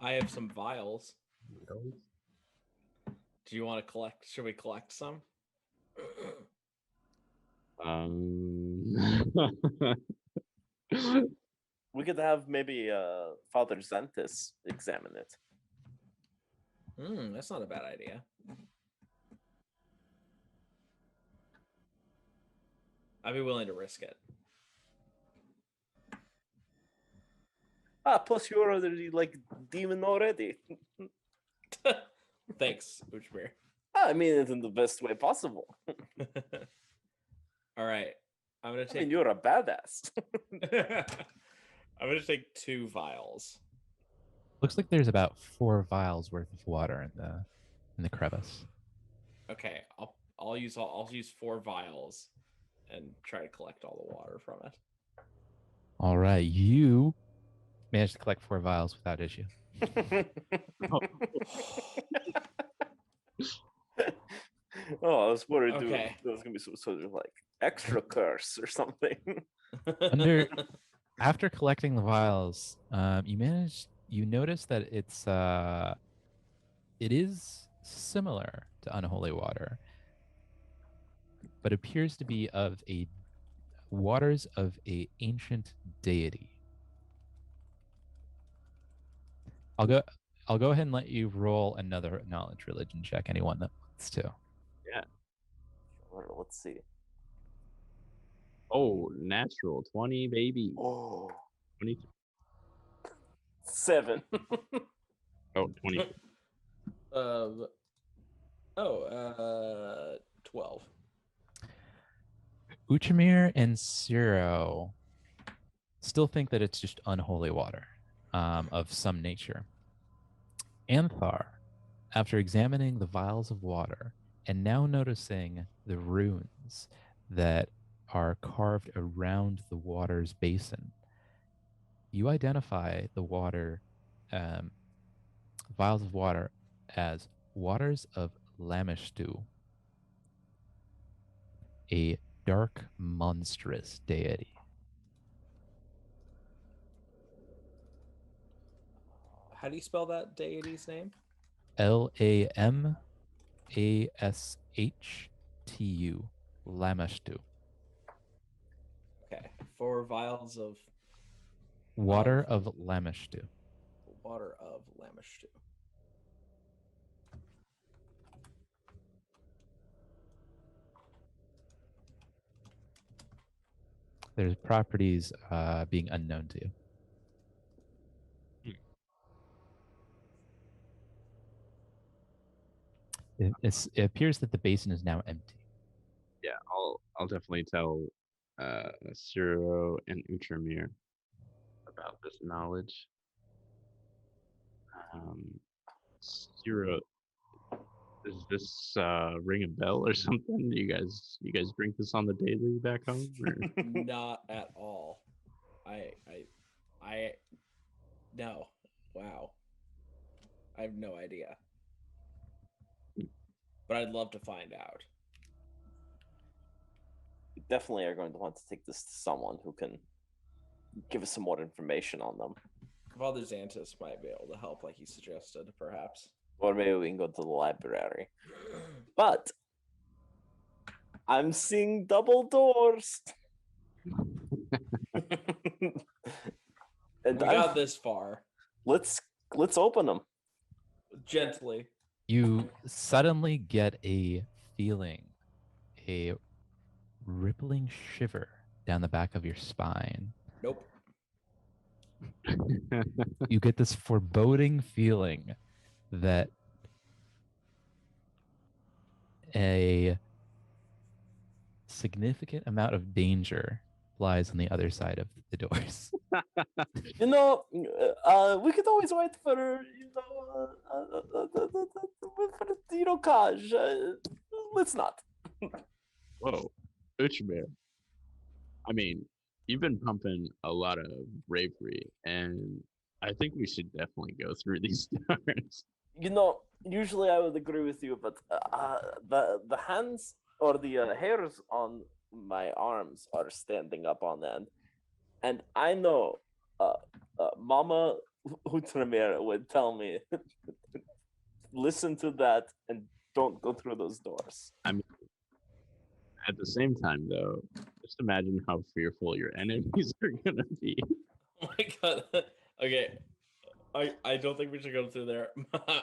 I have some vials. medals? Do you want to collect? Should we collect some? We could have maybe Father Xanthus examine it. That's not a bad idea. I'd be willing to risk it. Plus you're already like demon already. Thanks, Uchbeer. I mean it in the best way possible. All right. I'm gonna I take. mean, you're a badass. I'm gonna take 2 vials. Looks like there's about 4 vials worth of water in the crevice. Okay, I'll use 4 vials and try to collect all the water from it. All right, you managed to collect 4 vials without issue. Oh, I was worried Okay. there was gonna be some sort of like extra curse or something. After collecting the vials, you notice that it is similar to unholy water, but appears to be of a waters of a ancient deity. I'll go ahead and let you roll another knowledge religion check, anyone that wants to. Yeah. Sure, let's see. Oh, natural 20, baby. Oh, 20. 7. Oh, 20. 12. Uchamir and Ciro still think that it's just unholy water of some nature. Anthar, after examining the vials of water and now noticing the runes that are carved around the water's basin, you identify the water, vials of water, as waters of Lamishtu, a dark, monstrous deity. How do you spell that deity's name? Lamashtu, Lamashtu. Okay, 4 vials of Water of Lamashtu. water of Lamishtu. There's properties being unknown to you. It appears that the basin is now empty. Yeah, I'll definitely tell Ciro and Utramir about this knowledge. Ciro, does this ring a bell or something? You guys drink this on the daily back home? Or? Not at all. I no. Wow. I have no idea. But I'd love to find out. We definitely are going to want to take this to someone who can give us some more information on them. Father Xantus might be able to help, like he suggested, perhaps. Or maybe we can go to the library. But I'm seeing double doors. And We got this far. let's open them. Gently. You suddenly get a feeling, a rippling shiver down the back of your spine. Nope. You get this foreboding feeling that a significant amount of danger lies on the other side of the doors. You know, we could always wait for Kaj. Let's not. Whoa, Utramir. I mean, you've been pumping a lot of bravery, and I think we should definitely go through these doors. You know, usually I would agree with you, but the hands or the hairs on my arms are standing up on end, and I know Mama Utramir would tell me, listen to that and don't go through those doors. I mean, at the same time, though, just imagine how fearful your enemies are gonna be. Oh my god. Okay. I don't think we should go through there.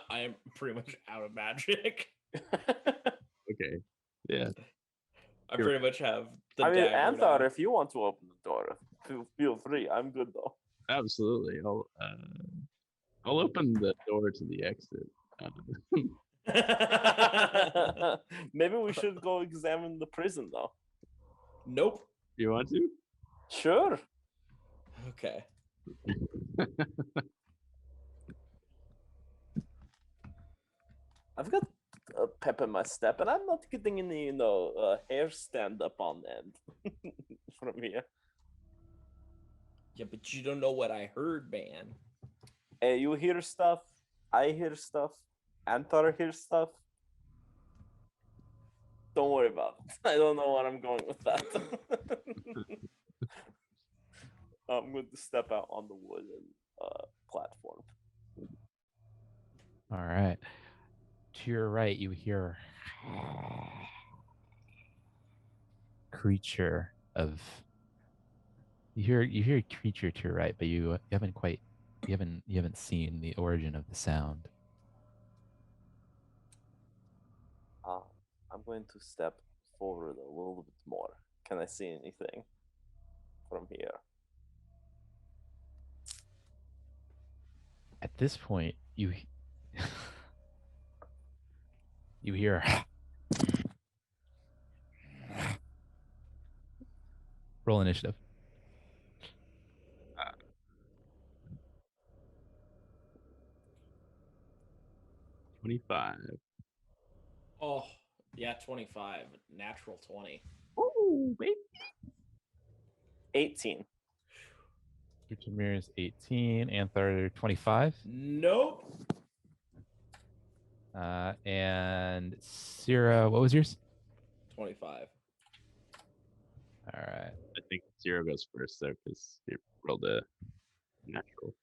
I am pretty much out of magic. Okay, yeah. I pretty much have the I mean, dagger Anthar, now. if you want to open the door, feel free. I'm good though. Absolutely. I'll open the door to the exit. Maybe we should go examine the prison though. Nope. You want to? Sure. Okay. I've got a pep in my step, and I'm not getting any, hair stand up on end from here. Yeah, but you don't know what I heard, man. Hey, you hear stuff. I hear stuff. Antar hears stuff. Don't worry about it. I don't know what I'm going with that. I'm going to step out on the wooden platform. All right. To your right, you hear creature of. You hear a creature to your right, but you haven't seen the origin of the sound. I'm going to step forward a little bit more. Can I see anything from here? At this point, you hear roll initiative. 25. Oh, yeah, 25. Natural 20. Ooh, baby. 18. Tamir is 18, Anthar 25. Nope. And Syrah, what was yours? 25. All right. I think Zero goes first though, because he rolled a natural.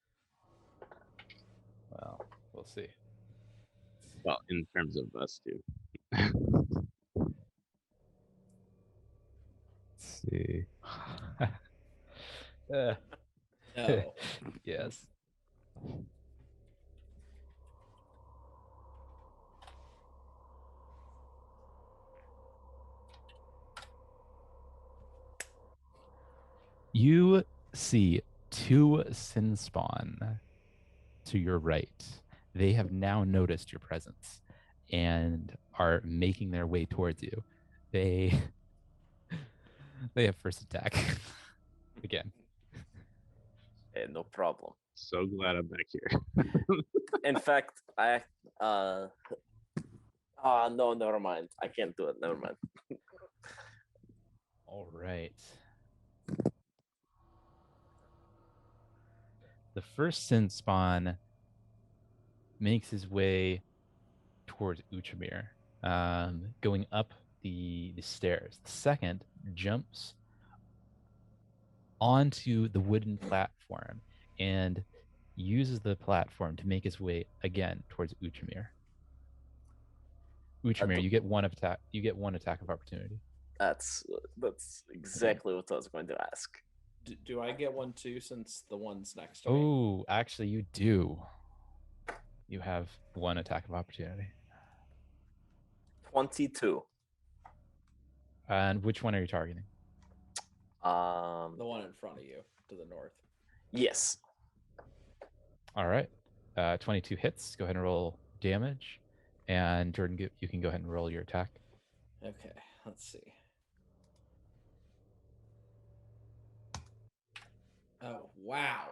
Well, we'll see. Well, in terms of us two. Let's see. No. Yes. You see two sin spawn to your right. They have now noticed your presence and are making their way towards you. They have first attack again. No problem. So glad I'm back here. In fact, no, never mind. I can't do it. Never mind. All right. The first Sin Spawn makes his way towards Uchamir, going up the stairs. The second jumps onto the wooden platform and uses the platform to make his way again towards Uchamir. Uchamir, you get one attack. You get one attack of opportunity. That's exactly what I was going to ask. Do I get one too, since the one's next to me? Oh, actually, you do. You have one attack of opportunity. 22. And which one are you targeting? The one in front of you, to the north. Yes. All right. 22 hits. Go ahead and roll damage. And Jordan, you can go ahead and roll your attack. Okay, let's see. Oh, wow.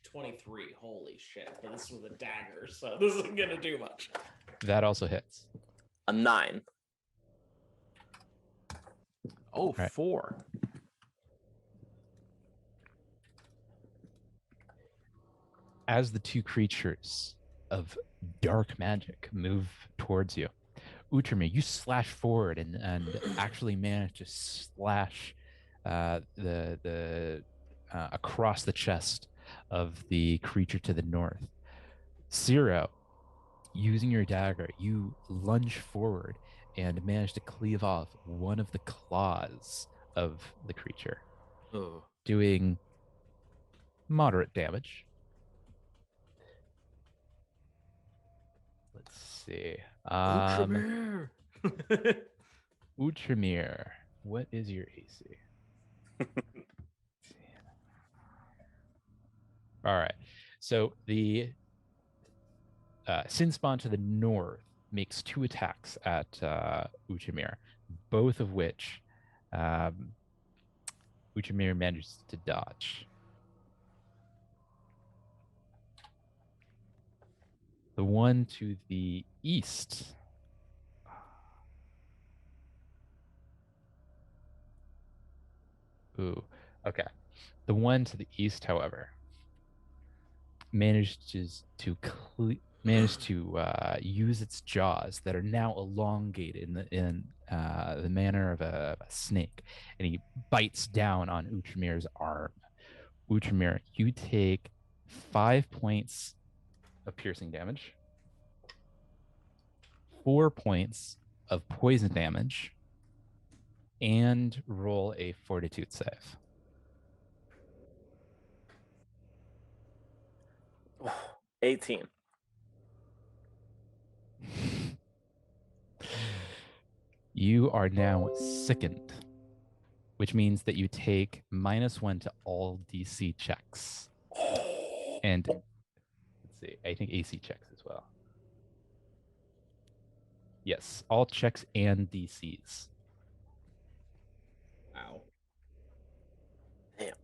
23. Holy shit. But this was a dagger, so this isn't going to do much. That also hits. A 9. Oh, Right. 4. As the two creatures of dark magic move towards you, Uchami, you slash forward and actually manage to slash across the chest of the creature to the north. Zero, using your dagger, you lunge forward and manage to cleave off one of the claws of the creature, doing moderate damage. Let's see. Ultramere! Ultramere, what is your AC? All right. So the Sin Spawn to the north makes 2 attacks at Uchamir, both of which Uchamir manages to dodge. The one to the east. Ooh, okay. The one to the east, however, managed to use its jaws that are now elongated in the manner of a snake, and he bites down on Utramir's arm. Utramir, you take 5 points of piercing damage, 4 points of poison damage, and roll a fortitude save. Oh, 18. You are now sickened, which means that you take -1 to all DC checks. And let's see, I think AC checks as well. Yes, all checks and DCs. Wow. Damn.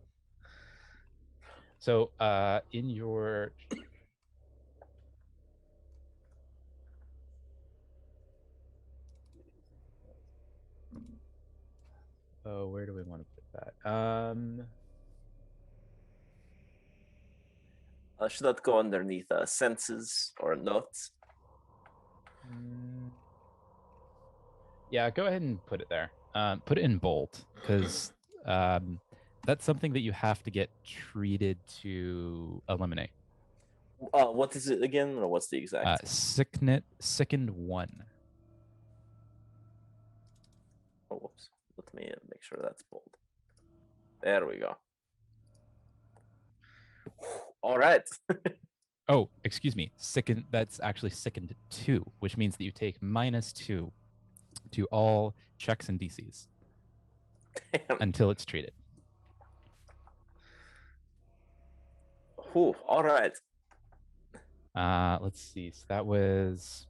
So in your where do we want to put that? Should that go underneath senses or notes? Yeah, go ahead and put it there. Put it in bold, because that's something that you have to get treated to eliminate. What is it again, or what's the exact? Sickened 1. Oh, whoops. Let me make sure that's bold. There we go. All right. Oh, excuse me. Sickened. That's actually sickened 2, which means that you take -2 to all checks and DCs Damn. until it's treated. Whew, all right. Let's see. So that was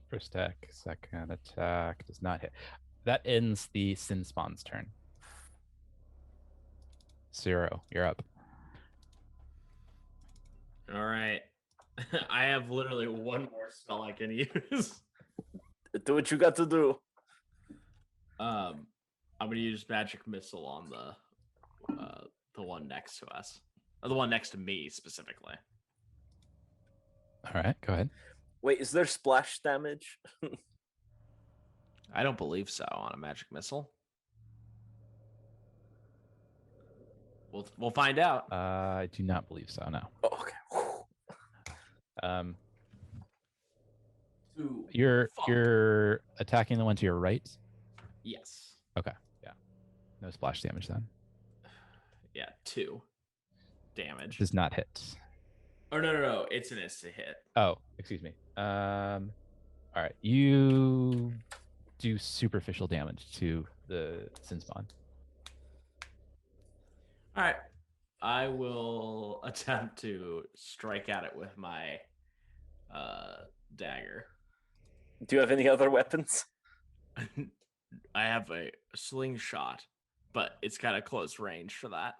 First attack, second attack does not hit. That ends the Sin Spawn's turn. 0, you're up. All right. I have literally one more spell I can use. Do what you got to do. I'm gonna use magic missile on the one next to us, or the one next to me specifically. All right, go ahead. Wait, is there splash damage? I don't believe so on a magic missile. We'll find out. I do not believe so, no. Oh, okay. Um, Ooh, you're fuck. you're attacking the one to your right? Yes. Okay, yeah. No splash damage then. Yeah, 2 damage. Does not hit. Oh no! It's an instant hit. Oh, excuse me. All right, you do superficial damage to the Sin Spawn. All right. I will attempt to strike at it with my dagger. Do you have any other weapons? I have a slingshot, but it's got a close range for that.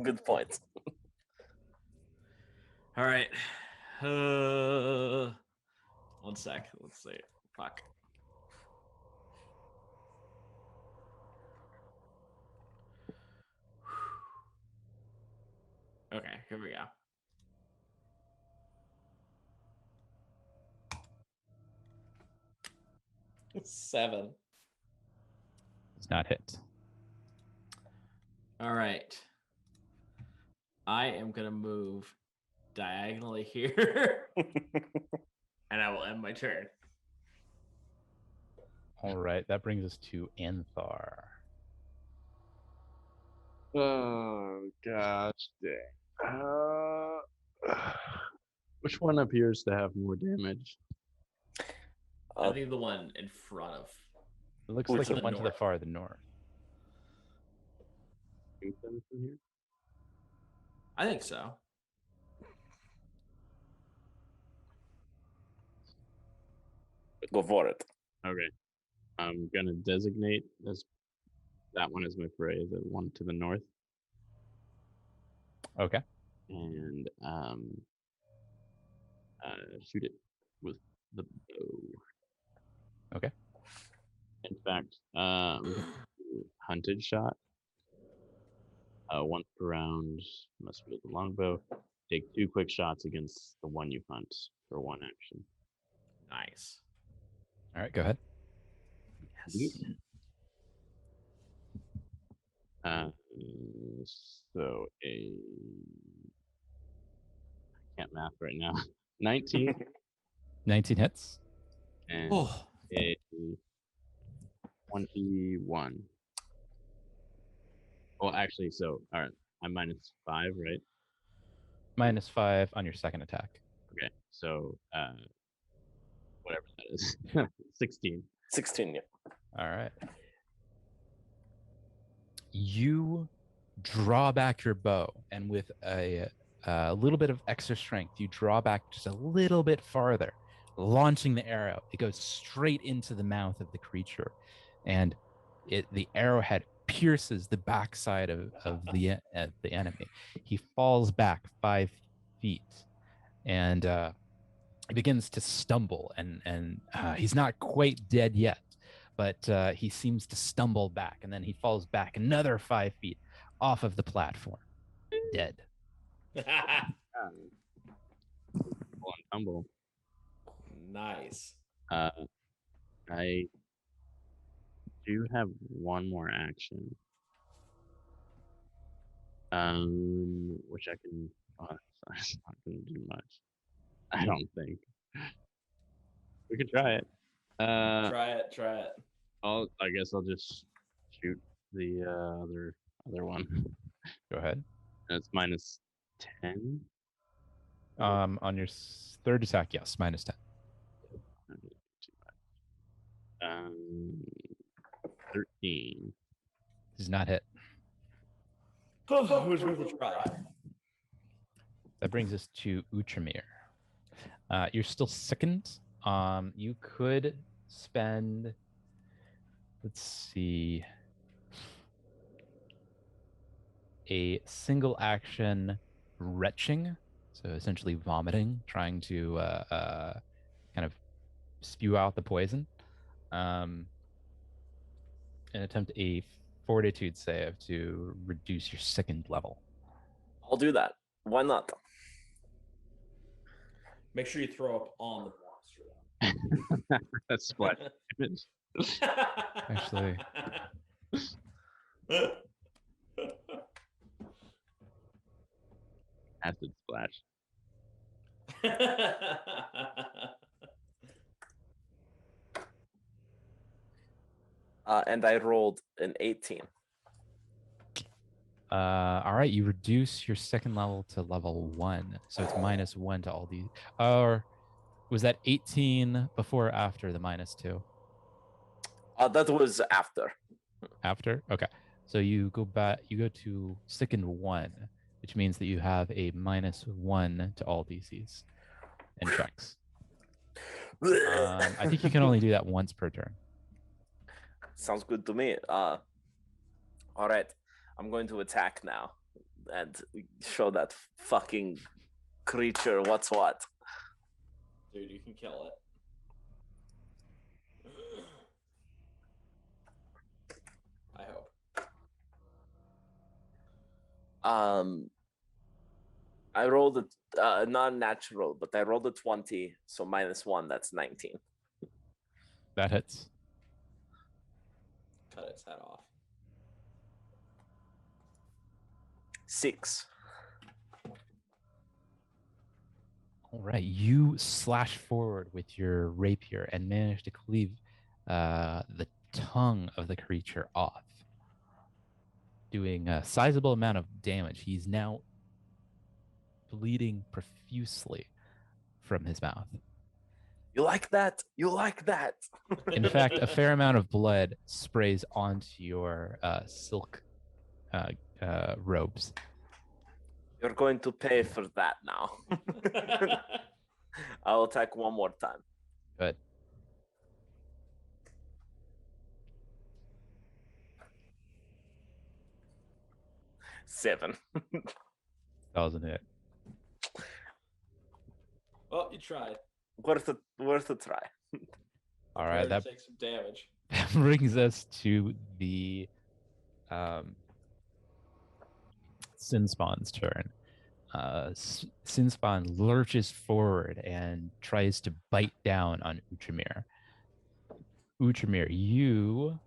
Good point. All right. 1 sec. Let's see. Fuck. Okay, here we go. Seven. Does not hit. All right. I am going to move diagonally here, and I will end my turn. All right, that brings us to Anthar. Oh gosh, dang. Which one appears to have more damage? I think the one in front of. It looks Which like the the one to the north. far the north. Ethan from here? I think so. Go for it. Okay. I'm gonna designate this that one as my prey, the one to the north, Okay. and shoot it with the bow. Okay. In fact, hunted shot. Once per round, must wield the longbow. Take 2 quick shots against the one you hunt for 1 action. Nice. All right, go ahead. Yes. So I can't math right now. 19 19 hits. and Oh, a 21. Well, actually, so all right, I'm -5, right? -5 on your second attack. Okay, so whatever that is, 16. 16, yeah. All right. You draw back your bow, and with a little bit of extra strength, you draw back just a little bit farther, launching the arrow. It goes straight into the mouth of the creature, and the arrowhead pierces the backside of the enemy. He falls back 5 feet, and he begins to stumble, and he's not quite dead yet, but he seems to stumble back, and then he falls back another 5 feet off of the platform, dead. Roll and tumble. nice. I do have one more action. Which I can. It's not gonna do much. I don't think. We could try it. Try it. I guess I'll just shoot the other one. Go ahead. It's -10. On your third attack, yes, -10. 13. Does not hit. It was worth a try. That brings us to Utramir. You're still sickened You could spend, let's see, a single action retching, so essentially vomiting, trying to kind of spew out the poison, and attempt a fortitude save to reduce your second level. I'll do that. Why not? Make sure you throw up on the monster. That's splash damage. Actually, Acid splash. And I rolled an 18. all right, you reduce your second level to level 1, so it's -1 to all these. Or was that 18 before or after the -2? That was after. After? Okay. So you go back, you go to second 1, which means that you have a -1 to all DCs and checks. I think you can only do that once per turn. Sounds good to me. All right, I'm going to attack now and show that fucking creature what's what. Dude, you can kill it. I hope. I rolled a non-natural, but I rolled a 20, so -1, that's 19. That hits. Cut its head off. 6. All right, you slash forward with your rapier and manage to cleave the tongue of the creature off, doing a sizable amount of damage. He's now bleeding profusely from his mouth. You like that? You like that? In fact, a fair amount of blood sprays onto your silk robes. You're going to pay for that now. I'll attack one more time. Good. Seven. Doesn't hit. Well, you tried. Worth a try. All right, that takes some damage. that brings us to the Sinspawn's turn. Sinspawn lurches forward and tries to bite down on Utramir. Utramir, you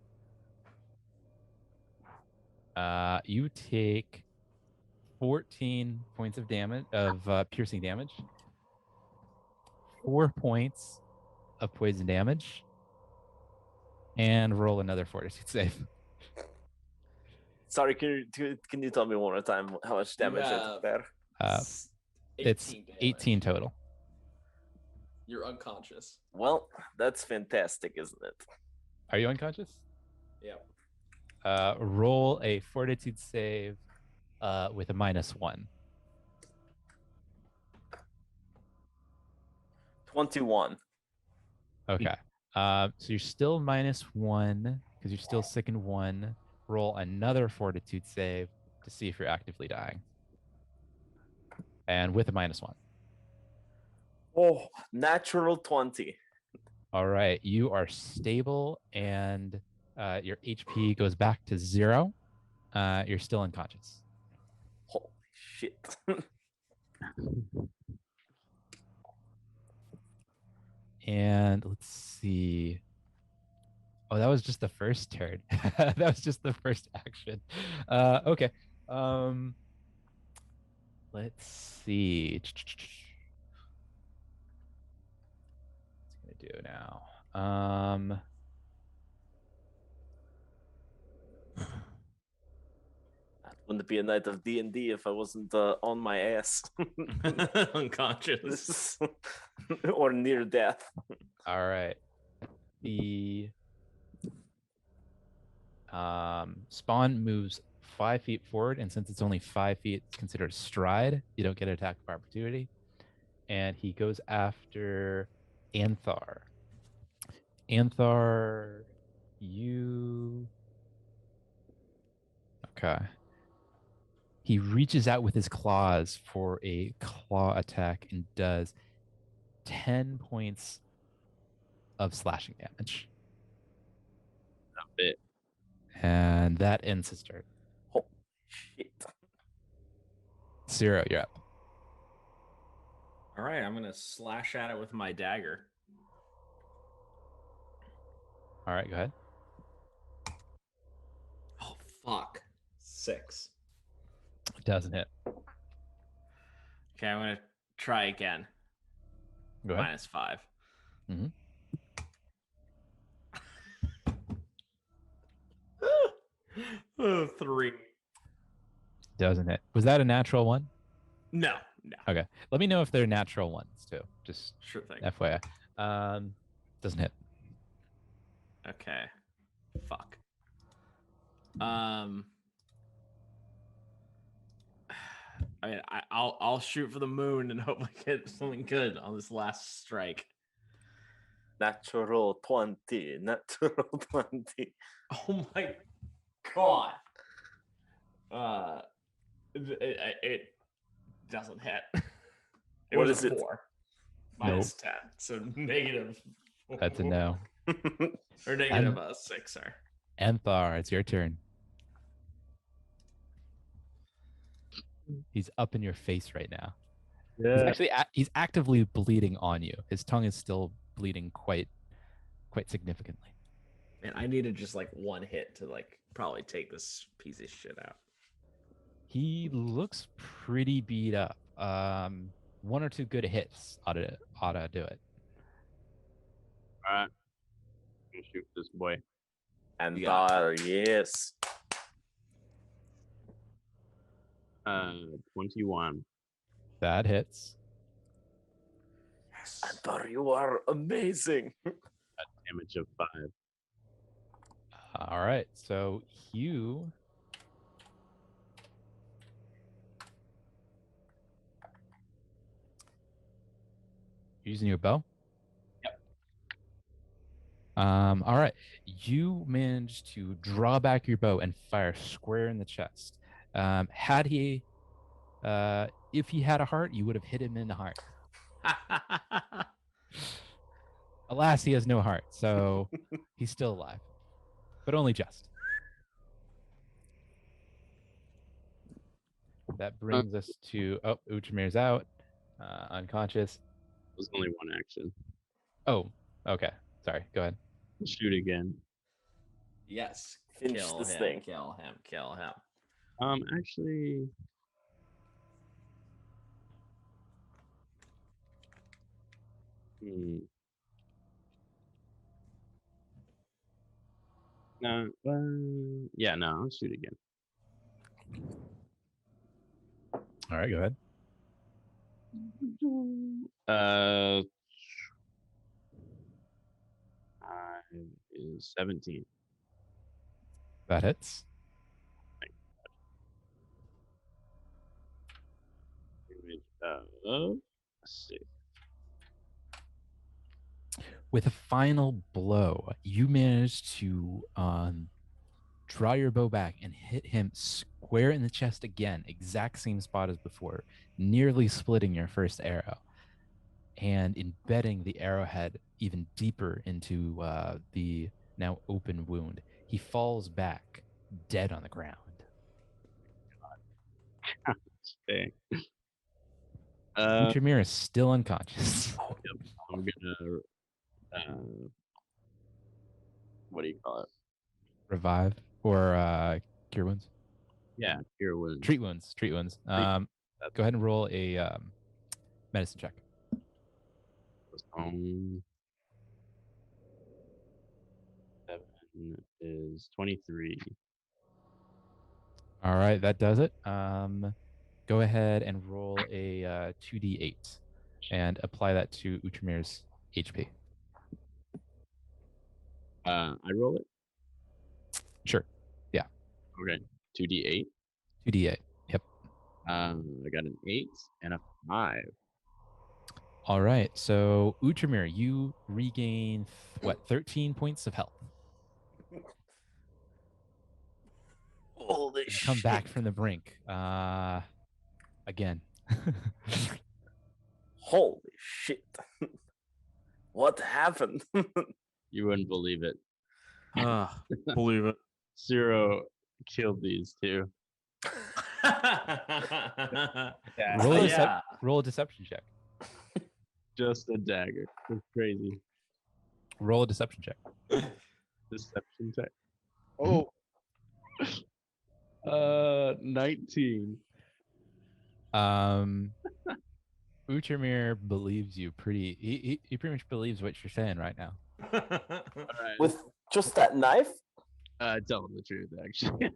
take 14 points of damage of piercing damage, 4 points of poison damage, and roll another fortitude save. Sorry, can you tell me one more time how much damage I took there? It's 18 total. You're unconscious. Well, that's fantastic, isn't it? Are you unconscious? Yeah. Roll a fortitude save with a -1. 21. Okay. So you're still -1 because you're still sickened 1. Roll another fortitude save to see if you're actively dying. And with a -1. Oh, natural 20. All right. You are stable and your HP goes back to 0. You're still unconscious. Holy shit. And let's see. Oh, that was just the first turn. That was just the first action. Okay. Let's see. What's it gonna do now? That wouldn't be a night of D&D if I wasn't on my ass. Unconscious. Or near death. All right. The spawn moves 5 feet forward, and since it's only 5 feet, it's considered a stride. You don't get an attack of opportunity. And he goes after Anthar. Anthar, you. Okay. He reaches out with his claws for a claw attack and does 10 points of slashing damage. A bit. And that ends his turn. Oh, shit. 0, you're up. All right, I'm gonna slash at it with my dagger. All right, go ahead. Oh fuck! 6. Doesn't hit. Okay, I'm gonna try again. Go ahead. -5. Mhm. Oh, 3. Doesn't hit. Was that a natural one? No. Okay. Let me know if they're natural ones too. Just Sure thing. FYI. Doesn't hit. Okay. Fuck. I mean, I'll shoot for the moon and hope I get something good on this last strike. Natural 20. Natural 20. Oh my god. It doesn't hit. It What was is a it? 4. -10. So negative. That's a no. Or negative 6, sorry. Anthar, it's your turn. He's up in your face right now. He's Yeah. actually he's actively bleeding on you. His tongue is still bleeding quite significantly. And I needed just like one hit to like probably take this piece of shit out. He looks pretty beat up. 1 or 2 good hits ought to do it. All right. I'm gonna shoot this boy. And You got yes. 21. That hits. Anthar, you are amazing. Damage of 5. All right. So Hugh. Using your bow? Yep. All right. You managed to draw back your bow and fire square in the chest. Had he, if he had a heart, you would have hit him in the heart. Alas, he has no heart, so he's still alive, but only just. That brings us to Uchamir's out, unconscious. It was only 1 action. Oh, okay. Sorry. Go ahead. Shoot again. Yes. Finish Kill this him, thing. kill him, kill him. Actually. No. Yeah. No. I'll shoot again. All right. Go ahead. 17. That hits. Let's see. With a final blow, you manage to draw your bow back and hit him square in the chest again, exact same spot as before, nearly splitting your first arrow and embedding the arrowhead even deeper into the now open wound. He falls back, dead on the ground. Okay. Uchimir is still unconscious. I'm gonna. What do you call it? Revive or cure wounds? Yeah, cure wounds. Treat wounds. Treat wounds. Go ahead and roll a medicine check. 7 is 23. All right, that does it. Go ahead and roll a 2d8 and apply that to Uchamir's HP. I roll it. Sure. Yeah. Okay. 2d8. 2d8. Yep. I got an 8 and a 5. All right. So Utramir, you regain what 13 points of health. Holy You shit. come back from the brink. Again. Holy shit. What happened? You wouldn't believe it. Believe it. Zero killed these two. Roll a deception check. Just a dagger. It's crazy. Roll a deception check. Deception check. Mhm. Oh. 19. Utramir believes you pretty. He pretty much believes what you're saying right now. All right. With just that knife? Tell him the truth, actually.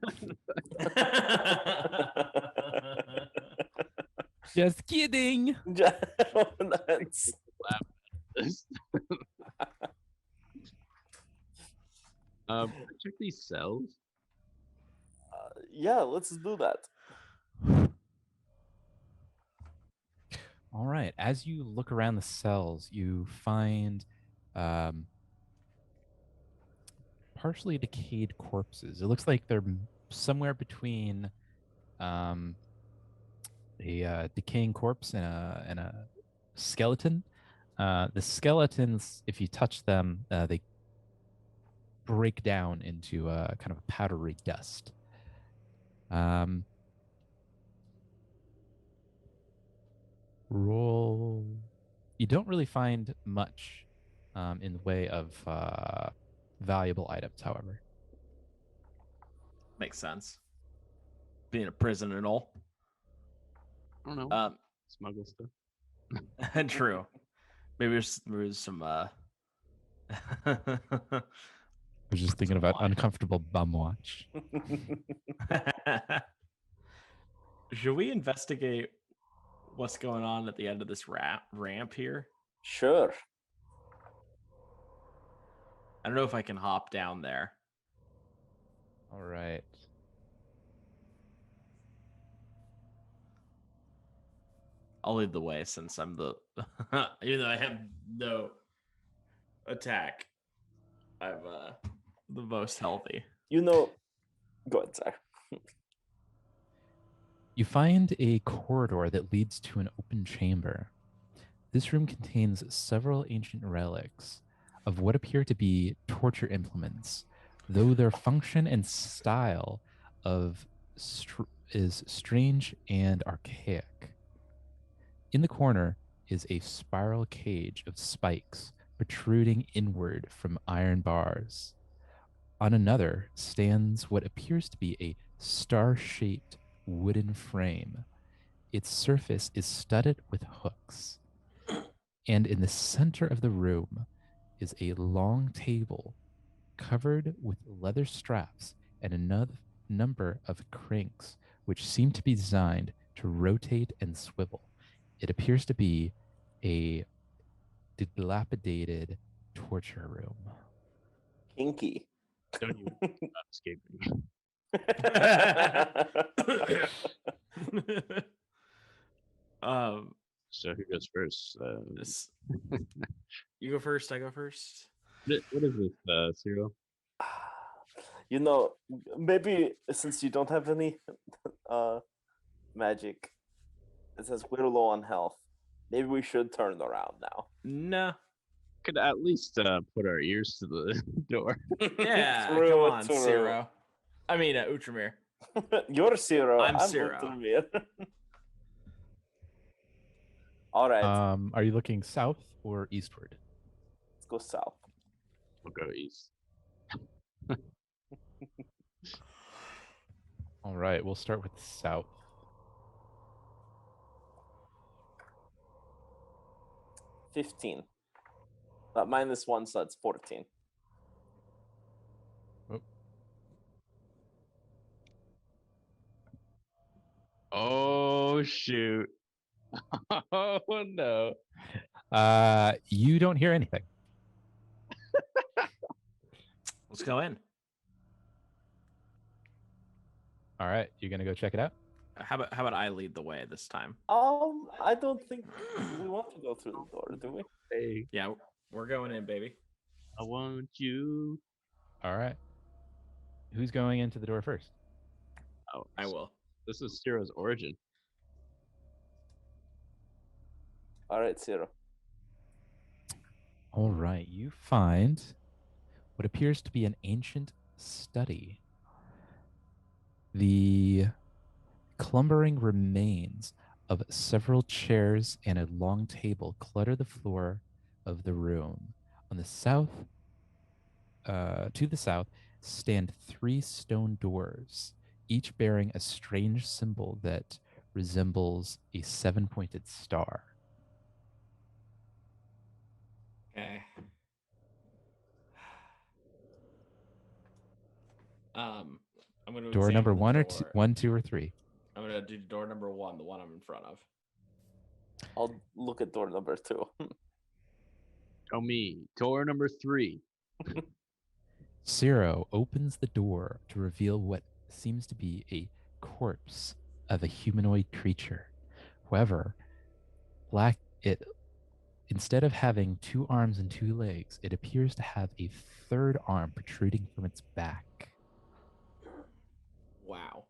Just kidding. That's... Check these cells. Yeah, let's do that. All right. As you look around the cells, you find partially decayed corpses. It looks like they're somewhere between a decaying corpse and a skeleton. The skeletons, if you touch them, they break down into kind of a powdery dust. Roll. You don't really find much in the way of valuable items, however. Makes sense. Being a prison and all. I don't know. Smuggle stuff. True. Maybe there's some I was just thinking about uncomfortable bum watch. Should we investigate what's going on at the end of this ramp here? Sure. I don't know if I can hop down there. All right. I'll lead the way since I'm the even though I have no attack, I'm the most healthy. You know, go ahead, sir. You find a corridor that leads to an open chamber. This room contains several ancient relics of what appear to be torture implements, though their function and style is strange and archaic. In the corner is a spiral cage of spikes protruding inward from iron bars. On another stands what appears to be a star-shaped wooden frame. Its surface is studded with hooks. And in the center of the room is a long table covered with leather straps and another number of cranks which seem to be designed to rotate and swivel. It appears to be a dilapidated torture room. Kinky. Don't you stop escaping. So who goes first? You go first. I go first. What is this, Cyril? You know, maybe since you don't have any magic, it says we're low on health. Maybe we should turn around now. No. Could at least put our ears to the door. Yeah, True, come on, true. Zero. I mean, Utramir. You're Zero. I'm Zero. Ultramir. All right, Are you looking south or eastward? let's go south. We'll go east. All right, we'll start with south. 15. -1, so that's 14. Oh shoot. Oh no. You don't hear anything. Let's go in. All right, you're gonna go check it out? how about I lead the way this time? I don't think we want to go through the door, do we? Hey, Yeah, we're going in, baby. I want you. All right. Who's going into the door first? Oh, I will. This is Ciro's origin. All right, Zero. All right. You find what appears to be an ancient study. The clumbering remains of several chairs and a long table clutter the floor of the room. On the south, to the south, stand 3 stone doors, each bearing a strange symbol that resembles a 7-pointed star. Okay. I'm going to Door examine number the one or door. two, 1, 2, or 3. I'm going to do door number 1, the one I'm in front of. I'll look at door number 2. Tell me, door number 3. Ciro opens the door to reveal what seems to be a corpse of a humanoid creature. However, instead of having 2 arms and 2 legs, it appears to have a 3rd arm protruding from its back. Wow.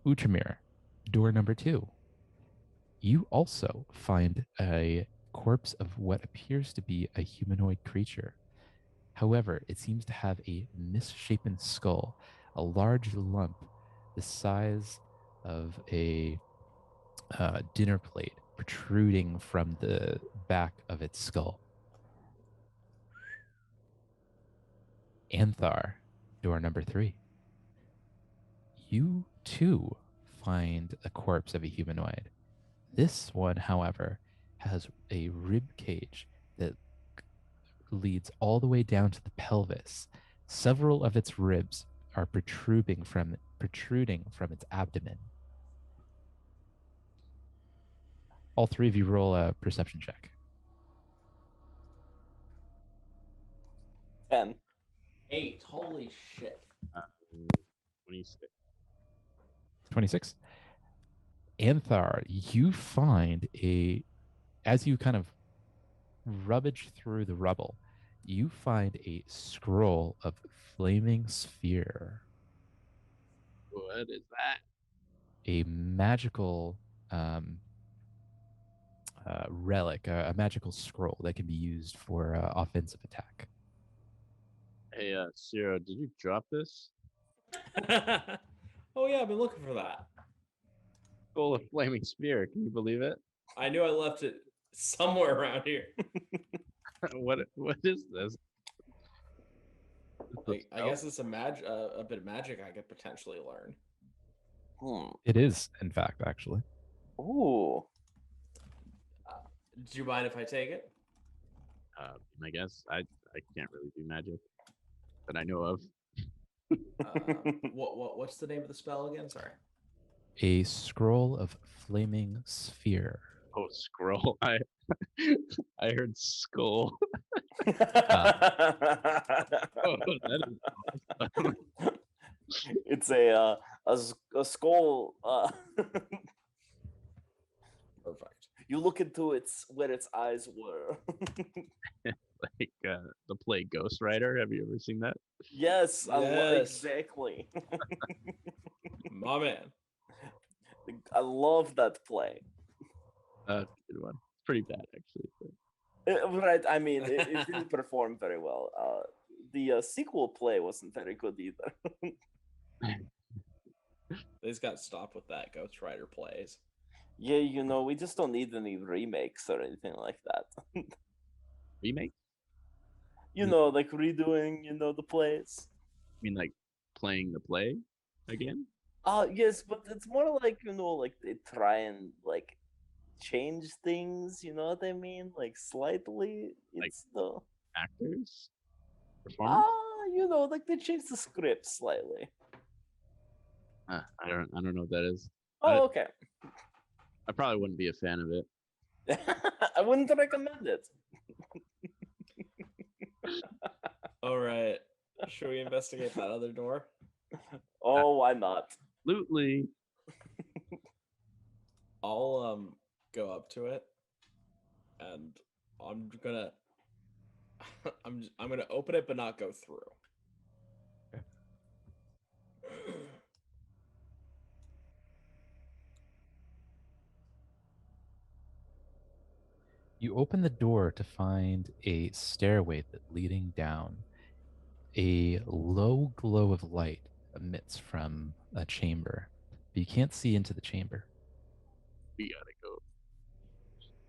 Utramir, door number 2. You also find a corpse of what appears to be a humanoid creature. However, it seems to have a misshapen skull, a large lump the size of a dinner plate protruding from the back of its skull. Anthar, door number 3. You too find a corpse of a humanoid. This one, however, has a rib cage that leads all the way down to the pelvis. Several of its ribs are protruding from its abdomen. All 3 of you roll a perception check. 10. 8. Holy shit. 26. 26. Anthar, you find as you kind of rummage through the rubble, you find a scroll of flaming sphere. What is that? A magical relic, a magical scroll that can be used for offensive attack. Hey, Ciro, did you drop this? Oh, yeah, I've been looking for that. Full of flaming spear. Can you believe it? I knew I left it somewhere around here. What is this? I guess it's a bit of magic I could potentially learn. It is, in fact, actually. Ooh. Do you mind if I take it? I guess I can't really do magic that I know of. What's the name of the spell again? Sorry. A scroll of flaming sphere. Oh, scroll. I heard skull. Oh, that is awesome. It's a skull. Perfect. You look into where its eyes were. Like the play Ghost Rider. Have you ever seen that? Yes, Yes. exactly. My man. I love that play. Good one. It's pretty bad actually. Right, I mean, it didn't perform very well. The sequel play wasn't very good either. They just got stopped with that. Ghost Rider plays. Yeah, we just don't need any remakes or anything like that. Remake? Like redoing, the plays. I mean, like playing the play again? Yes, but it's more like, like they try and like change things, you know what I mean? Like slightly. It's the Actors? Performance? like they change the script slightly. I don't know what that is. Oh, okay. I probably wouldn't be a fan of it. I wouldn't recommend it. All right. Should we investigate that other door? Oh, why not? Absolutely. I'll go up to it, and I'm gonna I'm gonna open it but not go through. Okay. You open the door to find a stairway leading down. A low glow of light emits from a chamber, but you can't see into the chamber. We gotta go.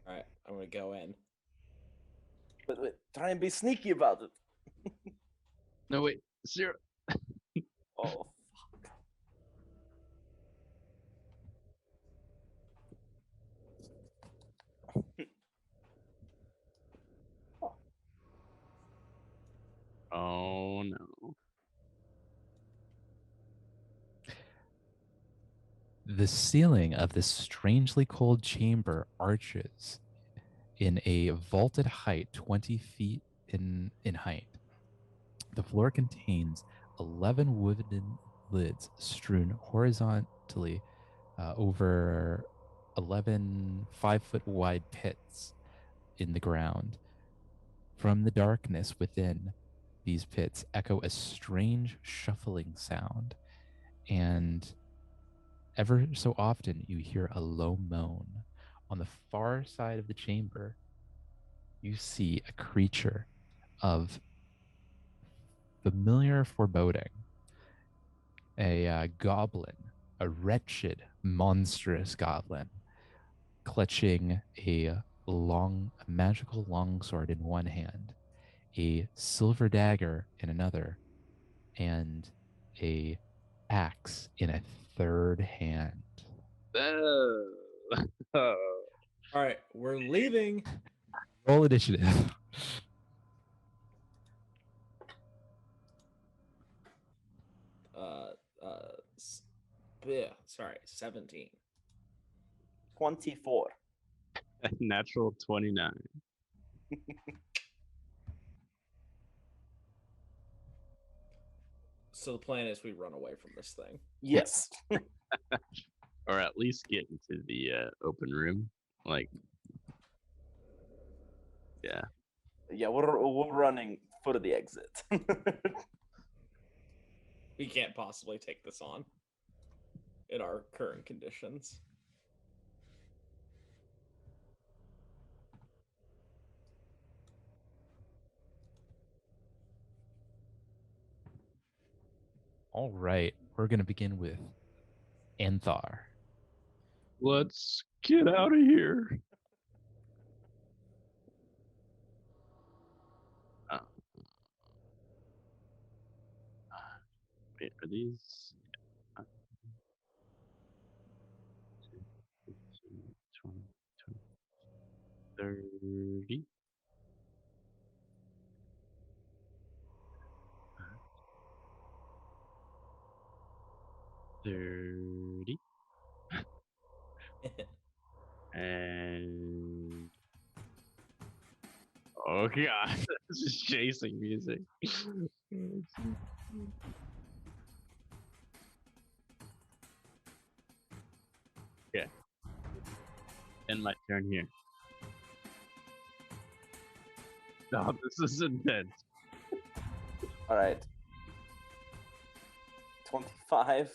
All right, I'm gonna go in. Wait, try and be sneaky about it. No, wait. Zero. Oh, Oh, no. The ceiling of this strangely cold chamber arches in a vaulted height 20 feet in height. The floor contains 11 wooden lids strewn horizontally over 11 5-foot wide pits in the ground. From the darkness within these pits echo a strange shuffling sound, and ever so often you hear a low moan. On the far side of the chamber, you see a creature of familiar foreboding, a goblin, a wretched, monstrous goblin, clutching a magical longsword in one hand, a silver dagger in another, and a axe in a third hand. Oh. Oh. All right, we're leaving. Roll initiative. Yeah, sorry, 17. 24. Natural 29. So the plan is we run away from this thing. Yes. Or at least get into the open room. Like, yeah. Yeah, we're running for the exit. We can't possibly take this on in our current conditions. All right, we're going to begin with Anthar. Let's get out of here. Wait, are these? 15, 20, 30. 30. And oh god, this is chasing music. Okay. End my turn here. No, this is intense. All right. 25.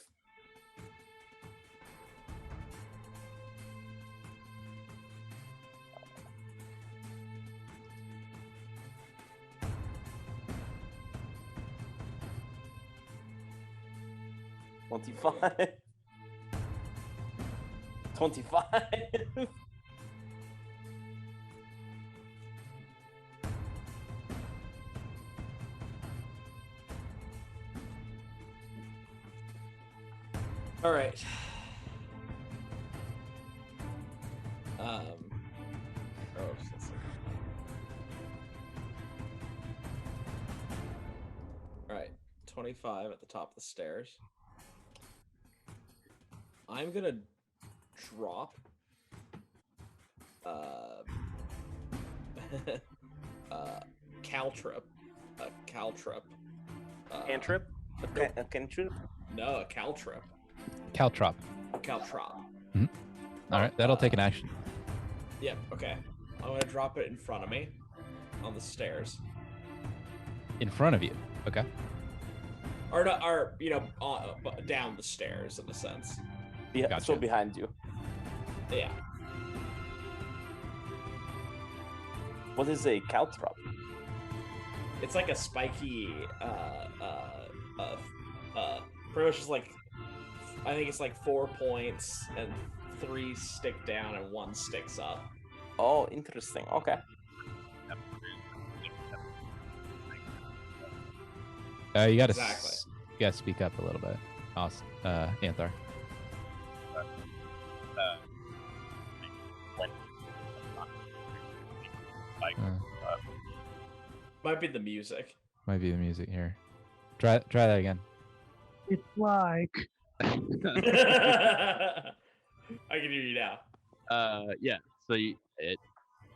$25. 25. All right. Let's see. All right, 25 at the top of the stairs. I'm gonna drop caltrip. Caltrip. Cantrip? A cantrip? No, a caltrip. Caltrop. Caltrop. All right, that'll take an action. Yep. Okay. I'm gonna drop it in front of me, on the stairs. In front of you. Okay. Or not, or down the stairs in a sense. So Gotcha. behind you. Yeah. What is a caltrop? It's like a spiky, pretty much just like, I think it's like 4 points and 3 stick down and 1 sticks up. Oh, interesting. Okay. You gotta Exactly. you gotta speak up a little bit, Anthar. Might be the music. Might be the music here. Try that again. It's like. I can hear you now. Yeah. So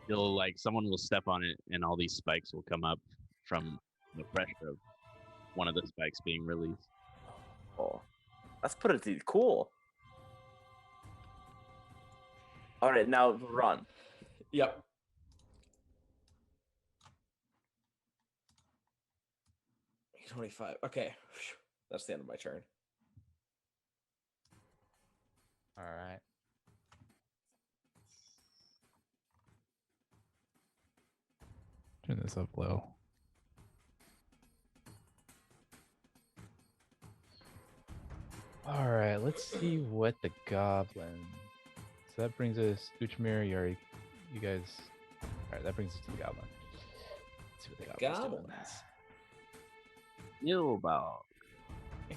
you'll like someone will step on it, and all these spikes will come up from the pressure of one of the spikes being released. Oh, that's pretty cool. All right, now run. Yep. $25. Okay. That's the end of my turn. All right. Turn this up low. All right, let's see what the goblin. So that brings us Uchmir, Yari. You guys. All right, that brings us to the goblin. Let's see what the goblin's doing. Nilbog.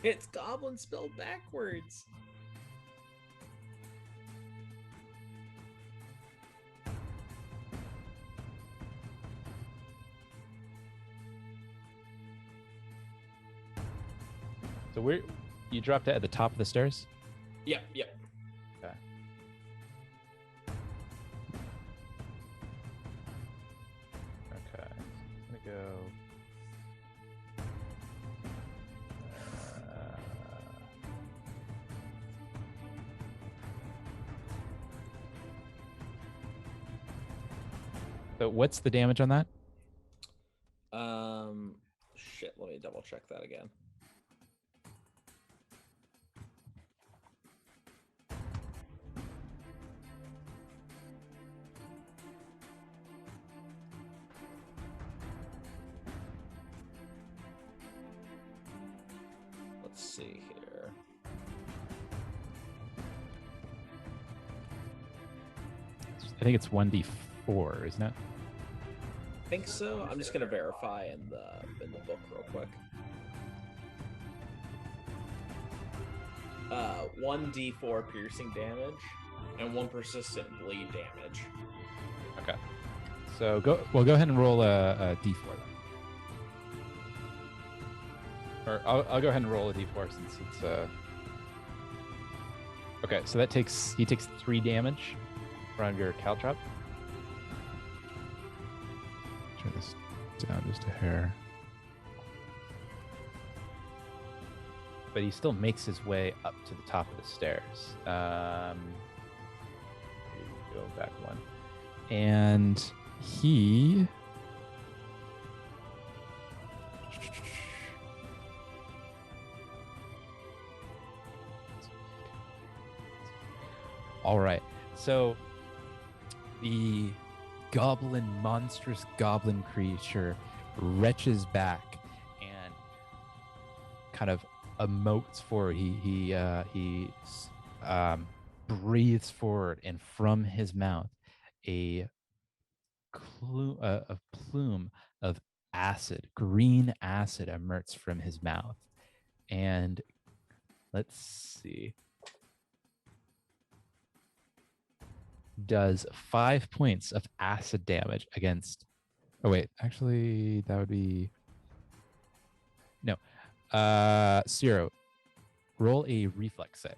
It's goblin spelled backwards. So you dropped it at the top of the stairs? Yep. Okay. Okay. I'm gonna go. So what's the damage on that? Shit. Let me double check that again. Let's see here. I think it's 1d4, isn't it? I think so. I'm just gonna verify in the book real quick. 1d4 piercing damage and 1 persistent bleed damage. Okay. So go ahead and roll a d4 then. Or I'll go ahead and roll a d4 since it's Okay, so he takes 3 damage from your caltrop. Turn this down just a hair. But he still makes his way up to the top of the stairs. Go back one. And he... All right. So the monstrous goblin creature retches back and kind of emotes forward. He breathes forward, and from his mouth, a plume of acid, green acid, emerges from his mouth. And let's see. Does 5 points of acid damage against. Oh wait, actually that would be no. Zero. Roll a reflex save.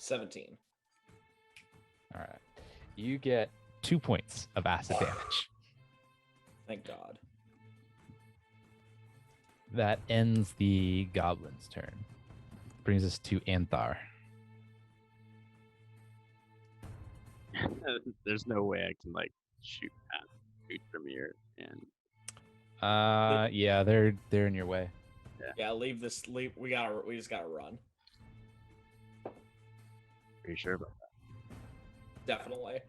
$17. All right. You get 2 points of acid damage. Thank God. That ends the goblin's turn. Brings us to Anthar. There's no way I can like shoot Tremere and Yeah, they're in your way. Yeah, leave this. Leave. We just gotta run. Are you sure about Definitely. Is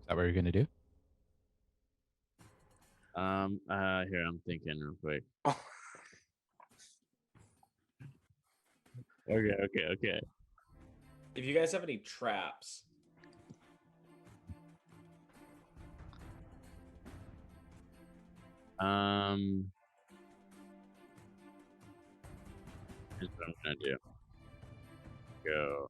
that what you're gonna do? Here I'm thinking real quick. Okay. If you guys have any traps, Here's what I'm gonna do. Go.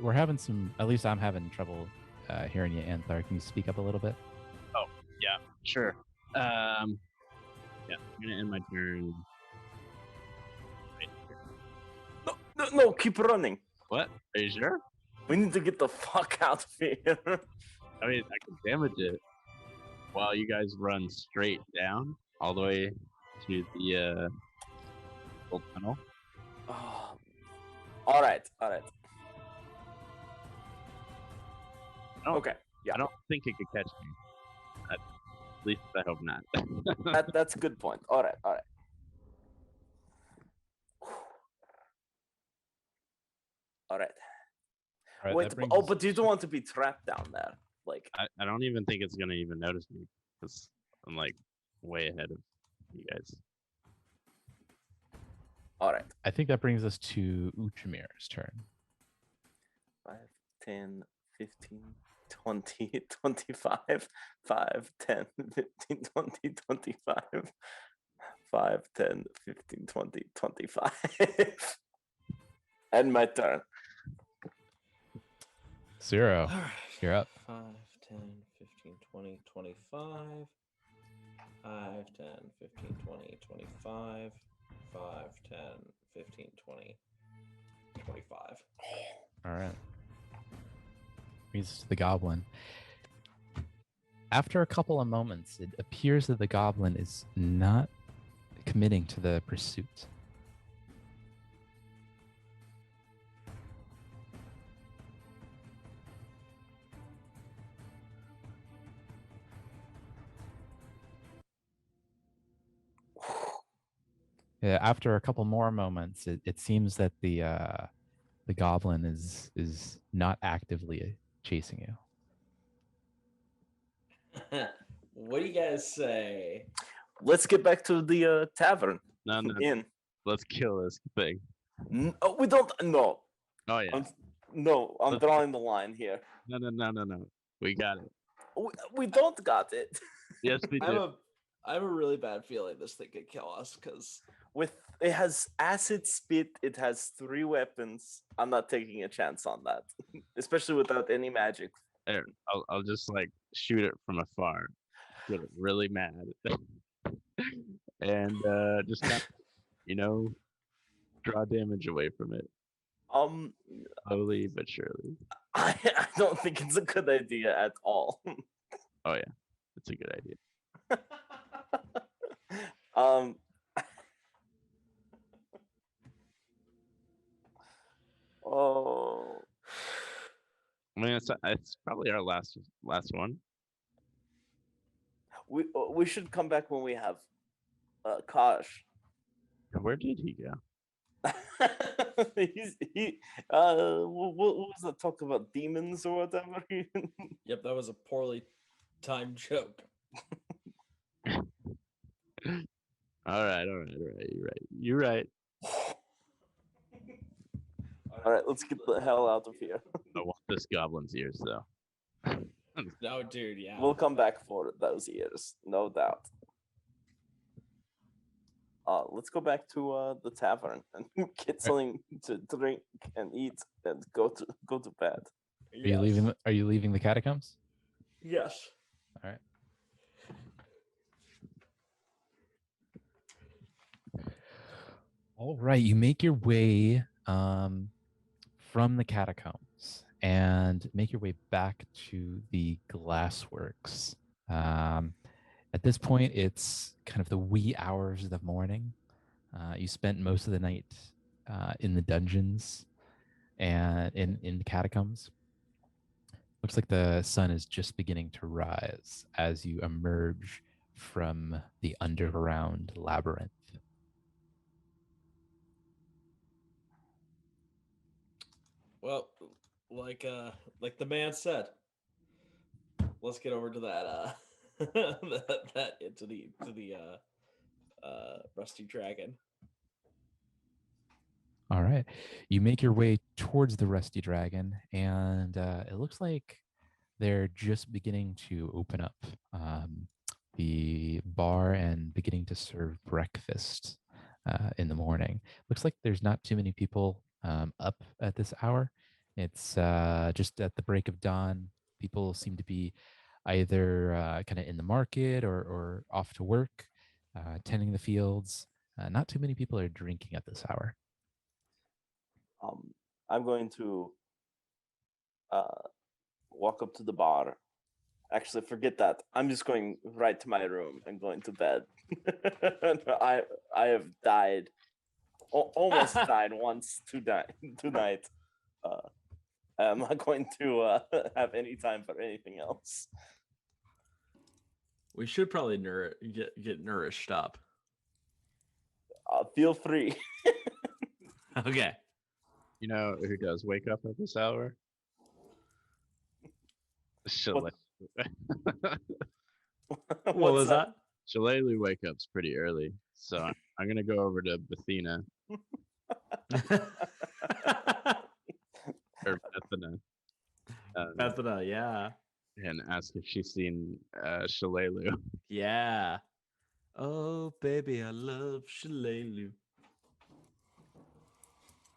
We're having some. At least I'm having trouble hearing you, Anthar. Can you speak up a little bit? Sure. Yeah, I'm gonna end my turn. Right here. No, keep running. What? Are you sure? We need to get the fuck out of here. I mean, I can damage it while you guys run straight down all the way to the old tunnel. Oh. All right. Oh. Okay. Yeah, I don't think it could catch me. At least I hope not. that's a good point. All right. All right. All right, Wait, that brings us- but you don't want to be trapped down there. Like, I don't even think it's gonna even notice me because I'm like way ahead of you guys. all right. I think that brings us to Uchamir's turn. 5, 10, 15, 20, 25. 5, 10, 15, 20, 25. 5, 10, 15, 20, 25. And my turn. 0, all right. you're up. 5, 10, 15, 20, 25. 5, 10, 15, 20, 25. 5, 10, 15, 20, 25. All right. Brings us to the goblin. After a couple of moments, it appears that the goblin is not committing to the pursuit. Yeah, after a couple more moments, it seems that the goblin is not actively chasing you. What do you guys say? Let's get back to the tavern. No, Inn. let's kill this thing. Oh, we don't. No. Oh yeah. I'm drawing the line here. No. We got it. We don't got it. Yes, we I did. have a really bad feeling this thing could kill us because It has acid spit. It has 3 weapons. I'm not taking a chance on that, especially without any magic. There, I'll just like shoot it from afar, get it really mad, and just kind of, draw damage away from it slowly but surely. I don't think it's a good idea at all. Oh yeah, it's a good idea. Oh, I mean, it's probably our last one. we should come back when we have Kosh. Where did he go? What was that talk about demons or whatever? yep, that was a poorly timed joke. All right. You're right. All right, let's get the hell out of here. I want this goblin's ears though. No, dude, yeah. We'll come back for those years, no doubt. Let's go back to the tavern and get something to drink and eat and go to bed. Are you leaving? Are you leaving the catacombs? Yes. All right. All right. You make your way from the catacombs and make your way back to the glassworks. At this point, it's kind of the wee hours of the morning. You spent most of the night in the dungeons and in the catacombs. Looks like the sun is just beginning to rise as you emerge from the underground labyrinth. Well, like the man said, let's get over to that to the rusty dragon. All right. You make your way towards the Rusty Dragon, and it looks like they're just beginning to open up the bar and beginning to serve breakfast in the morning. Looks like there's not too many people up at this hour. It's just at the break of dawn. People seem to be either kind of in the market or off to work, tending the fields. Not too many people are drinking at this hour. I'm going to walk up to the bar. Actually, forget that. I'm just going right to my room and going to bed. I have died, almost died once tonight. I'm not going to have any time for anything else. We should probably get nourished up. Feel free. Okay. You know who does wake up at this hour? What- What What's was that? Shillelagh wake up's pretty early, so I'm gonna go over to Bethina or Bethana Bethana, yeah. and ask if she's seen Shillelagh. Yeah. Oh, baby, I love Shillelagh.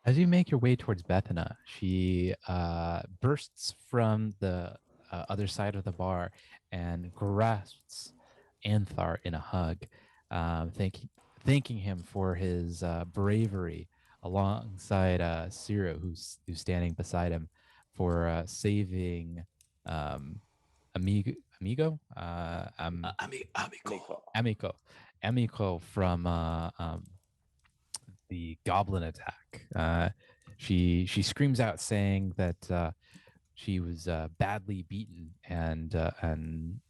As you make your way towards Bethana, she bursts from the other side of the bar and grasps Anthar in a hug, thanking him for his bravery alongside Ciro, who's standing beside him, for saving Amigo, Amico from the goblin attack. She screams out, saying that she was badly beaten and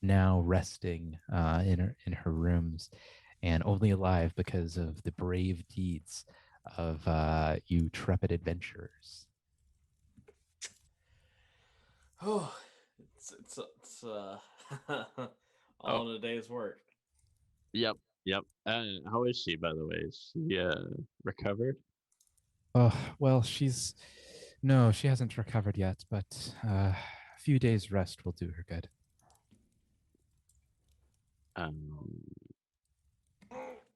now resting in her rooms, and only alive because of the brave deeds of you trepid adventurers. Oh, it's all in a day's work. Yep. How is she, by the way? Is she recovered? Oh, well, she hasn't recovered yet, but a few days rest will do her good.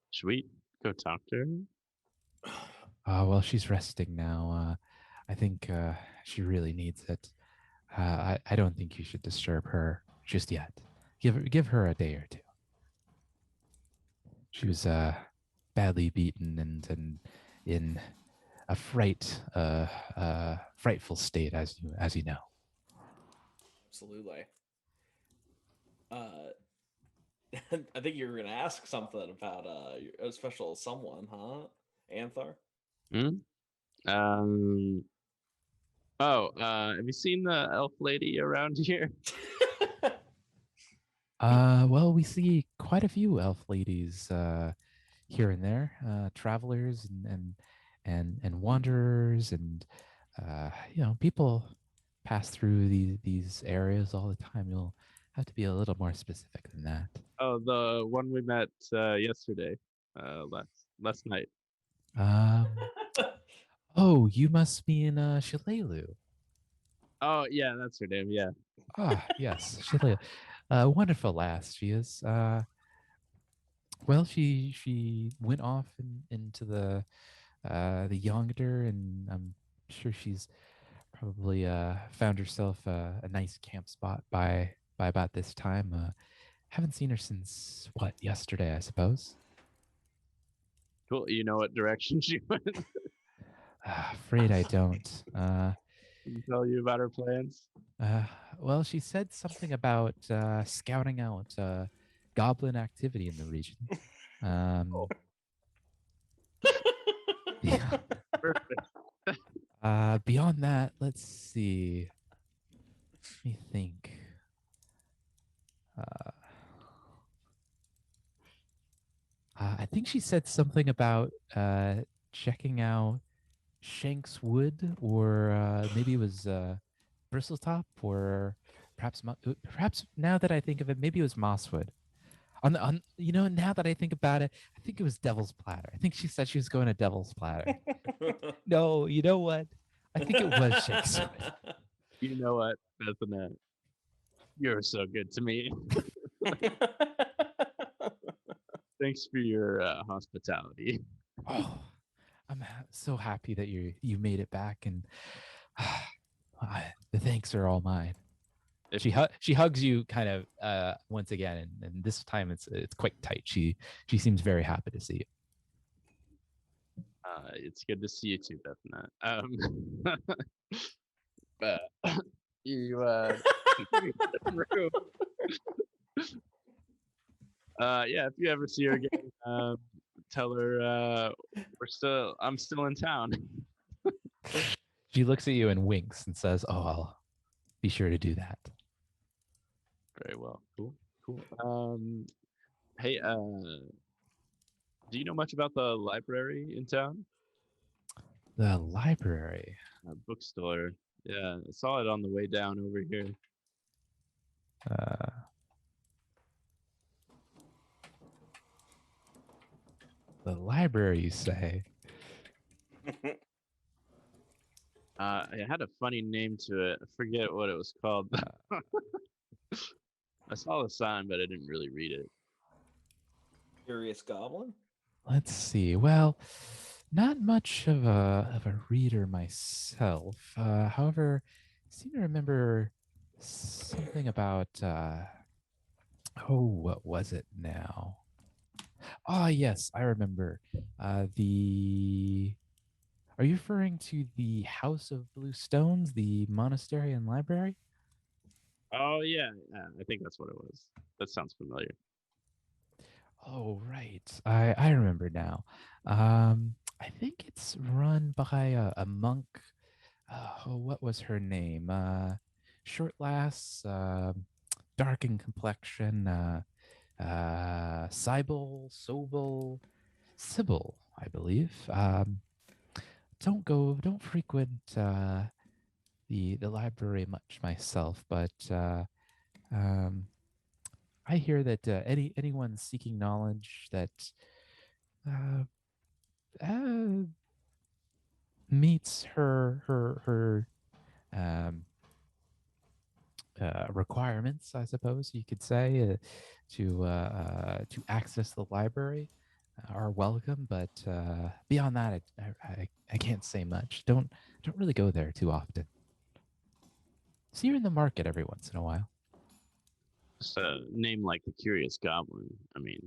Should we go talk to her? Well, she's resting now. I think she really needs it. I don't think you should disturb her just yet. Give her a day or two. She was badly beaten and in a frightful state, as you know. Absolutely. I think you were gonna ask something about a special someone, huh, Anthar? Have you seen the elf lady around here? Well, we see quite a few elf ladies here and there, travelers and wanderers, and people pass through these areas all the time. You'll have to be a little more specific than that. Oh, the one we met yesterday, last night. Oh, you must be in Shalelu. Oh yeah, that's her name. Yeah. Ah, yes, Shalelu. Wonderful lass she is. Well, she went off into the yonder, and I'm sure she's probably found herself a nice camp spot by about this time. Haven't seen her since what, yesterday, I suppose. Cool. You know what direction she went? Afraid I don't. Can tell you about her plans. Uh, well, she said something about scouting out goblin activity in the region. Um, yeah. Perfect. Beyond that, let's see. Let me think. Uh, I think she said something about checking out Shank's Wood, or maybe it was Bristletop, or perhaps now that I think of it, maybe it was Mosswood. On now that I think about it, I think it was Devil's Platter. I think she said she was going to Devil's Platter. No, you know what? I think it was Shank's Wood. You know what, Bethany? You're so good to me. Thanks for your hospitality. Oh, I'm so happy that you made it back, and the thanks are all mine. If She hugs you kind of once again, and this time it's quite tight. She seems very happy to see you. it's good to see you too, Bethany. But you yeah, if you ever see her again, tell her I'm still in town. She looks at you and winks and says, "Oh, I'll be sure to do that." Very well. Cool. Hey, do you know much about the library in town? The library. Bookstore. Yeah, I saw it on the way down over here. Uh, the library, you say? It had a funny name to it. I forget what it was called. I saw the sign, but I didn't really read it. Curious Goblin? Let's see. Well, not much of a reader myself. However, I seem to remember something about what was it now? Ah, yes, I remember. The Are you referring to the House of Blue Stones, the monastery and library? Oh yeah, I think that's what it was. That sounds familiar. Oh, right. I remember now. I think it's run by a monk. What was her name? Short lass, dark in complexion. Sybil, I believe. Don't frequent the library much myself, but um, I hear that anyone seeking knowledge that uh, uh, meets her um, requirements, I suppose you could say, to access the library are welcome. But beyond that, I can't say much. Don't really go there too often. See her in the market every once in a while. Just a name like the Curious Goblin. I mean,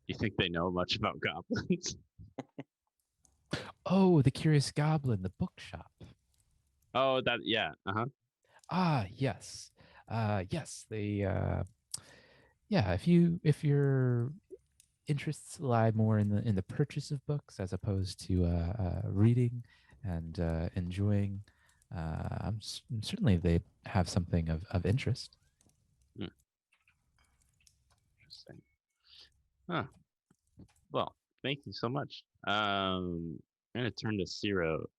you think they know much about goblins? Oh, the Curious Goblin, the bookshop. Oh, that yeah. Ah, yes. Yes, they yeah, if your interests lie more in the purchase of books as opposed to reading and enjoying, certainly they have something of interest. Interesting. Huh. Well, thank you so much. I'm gonna turn to Ciro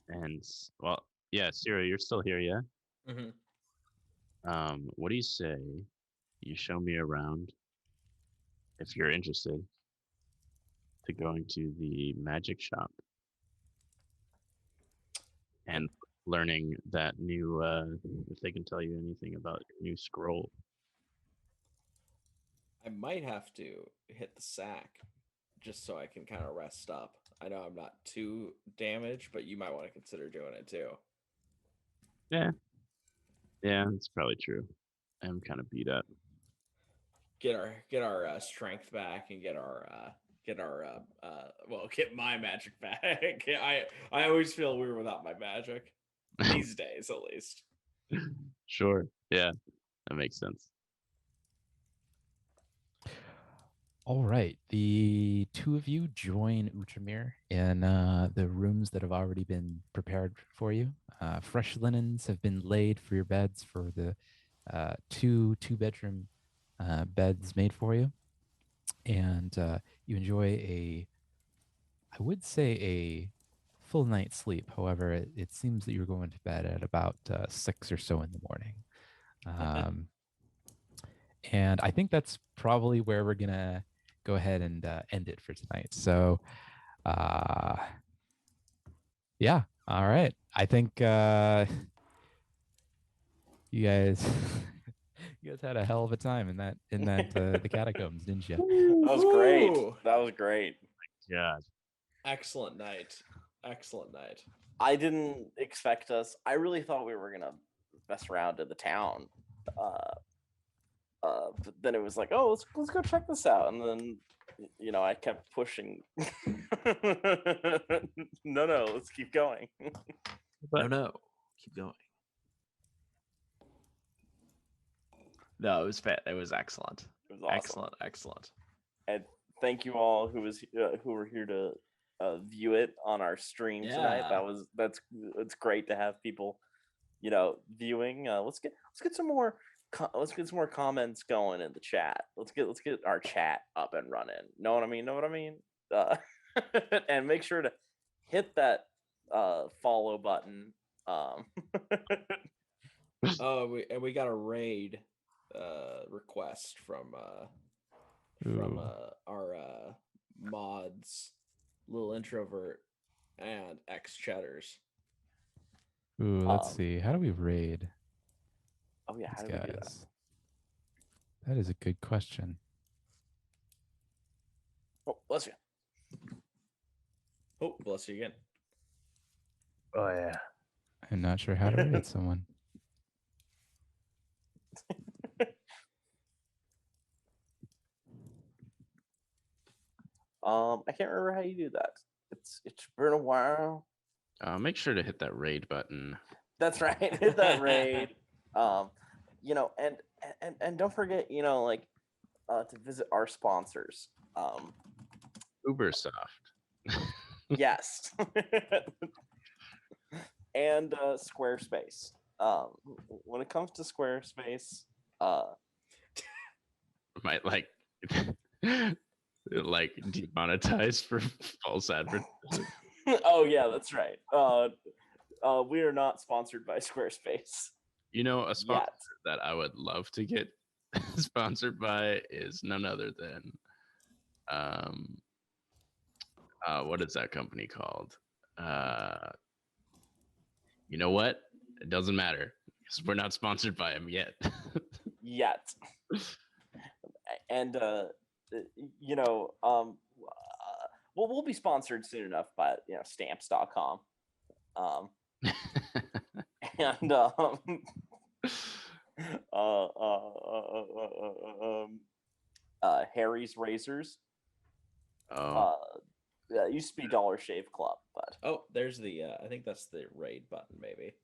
and well, yeah, Ciro, you're still here, yeah? Mm-hmm. What do you say you show me around if you're interested to going to the magic shop? and learning that new if they can tell you anything about your new scroll. I might have to hit the sack just so I can kind of rest up. I know I'm not too damaged, but you might want to consider doing it too. Yeah, that's probably true. I'm kind of beat up. Get our strength back and get my magic back. I always feel weird without my magic these days, at least. Sure. Yeah, that makes sense. All right. The two of you join Utramir in the rooms that have already been prepared for you. Fresh linens have been laid for your beds for the two-bedroom beds made for you. And you enjoy I would say a full night's sleep. However, it seems that you're going to bed at about 6 or so in the morning. And I think that's probably where we're going to go ahead and end it for tonight. So, yeah. All right. I think you guys you guys had a hell of a time in that the catacombs, didn't you? That was great. Woo! That was great. Yeah. Excellent night. Excellent night. I didn't expect us. I really thought we were gonna mess around to the town. But then it was like, oh, let's go check this out. And then, I kept pushing. No, let's keep going. No, keep going. No, it was It was excellent. It was awesome. Excellent. And thank you all who were here to view it on our stream tonight. Yeah. It's great to have people, viewing. Let's get some more. Let's get some more comments going in the chat. Let's get our chat up and running. Know what I mean? And make sure to hit that follow button. We got a raid request from our mods, Little Introvert and X Cheddars. Ooh, let's see. How do we raid? Oh yeah, how do we do that? That is a good question. Oh, bless you. Oh, bless you again. Oh yeah. I'm not sure how to raid someone. I can't remember how you do that. It's been a while. Make sure to hit that raid button. That's right. Hit that raid. And don't forget, to visit our sponsors. Ubersoft. Yes. And Squarespace. When it comes to Squarespace, Might like demonetized for false advertising. Oh yeah, that's right. We are not sponsored by Squarespace. A sponsor that I would love to get sponsored by is none other than what is that company called? You know what? It doesn't matter because we're not sponsored by them yet. Yet. And we'll be sponsored soon enough by stamps.com. And Harry's Razors. It used to be Dollar Shave Club, but there's the I think that's the raid button, maybe.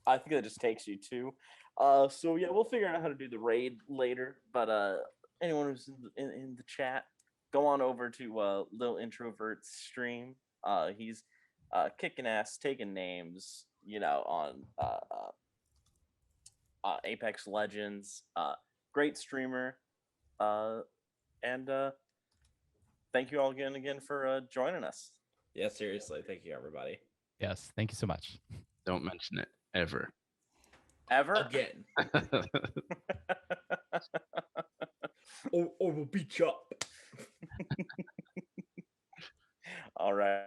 I think that just takes you to. So yeah, we'll figure out how to do the raid later. But anyone who's in the chat, go on over to Lil Introvert's stream. He's kicking ass, taking names, on Apex Legends. Great streamer. And thank you all again for joining us. Yeah, seriously. Thank you, everybody. Yes, thank you so much. Don't mention it ever. Ever? Again. or we'll beat you up. All right.